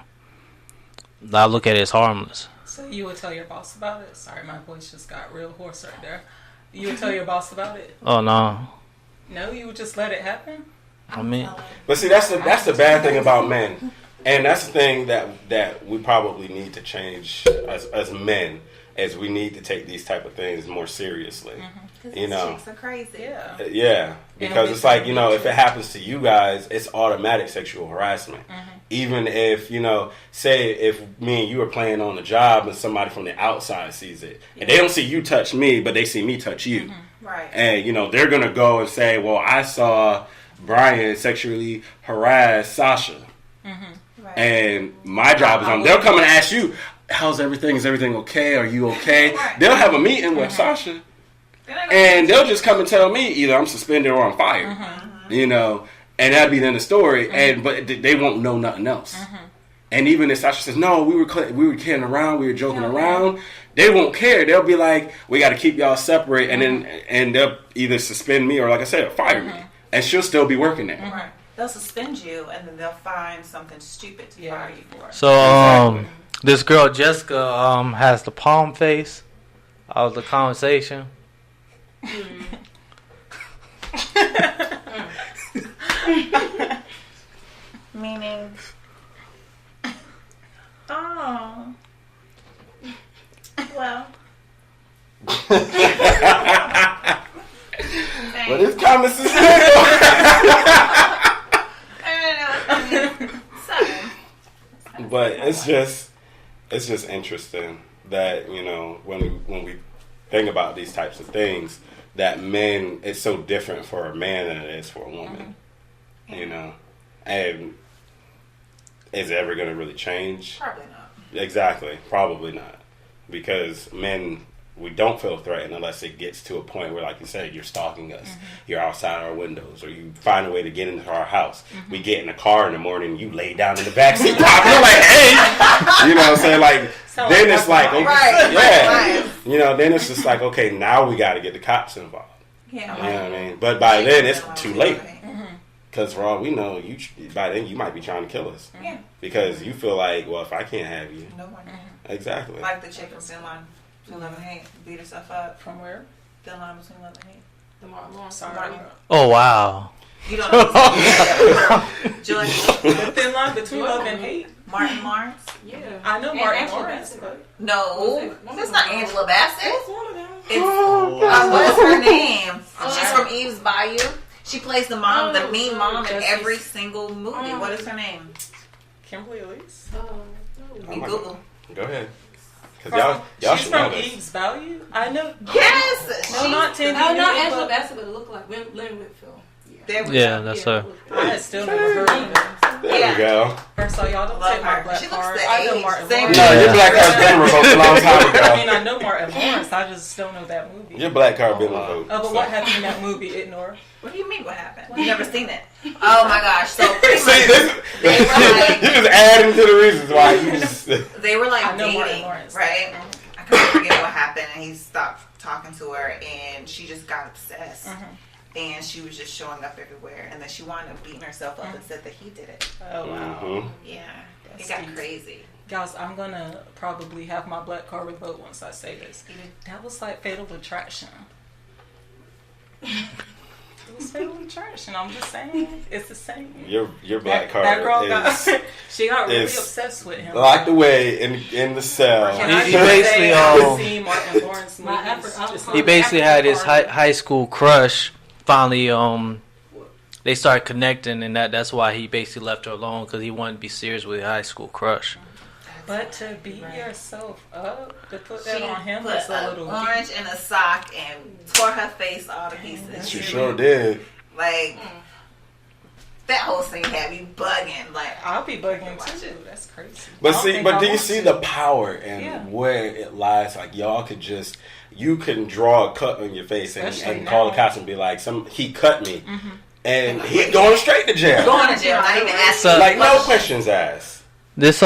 I look at it as harmless. So you would tell your boss about it? Sorry, my voice just got real hoarse right there. You would tell your boss about it? Oh no. No, you would just let it happen? I mean, but see, that's the bad thing about men, and that's the thing that we probably need to change as men, as we need to take these type of things more seriously. You know, chicks are crazy. Yeah, because it's like, you know, if it happens to you guys, it's automatic sexual harassment. Even if, you know, say if me and you are playing on the job and somebody from the outside sees it, and they don't see you touch me, but they see me touch you. Right. And, you know, they're going to go and say, well, I saw Brian sexually harass Sasha. Right. And my job is on. They'll come and ask you, how's everything? Is everything okay? Are you okay? Right. They'll have a meeting with Sasha. And they'll just come and tell me either I'm suspended or I'm fired. You know, and that'd be the end of the story. And but they won't know nothing else. And even if Sasha says, no, we were kidding around, we were joking around, they won't care. They'll be like, we got to keep y'all separate, and they'll either suspend me or, like I said, fire me, and she'll still be working there. Right. They'll suspend you, and then they'll find something stupid to fire you for. So this girl Jessica has the palm face of the conversation. Meaning, oh, well. What is comments is But it's just interesting that, you know, when we think about these types of things, that men, it's so different for a man than it is for a woman. You know, and is it ever going to really change? Probably not. Exactly, probably not, because men, we don't feel threatened unless it gets to a point where, like you said, you're stalking us. You're outside our windows, or you find a way to get into our house. We get in the car in the morning, you lay down in the backseat, you're like, hey, you know what I'm saying? Like, then it's like, okay, right. You know, then it's just like, okay, now we got to get the cops involved. Yeah, you know what I mean? But by then it's too late. Because for all we know, by then you might be trying to kill us. Yeah. Because you feel like, well, if I can't have you, no one. Exactly. Like the chick from Thin Line Between Love and Hate, beat herself up. From where? Thin Line Between Love and Hate. The Martin Lawrence. Sorry. Oh wow. You don't know. Joy. The Thin Line Between Love and Hate. Martin Lawrence. Yeah, I know Martin Lawrence. No, that's not Angela Bassett. That's one of them. What's her name? She's from Eve's Bayou. She plays the mom, the mean mom in every single movie. What is her name? Kimberly Elise. You Google. Go ahead. Cause y'all she's from Eve's Bayou. I know. Yes. No, not Tandy. No, not Angela Bassett, but it looked like Lynn Whitfield. Yeah, that's her. I had still never heard of her. There we go. First of all, y'all don't take my black card. I know Martin No, Lawrence. your black card's been revoked a long time ago. I mean, I know Martin Lawrence. I just don't know that movie. Your black card been revoked. Oh, but what happened in that movie, Ignore? What do you mean? What happened? You've never seen it? Oh my gosh! So pretty much, you just adding to the reasons why you just. They were like I know Martin dating, Lawrence. right? I I forget what happened, and he stopped talking to her, and she just got obsessed. And she was just showing up everywhere, and then she wound up beating herself up and said that he did it. Oh wow! Yeah, it got crazy. Guys, I'm gonna probably have my black card revoked once I say this. That was like Fatal Attraction. It was Fatal Attraction. I'm just saying, it's the same. Your black card that girl is, she got really obsessed with him. Locked away in the cell. He basically had his high school crush. Finally, they started connecting, and that's why he basically left her alone, because he wanted to be serious with his high school crush. But to beat yourself up, to put that on him was a little orange in a sock and tore her face all to pieces. She sure did. Like, that whole scene had me bugging. Like, I'll be bugging too. That's crazy. But do you see the power and where it lies? Like, y'all could just, you can draw a cut on your face and call the cops and be like, he cut me. And he's going straight to jail. Going to jail, not even asking. Like, no questions asked. This,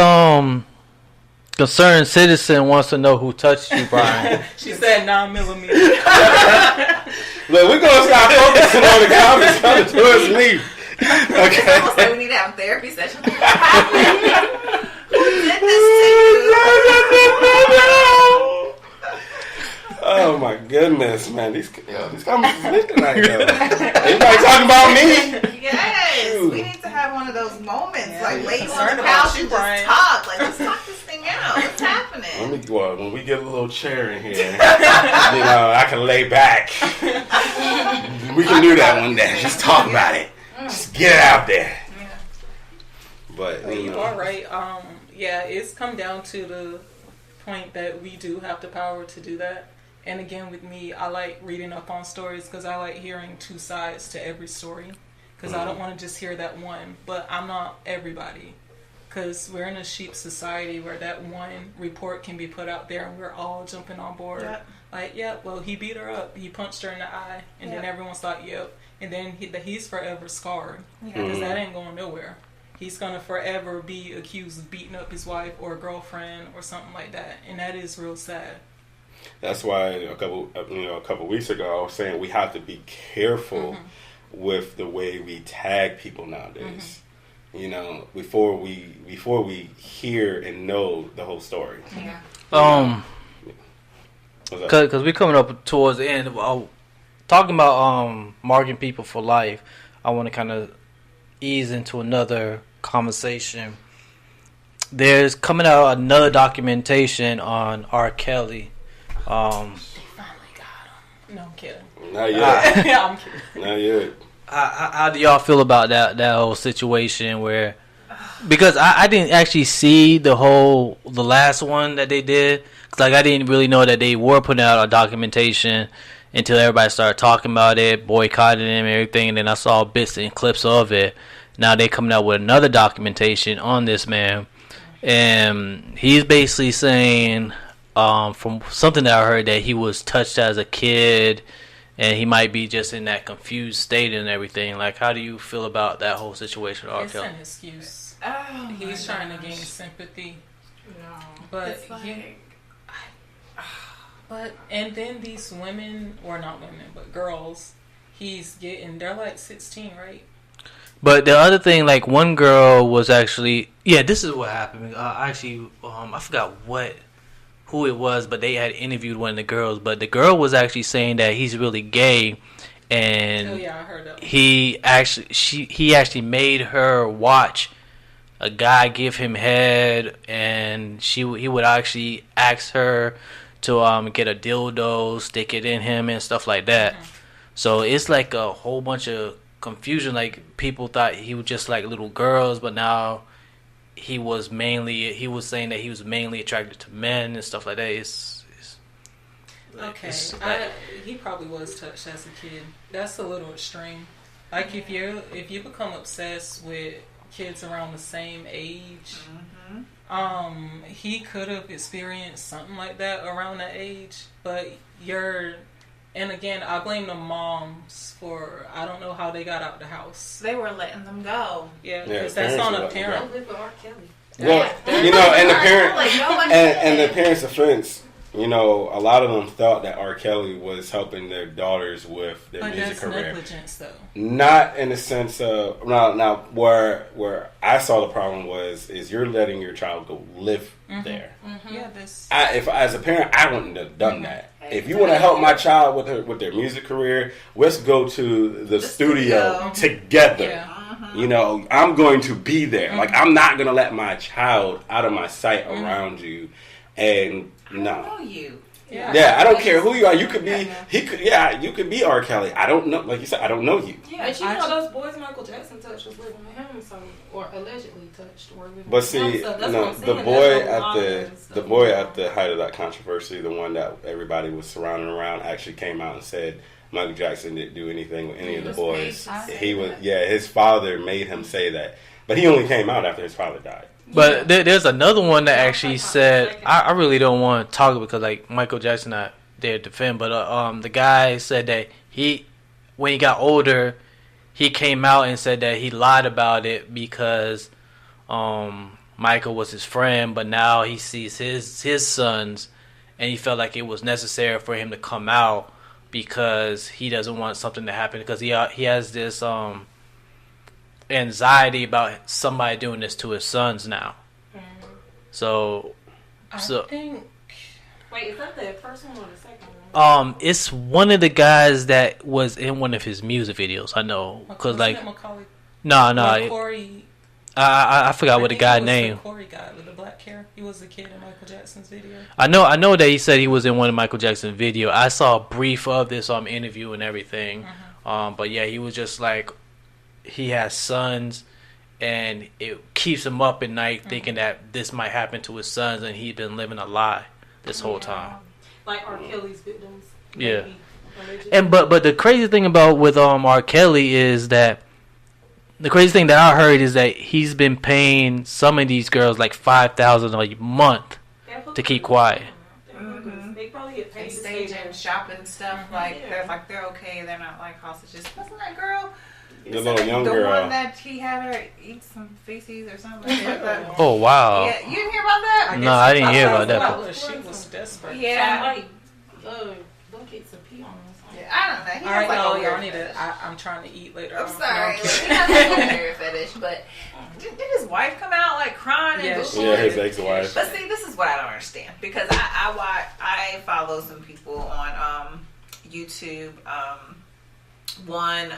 concerned citizen wants to know who touched you, Brian. She said 9mm. Look, we're going to stop focusing on the comments coming towards me. Okay. Almost like we need to have a therapy session. Who did this to you? Oh my goodness, man. These comments is lit tonight, though. Everybody talking about me? Yes. Shoot. We need to have one of those moments. Yeah, like, lay you on concerned the about couch you, and Brian. just talk. Like, let's talk this thing out. What's happening? When we get a little chair in here, I can lay back. We can do that one day. Just talk about it. Just get it out there. Yeah. But you are right. It's come down to the point that we do have the power to do that. And again, with me, I like reading up on stories because I like hearing two sides to every story. Because I don't want to just hear that one. But I'm not everybody. Because we're in a sheep society where that one report can be put out there and we're all jumping on board. Yep. Like, well, he beat her up. He punched her in the eye. And then everyone's like, yep. And then he's forever scarred. Because that ain't going nowhere. He's going to forever be accused of beating up his wife or girlfriend or something like that. And that is real sad. That's why a couple weeks ago I was saying we have to be careful with the way we tag people nowadays. Before we hear and know the whole story. Because we're coming up towards the end. Talking about marking people for life, I want to kind of ease into another conversation. There's coming out another documentation on R. Kelly. Finally got him. No, I'm kidding. Not yet. Yeah, I'm kidding. Not yet. How do y'all feel about that whole situation where, because I didn't actually see the last one that they did, cause like I didn't really know that they were putting out a documentation until everybody started talking about it, boycotting him and everything, and then I saw bits and clips of it. Now they coming out with another documentation on this man, and he's basically saying, from something that I heard, that he was touched as a kid. And he might be just in that confused state and everything. Like, how do you feel about that whole situation? It's an excuse. He's trying to gain sympathy. No, but it's like, and then these women, or not women, but girls, they're like 16, right? But the other thing, like one girl was actually, this is what happened. I forgot who it was, but they had interviewed one of the girls, but the girl was actually saying that he's really gay, and I heard that. he actually made her watch a guy give him head, and he would actually ask her to get a dildo, stick it in him and stuff like that. So it's like a whole bunch of confusion. Like, people thought he was just like little girls, but now he was saying that he was mainly attracted to men and stuff like that. He probably was touched as a kid. That's a little extreme. Like, if you become obsessed with kids around the same age, he could have experienced something like that around that age. But and again, I blame the moms for, I don't know how they got out the house. They were letting them go. Yeah, because that's on a parent. Live with R. Kelly. Well, and the parent, and the parents' offense, you know, a lot of them thought that R. Kelly was helping their daughters with their music career. But that's negligence, though. Not in the sense of now where I saw the problem is you're letting your child go live there. Mm-hmm. Yeah, this. If as a parent, I wouldn't have done that. If you want to help my child with their music career, let's go to the studio together. Yeah. You know, I'm going to be there. Like, I'm not going to let my child out of my sight around you. And no. I don't know you. Yeah, I don't care who you are. You could be, you could be R. Kelly. I don't know, like you said, I don't know you. Yeah, but you know those boys Michael Jackson touched was living with him, so, or allegedly touched or living But with him. see, So no, the boy at the height of that controversy, the one that everybody was surrounding around, actually came out and said Michael Jackson didn't do anything with any of the boys. He was, his father made him say that, but he only came out after his father died. But there's another one that actually said, I really don't want to talk because like Michael Jackson not there to defend, but the guy said that when he got older, he came out and said that he lied about it because Michael was his friend, but now he sees his sons, and he felt like it was necessary for him to come out because he doesn't want something to happen because he has this anxiety about somebody doing this to his sons now. So I think. Wait, is that the first one or the second one? It's one of the guys that was in one of his music videos. I know because like no, Corey. I forgot what the guy name. The Corey guy with the black hair. He was the kid in Michael Jackson's video. I know that he said he was in one of Michael Jackson's video. I saw a brief of this interview and everything. But yeah, he was just like. He has sons, and it keeps him up at night thinking that this might happen to his sons, and he's been living a lie this whole time. Like R. Kelly's victims. Yeah. And but the crazy thing about with R. Kelly is that the crazy thing that I heard is that he's been paying some of these girls like $5,000 a month to keep quiet. They probably get paid stage and shopping stuff they're okay. They're not like hostages. Wasn't that girl? The little young girl. The one that he had her eat some feces or something like that. Oh, wow. Yeah, you didn't hear about that? No, I didn't hear about that. She was desperate. Yeah. Buckets of pee on us. Yeah, I don't know. He all right, like y'all need to. I'm trying to eat later. I'm sorry. He has like a weird fetish, but did his wife come out like crying and boohooing? Yeah, his ex-wife. But see, this is what I don't understand because I follow some people on YouTube. One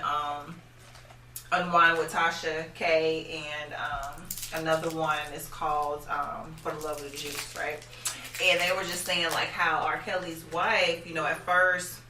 Unwind with Tasha K, and another one is called For the Love of the Juice, right? And they were just saying like how R. Kelly's wife, you know, at first,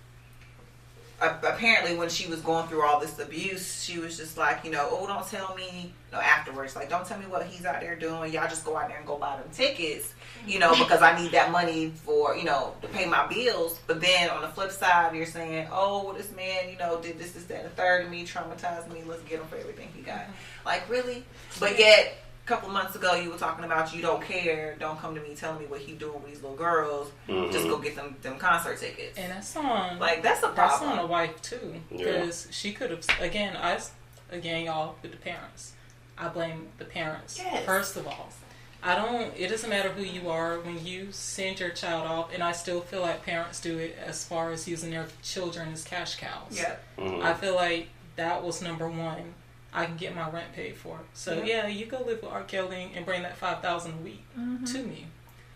apparently when she was going through all this abuse, she was just like, you know, oh, don't tell me, afterwards, like, don't tell me what he's out there doing. Y'all just go out there and go buy them tickets, you know, because I need that money for, you know, to pay my bills. But then on the flip side, you're saying, oh, well, this man, you know, did this, that, and the third to me, traumatized me. Let's get him for everything he got. Like, really? But yet, a couple months ago, you were talking about you don't care. Don't come to me telling me what he doing with these little girls. Just go get them concert tickets. And that's on. Like, that's a problem. That's on the wife too, because she could have. Again, y'all with the parents. I blame the parents. Yes. First of all, it doesn't matter who you are when you send your child off, and I still feel like parents do it as far as using their children as cash cows. Yeah. I feel like that was number one. I can get my rent paid for. So yeah, you go live with R. Kelly and bring that $5,000 a week to me.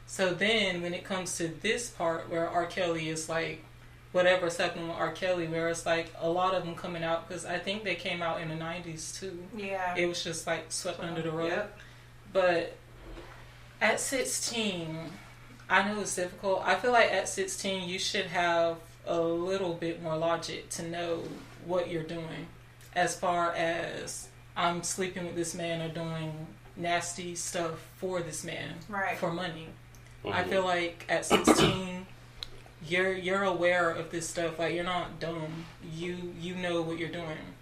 So then when it comes to this part where R. Kelly is like, whatever's happening with R. Kelly, where it's like a lot of them coming out, because I think they came out in the 90s too. Yeah. It was just like swept under the rug. Yep. But at 16, I know it's difficult. I feel like at 16 you should have a little bit more logic to know what you're doing, as far as I'm sleeping with this man or doing nasty stuff for this man for money. I feel like at 16 you're aware of this stuff. Like, you're not dumb. You know what you're doing.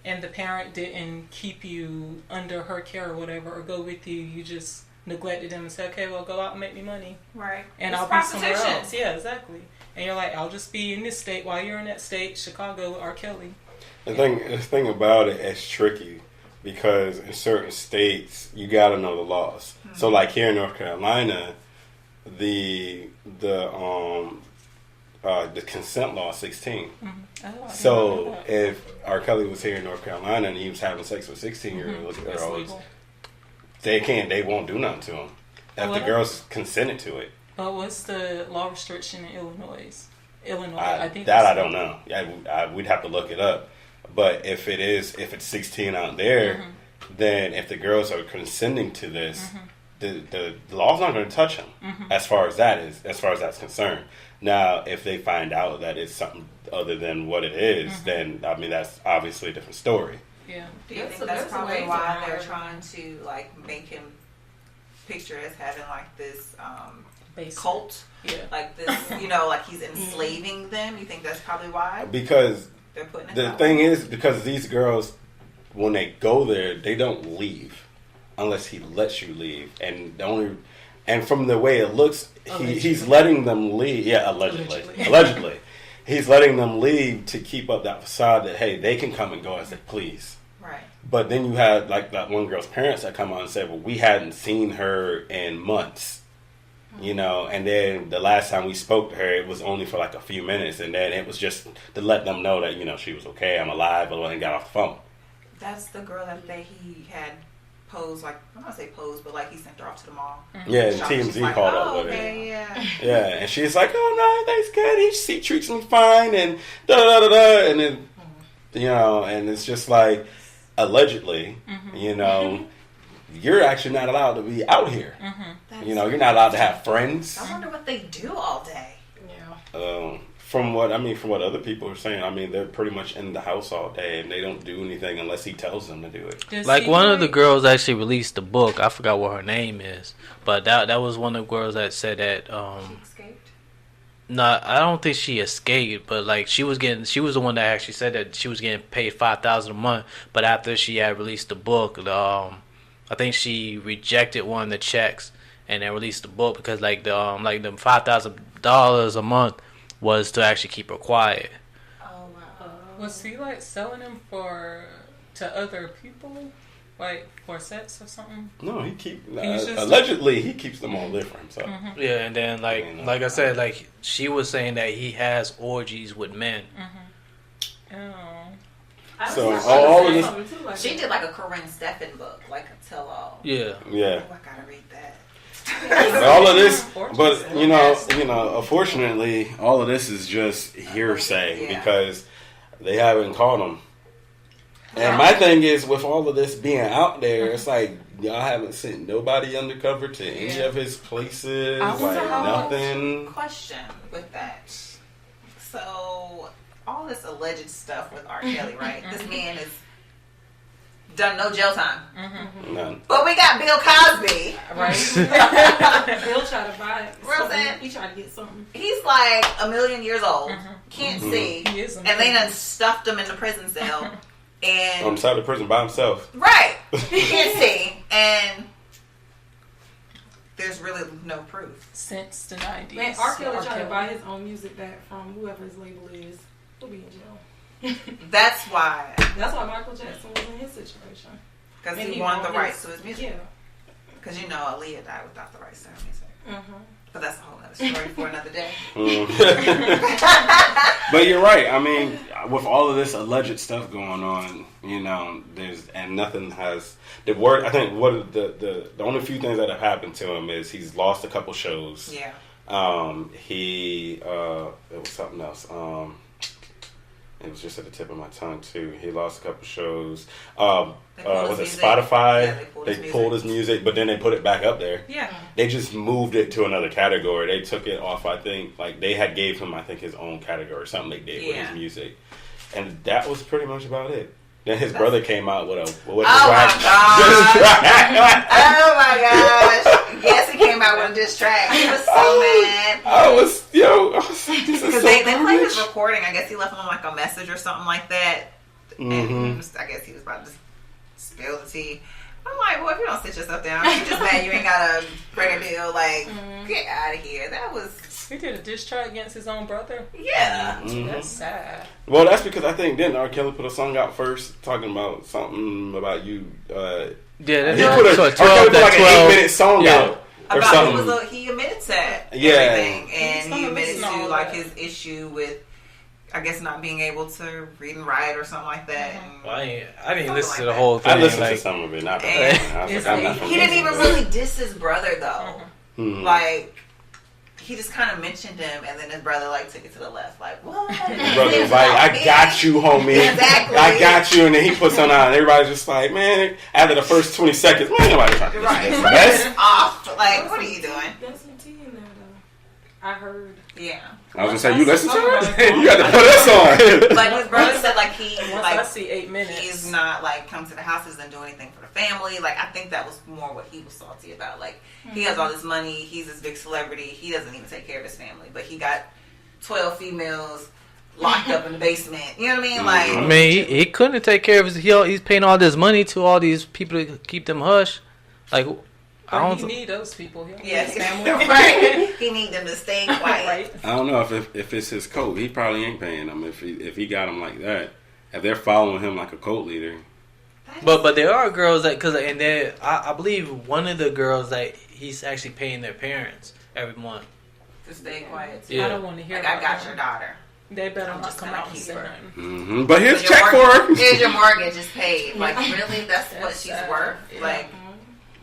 And the parent didn't keep you under her care or whatever, or go with you. You just neglected them and said, okay, well, go out and make me money. Right. And it's I'll be somewhere else. Yeah, exactly. And you're like, I'll just be in this state while you're in that state, Chicago with R. Kelly. The thing about it is tricky because in certain states you gotta know the laws. So like here in North Carolina, the consent law is 16. Mm-hmm. So if R. Kelly was here in North Carolina and he was having sex with 16-year-olds, they won't do nothing to him if the girls consented to it. But what's the law restriction in Illinois? I think that I don't know. We'd have to look it up. But if it's 16 out there, then if the girls are consenting to this, the law's not going to touch them as far as that's concerned. Now, if they find out that it's something other than what it is, then I mean that's obviously a different story. Yeah. Do you think that's probably why they're trying to like make him picture as having like this cult? Yeah. Like this, you know, like he's enslaving them. You think that's probably why? Because they're putting the thing is, because these girls, when they go there, they don't leave unless he lets you leave, and from the way it looks, he's letting them leave. Yeah, allegedly, he's letting them leave to keep up that facade that hey, they can come and go as they please. Right. But then you had like that one girl's parents that come on and said, well, we hadn't seen her in months. You know, and then the last time we spoke to her, it was only for like a few minutes, and then it was just to let them know that, you know, she was okay, I'm alive, but and got off the phone. That's the girl that he had posed, like, I'm not gonna say posed, but like he sent her off to the mall. Yeah, and TMZ called up with it. Yeah, and she's like, oh no, that's good, he treats me fine, and da-da-da-da-da, and then, you know, and it's just like, allegedly, you know, you're actually not allowed to be out here. You know, you're not allowed to have friends. I wonder what they do all day. Yeah. From what other people are saying, I mean, they're pretty much in the house all day, and they don't do anything unless he tells them to do it. Like one of the girls actually released a book. I forgot what her name is, but that was one of the girls that said that. She escaped? No, I don't think she escaped, but like she was the one that actually said that she was getting paid $5,000 a month, but after she had released the book, I think she rejected one of the checks and then released the book because the $5,000 a month was to actually keep her quiet. Oh wow! Was he like selling them to other people, like for sex or something? No, allegedly he keeps them all lit for himself. Yeah, and then like I said, like she was saying that he has orgies with men. So all of this, she did like a Corinne Steffen book, like a tell-all. Yeah. Oh, I gotta read that. All of this, but you know, unfortunately, all of this is just hearsay because they haven't caught him. And my thing is, with all of this being out there, it's like y'all haven't sent nobody undercover to any of his places, like nothing. Question with that. So all this alleged stuff with R. Kelly, right? This man has done no jail time. None. But we got Bill Cosby. Right. Bill tried to buy it. You know what I'm saying? He tried to get something. He's like 1,000,000 years old. Can't see. And they done stuffed him in the prison cell. And inside the prison by himself. Right. He can't see. And there's really no proof. Since the 90s. Man, R. Kelly tried to buy his own music back from whoever his label is. He'll be in jail. That's why Michael Jackson was in his situation. Because he wanted the rights to his music. Because you know Aaliyah died without the rights to her music. But that's a whole other story for another day. But you're right. I mean, with all of this alleged stuff going on, you know, nothing has the word. I think what the only few things that have happened to him is he's lost a couple shows. Yeah. It was something else. It was just at the tip of my tongue too. He lost a couple shows. Was it Spotify? Yeah, they pulled his music, but then they put it back up there. Yeah. They just moved it to another category. They took it off. I think they had gave him his own cacategory or something they did with his music, and that was pretty much about it. Then his brother came out with a my gosh! Oh my gosh! Yes, he came out with a diss track. He was so mad. I was like, this is because they played his recording. I guess he left him like a message or something like that. And I guess he was about to spill the tea. I'm like, well, if you don't sit yourself down, you just mad you ain't got a bring a deal. Like, get out of here. That was. He did a diss track against his own brother. Yeah, that's sad. Well, that's because I think didn't R. Kelly put a song out first talking about something about you. Yeah, he put an 8-minute song out. About he admitted to everything, and he admitted to like his issue with, I guess, not being able to read and write or something like that. Well, I didn't listen to the whole thing. I listened to some of it. Not he didn't even really diss his brother though. Like, he just kind of mentioned him, and then his brother like took it to the left, like, what? His brother was like, I got you, homie. Exactly. I got you. And then he puts on and everybody's just like, man, after the first 20 seconds, man, nobody trying to do this. Right. Off. Like, what are you doing? There's some tea in there, though. I heard. Yeah. I was going to say, you listen to it? You got to put us on. But his brother said, like, I see 8 minutes. He's not, like, come to the house, doesn't do anything for the family. Like, I think that was more what he was salty about. Like, he has all this money. He's this big celebrity. He doesn't even take care of his family. But he got 12 females locked up in the basement. You know what I mean? Like, I mean, he couldn't take care of his. He's paying all this money to all these people to keep them hush. Like, he need those people. Yes, right. He need them to stay quiet. Right. I don't know if it's his cult. He probably ain't paying them if he got them like that. If they're following him like a cult leader. But there are girls that I believe one of the girls that he's actually paying their parents every month to stay quiet. Yeah. I don't want to hear. Like, I got your daughter. They better not come out and say nothing. But here's check for her. Here's your mortgage is paid. Like, really? That's what she's worth. Yeah. Like.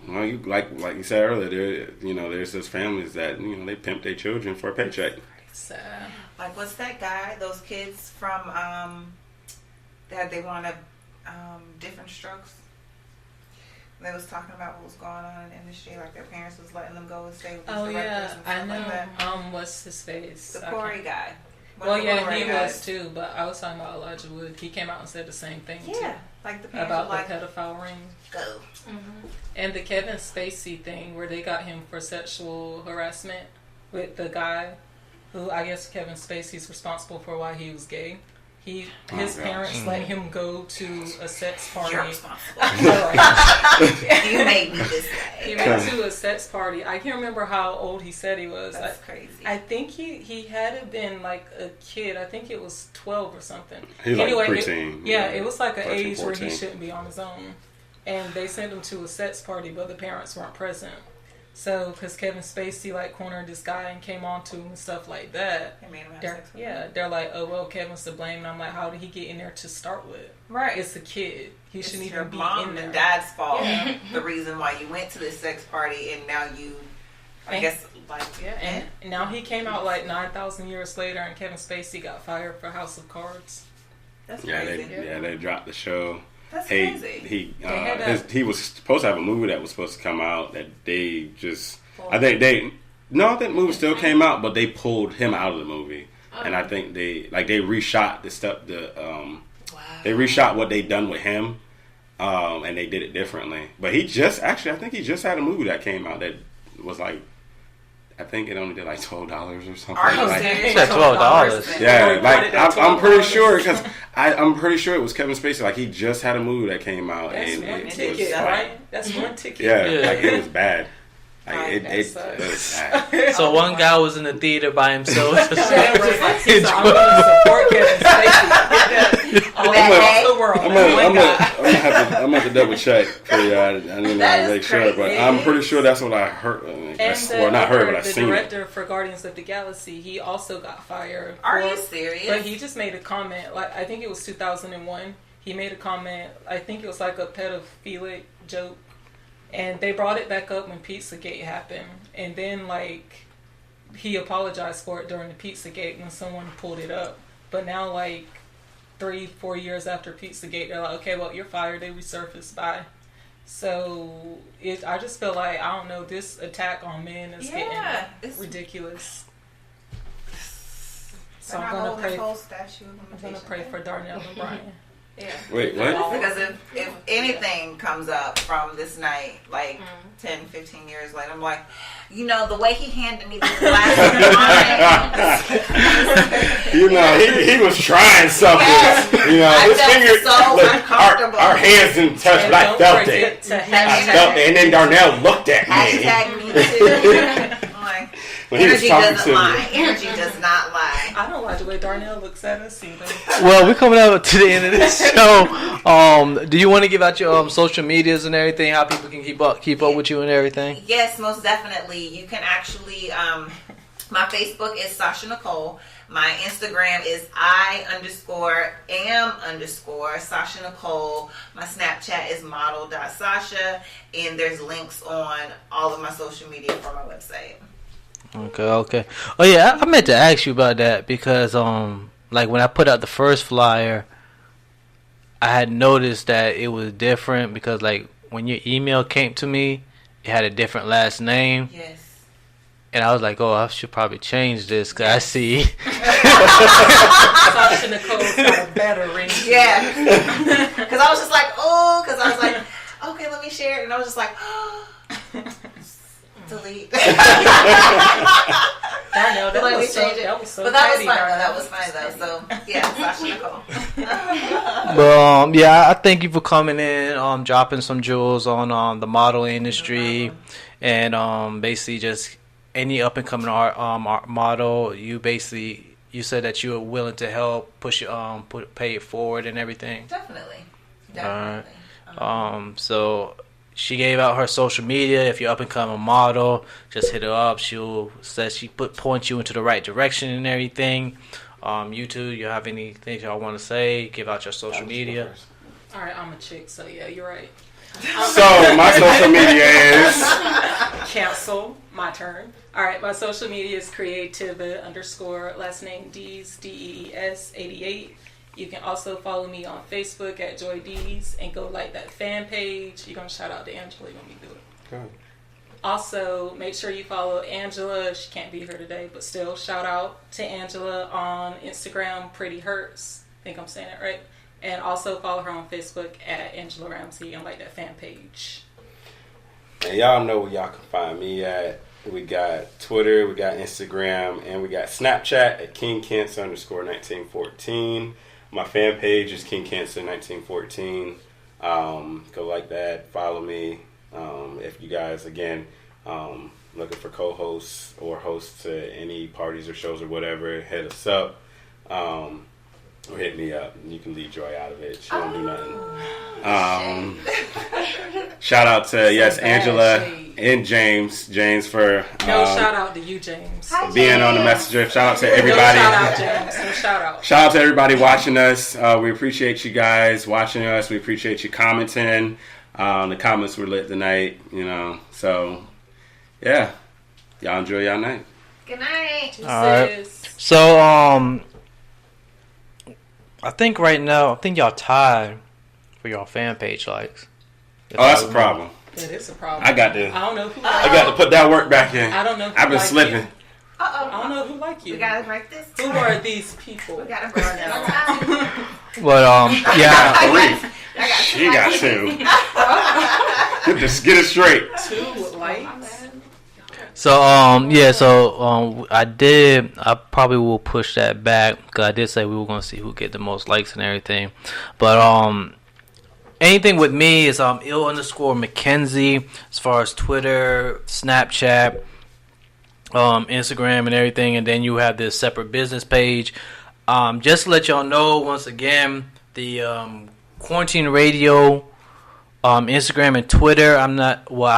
Well, you like you said earlier, there's those families that they pimp their children for a paycheck. Like, what's that guy? Those kids from that they wanted different strokes. They was talking about what was going on in the industry, like their parents was letting them go and stay with these directors and stuff I know. Like that. What's his face? The Corey guy. Well, yeah, he was too, but I was talking about Elijah Wood. He came out and said the same thing too. Like the about like, the pedophile ring. Go. And the Kevin Spacey thing where they got him for sexual harassment with the guy who I guess Kevin Spacey's responsible for why he was gay. His parents let him go to a sex party. You're responsible. You made me this way. He went to a sex party. I can't remember how old he said he was. That's crazy. I think he had been like a kid. I think it was 12 or something. Anyway, like preteen. It was like an 13, age 14. Where he shouldn't be on his own. And they sent him to a sex party, but the parents weren't present. So, because Kevin Spacey cornered this guy and came on to him and stuff like that. They made him have sex with him. They're like, oh well, Kevin's to blame. And I'm like, how did he get in there to start with? Right, it's a kid. He shouldn't even be mom in there. And dad's fault. Yeah. The reason why you went to this sex party, and now you, I guess, and now he came out 9,000 years later, and Kevin Spacey got fired for House of Cards. That's crazy. They dropped the show. That's crazy. He was supposed to have a movie that was supposed to come out that they just. I think that movie still came out, but they pulled him out of the movie, and I think they reshot the stuff. They reshot what they done with him, and they did it differently. But I think he just had a movie that came out that was I think it only did $12 or something. Are you serious? $12. Yeah, I'm pretty sure because I'm pretty sure it was Kevin Spacey. He just had a movie that came out. That's and one it ticket, was right? That's one ticket. Yeah, it was bad. It was bad. So one guy was in the theater by himself. I'm going to support Kevin Spacey. All across the world. I'm gonna have to double check for you. I didn't make sure, but I'm pretty sure that's what I heard. But I seen. The director for Guardians of the Galaxy, he also got fired. Are you serious? But he just made a comment. I think it was 2001. He made a comment. I think it was a pedophilic joke. And they brought it back up when Pizzagate happened. And then, he apologized for it during the Pizzagate when someone pulled it up. But now, 3-4 years after Pizzagate, they're like, okay, well, you're fired. They resurfaced. Bye. So, I just feel I don't know, this attack on men is getting ridiculous. So I'm going to pray for Darnell and Brian. Yeah. Wait, what? Because if anything comes up from this night, 10, 15 years later, I'm like, the way he handed me this glass of wine. He was trying something. Yes. His fingers. So uncomfortable. Our hands didn't touch, but I felt it. I felt it, and then Darnell looked at me. Hashtag me too. Energy doesn't lie. Energy does not lie. I don't watch the way Darnell looks at us either. Well, we're coming out to the end of this show. Do you want to give out your social medias and everything? How people can keep up with you and everything? Yes, most definitely. You can actually. My Facebook is Sasha Nicole. My Instagram is I_am_Sasha Nicole. My Snapchat is model.Sasha. And there's links on all of my social media from my website. Okay. Oh yeah, I meant to ask you about that because like when I put out the first flyer, I had noticed that it was different because like when your email came to me, it had a different last name. Yes. And I was like, oh, I should probably change this because I see. Sasha Nicole's got a better ring. Yeah. Because I was just like, because I was like, okay, let me share it. And I was just like, delete. That was so but that was petty, fine. That was fine though. So yeah, Sasha Nicole. But yeah, I thank you for coming in, dropping some jewels on the model industry, and basically just any up and coming art model. You said that you were willing to help push it, pay it forward and everything. Definitely. All right. So she gave out her social media. If you're up and coming model, just hit her up. She point you into the right direction and everything. You two, you have anything y'all want to say? Give out your social media. All right, I'm a chick, so yeah, you're right. So my social media is cancel. My turn. All right, my social media is creativa _ last name Dees 88. You can also follow me on Facebook at Joy Dees and go like that fan page. You're gonna shout out to Angela when we do it. Good. Also, make sure you follow Angela. She can't be here today, but still, shout out to Angela on Instagram, Pretty Hurts. I think I'm saying it right. And also follow her on Facebook at Angela Ramsey and like that fan page. And y'all know where y'all can find me at. We got Twitter, we got Instagram, and we got Snapchat at KingCancer_1914. My fan page is KingCancer1914. Go like that. Follow me. If you guys, again, looking for co-hosts or hosts to any parties or shows or whatever, hit us up. Or hit me up. You can leave Joy out of it. She don't do nothing. Shout out to, Angela and James. James for... no shout out to you, James. Being on the messenger. Shout out to everybody. No shout out, James. No shout out. Shout out to everybody watching us. We appreciate you guys watching us. We appreciate you commenting. The comments were lit tonight, So, yeah. Y'all enjoy y'all night. Good night. All right. So, I think right now, y'all tied for your fan page likes. That's a problem. That is a problem. I got to put that work back in. I don't know. I've been slipping. I don't know who like you. We gotta break this. Who are these people? We gotta burn them. But yeah. She got two. Just get it straight. 2 likes. So I probably will push that back because I did say we were gonna see who get the most likes and everything. But anything with me is ill_Mackenzie as far as Twitter, Snapchat, Instagram and everything, and then you have this separate business page. Just to let y'all know once again, the Quarantine Radio. Instagram and Twitter. I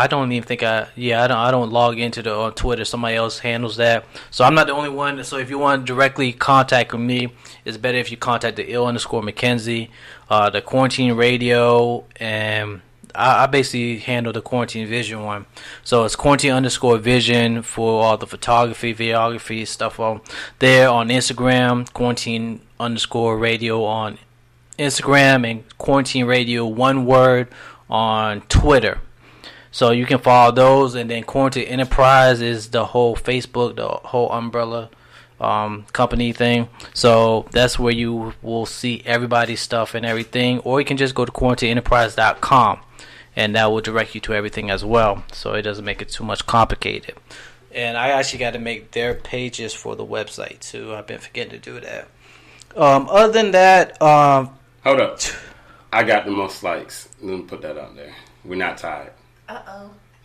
don't even think I don't log into the Twitter. Somebody else handles that. So I'm not the only one. So if you want to directly contact with me, it's better if you contact the ill_Mackenzie, the Quarantine Radio, and I basically handle the Quarantine Vision one. So it's Quarantine_Vision for all the photography, videography stuff on there on Instagram, Quarantine_Radio on Instagram, and Quarantine Radio one word on Twitter. So you can follow those, and then Quarantine Enterprise is the whole Facebook, the whole umbrella company thing. So that's where you will see everybody's stuff and everything, or you can just go to quarantineenterprise.com and that will direct you to everything as well, so it doesn't make it too much complicated. And I actually got to make their pages for the website too. I've been forgetting to do that. Other than that, hold up, I got the most likes. Let me put that out there. We're not tied.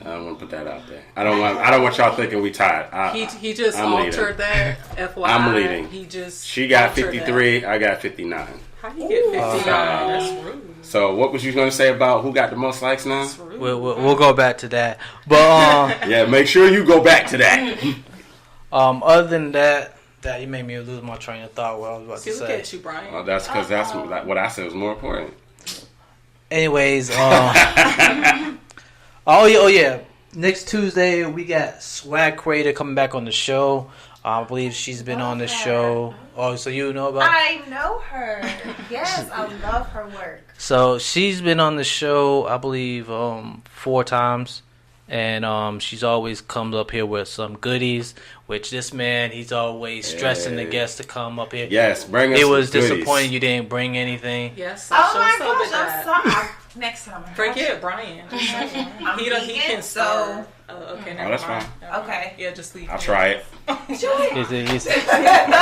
I don't want to put that out there. I don't want y'all thinking we tied. He just altered that. FYI, I'm leading. She got 53. That. I got 59. How do you get 59? That's rude. So what was you going to say about who got the most likes now? We'll go back to that. But yeah, make sure you go back to that. Other than that you made me lose my train of thought. What I was about to say. Look at you, Brian. Well, that's because that's what I said was more important. Anyways, oh yeah. Next Tuesday we got Swag Creator coming back on the show. I believe she's been on the show. Oh, so you know about? I know her. Yes, I love her work. So she's been on the show, I believe, 4 times, and she's always comes up here with some goodies. Which this man, he's always stressing the guests to come up here. Yes, bring us. It was goodies. disappointing you didn't bring anything. Yes. Oh my gosh, I'm sorry. Next time. Forget Brian. He can so. Okay, never that's mind. fine. Okay. Yeah, just leave. I'll try it. I'll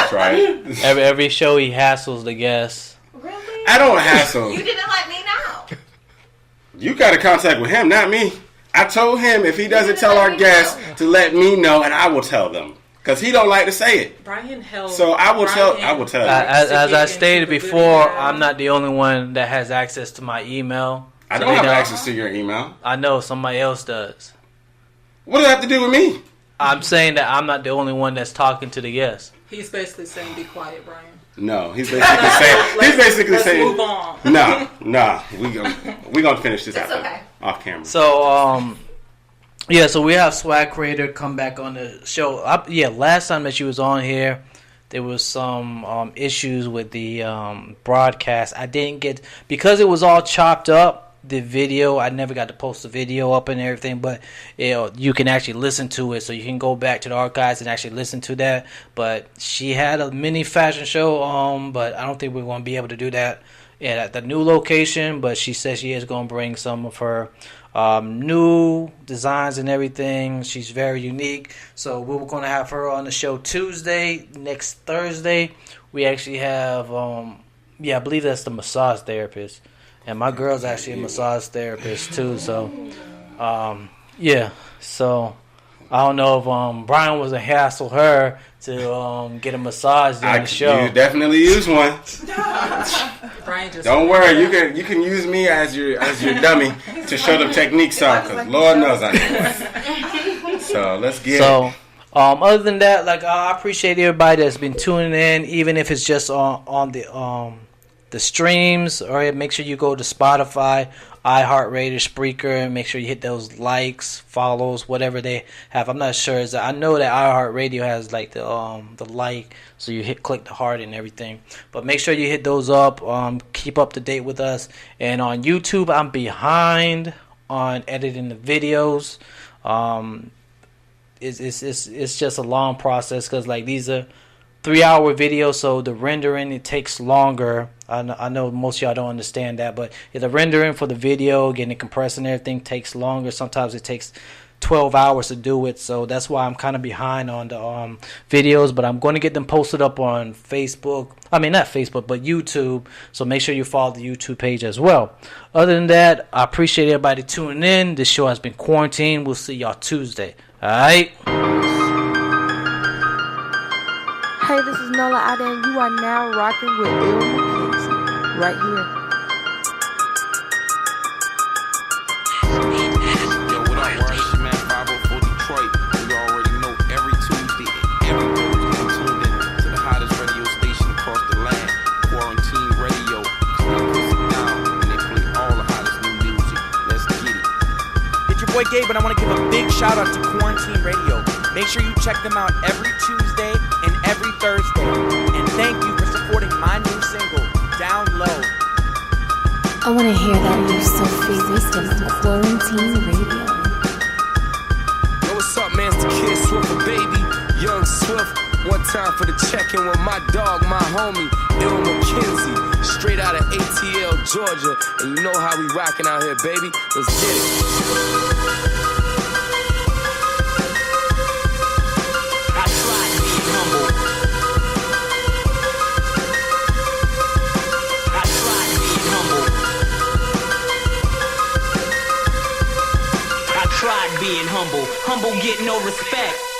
try it. Every show he hassles the guests. Really? I don't hassle. You didn't let me know. You got to contact with him, not me. I told him if he doesn't tell our guests to let me know, and I will tell them. Because he don't like to say it. Brian held. So I will tell you. As I stated before, I'm not the only one that has access to my email. I don't have access to your email. I know somebody else does. What does that have to do with me? I'm saying that I'm not the only one that's talking to the guests. He's basically saying, "Be quiet, Brian." No, he's basically saying. Let's move on. No, we gonna finish this off camera. So yeah, so we have Swag Creator come back on the show. Last time that she was on here, there was some issues with the broadcast. I didn't get because it was all chopped up. The video, I never got to post the video up and everything, but you can actually listen to it, so you can go back to the archives and actually listen to that. But she had a mini fashion show, but I don't think we're going to be able to do that at the new location. But she says she is going to bring some of her new designs and everything. She's very unique, so we're going to have her on the show Tuesday. Next Thursday, we actually have, I believe that's the massage therapist. And my girl's actually a massage therapist too, so so I don't know if Brian was a hassle her to get a massage on the show. You definitely use one. Brian just don't worry, you can use me as your dummy to show them techniques on, because Lord knows I know. So let's get it. Other than that, I appreciate everybody that's been tuning in, even if it's just on the streams, or make sure you go to Spotify, iHeartRadio, Spreaker, and make sure you hit those likes, follows, whatever they have. I'm not sure. I know that iHeartRadio has the like, so you click the heart and everything. But make sure you hit those up. Keep up to date with us. And on YouTube, I'm behind on editing the videos. It's just a long process because these are 3-hour videos, so the rendering it takes longer. I know most of y'all don't understand that, but the rendering for the video, getting it compressed and everything takes longer. Sometimes it takes 12 hours to do it, so that's why I'm kind of behind on the videos, but I'm going to get them posted up on Facebook. I mean, not Facebook, but YouTube, so make sure you follow the YouTube page as well. Other than that, I appreciate everybody tuning in. This show has been Quarantined. We'll see y'all Tuesday. All right? Hey, this is Nola Ada, and you are now rocking with Il McKenzie right here. Yo, what up, world? It's your man 504 Detroit. You already know every Tuesday and every Thursday I'm tuned in to the hottest radio station across the land, Quarantine Radio. They put it down and they play all the hottest new music. Let's get it. It's your boy Gabe, and I want to give a big shout out to Quarantine Radio. Make sure you check them out every Tuesday and every Thursday. And thank you for supporting my new single, Down Low. I want to hear that new Sophie Wisdom on Quarantine Radio. Yo, what's up, man? It's the Kid Swift, baby. Young Swift. One time for the check-in with my dog, my homie, Il McKenzie. Straight out of ATL, Georgia. And you know how we rocking out here, baby. Let's get it. Try being humble. Humble get no respect.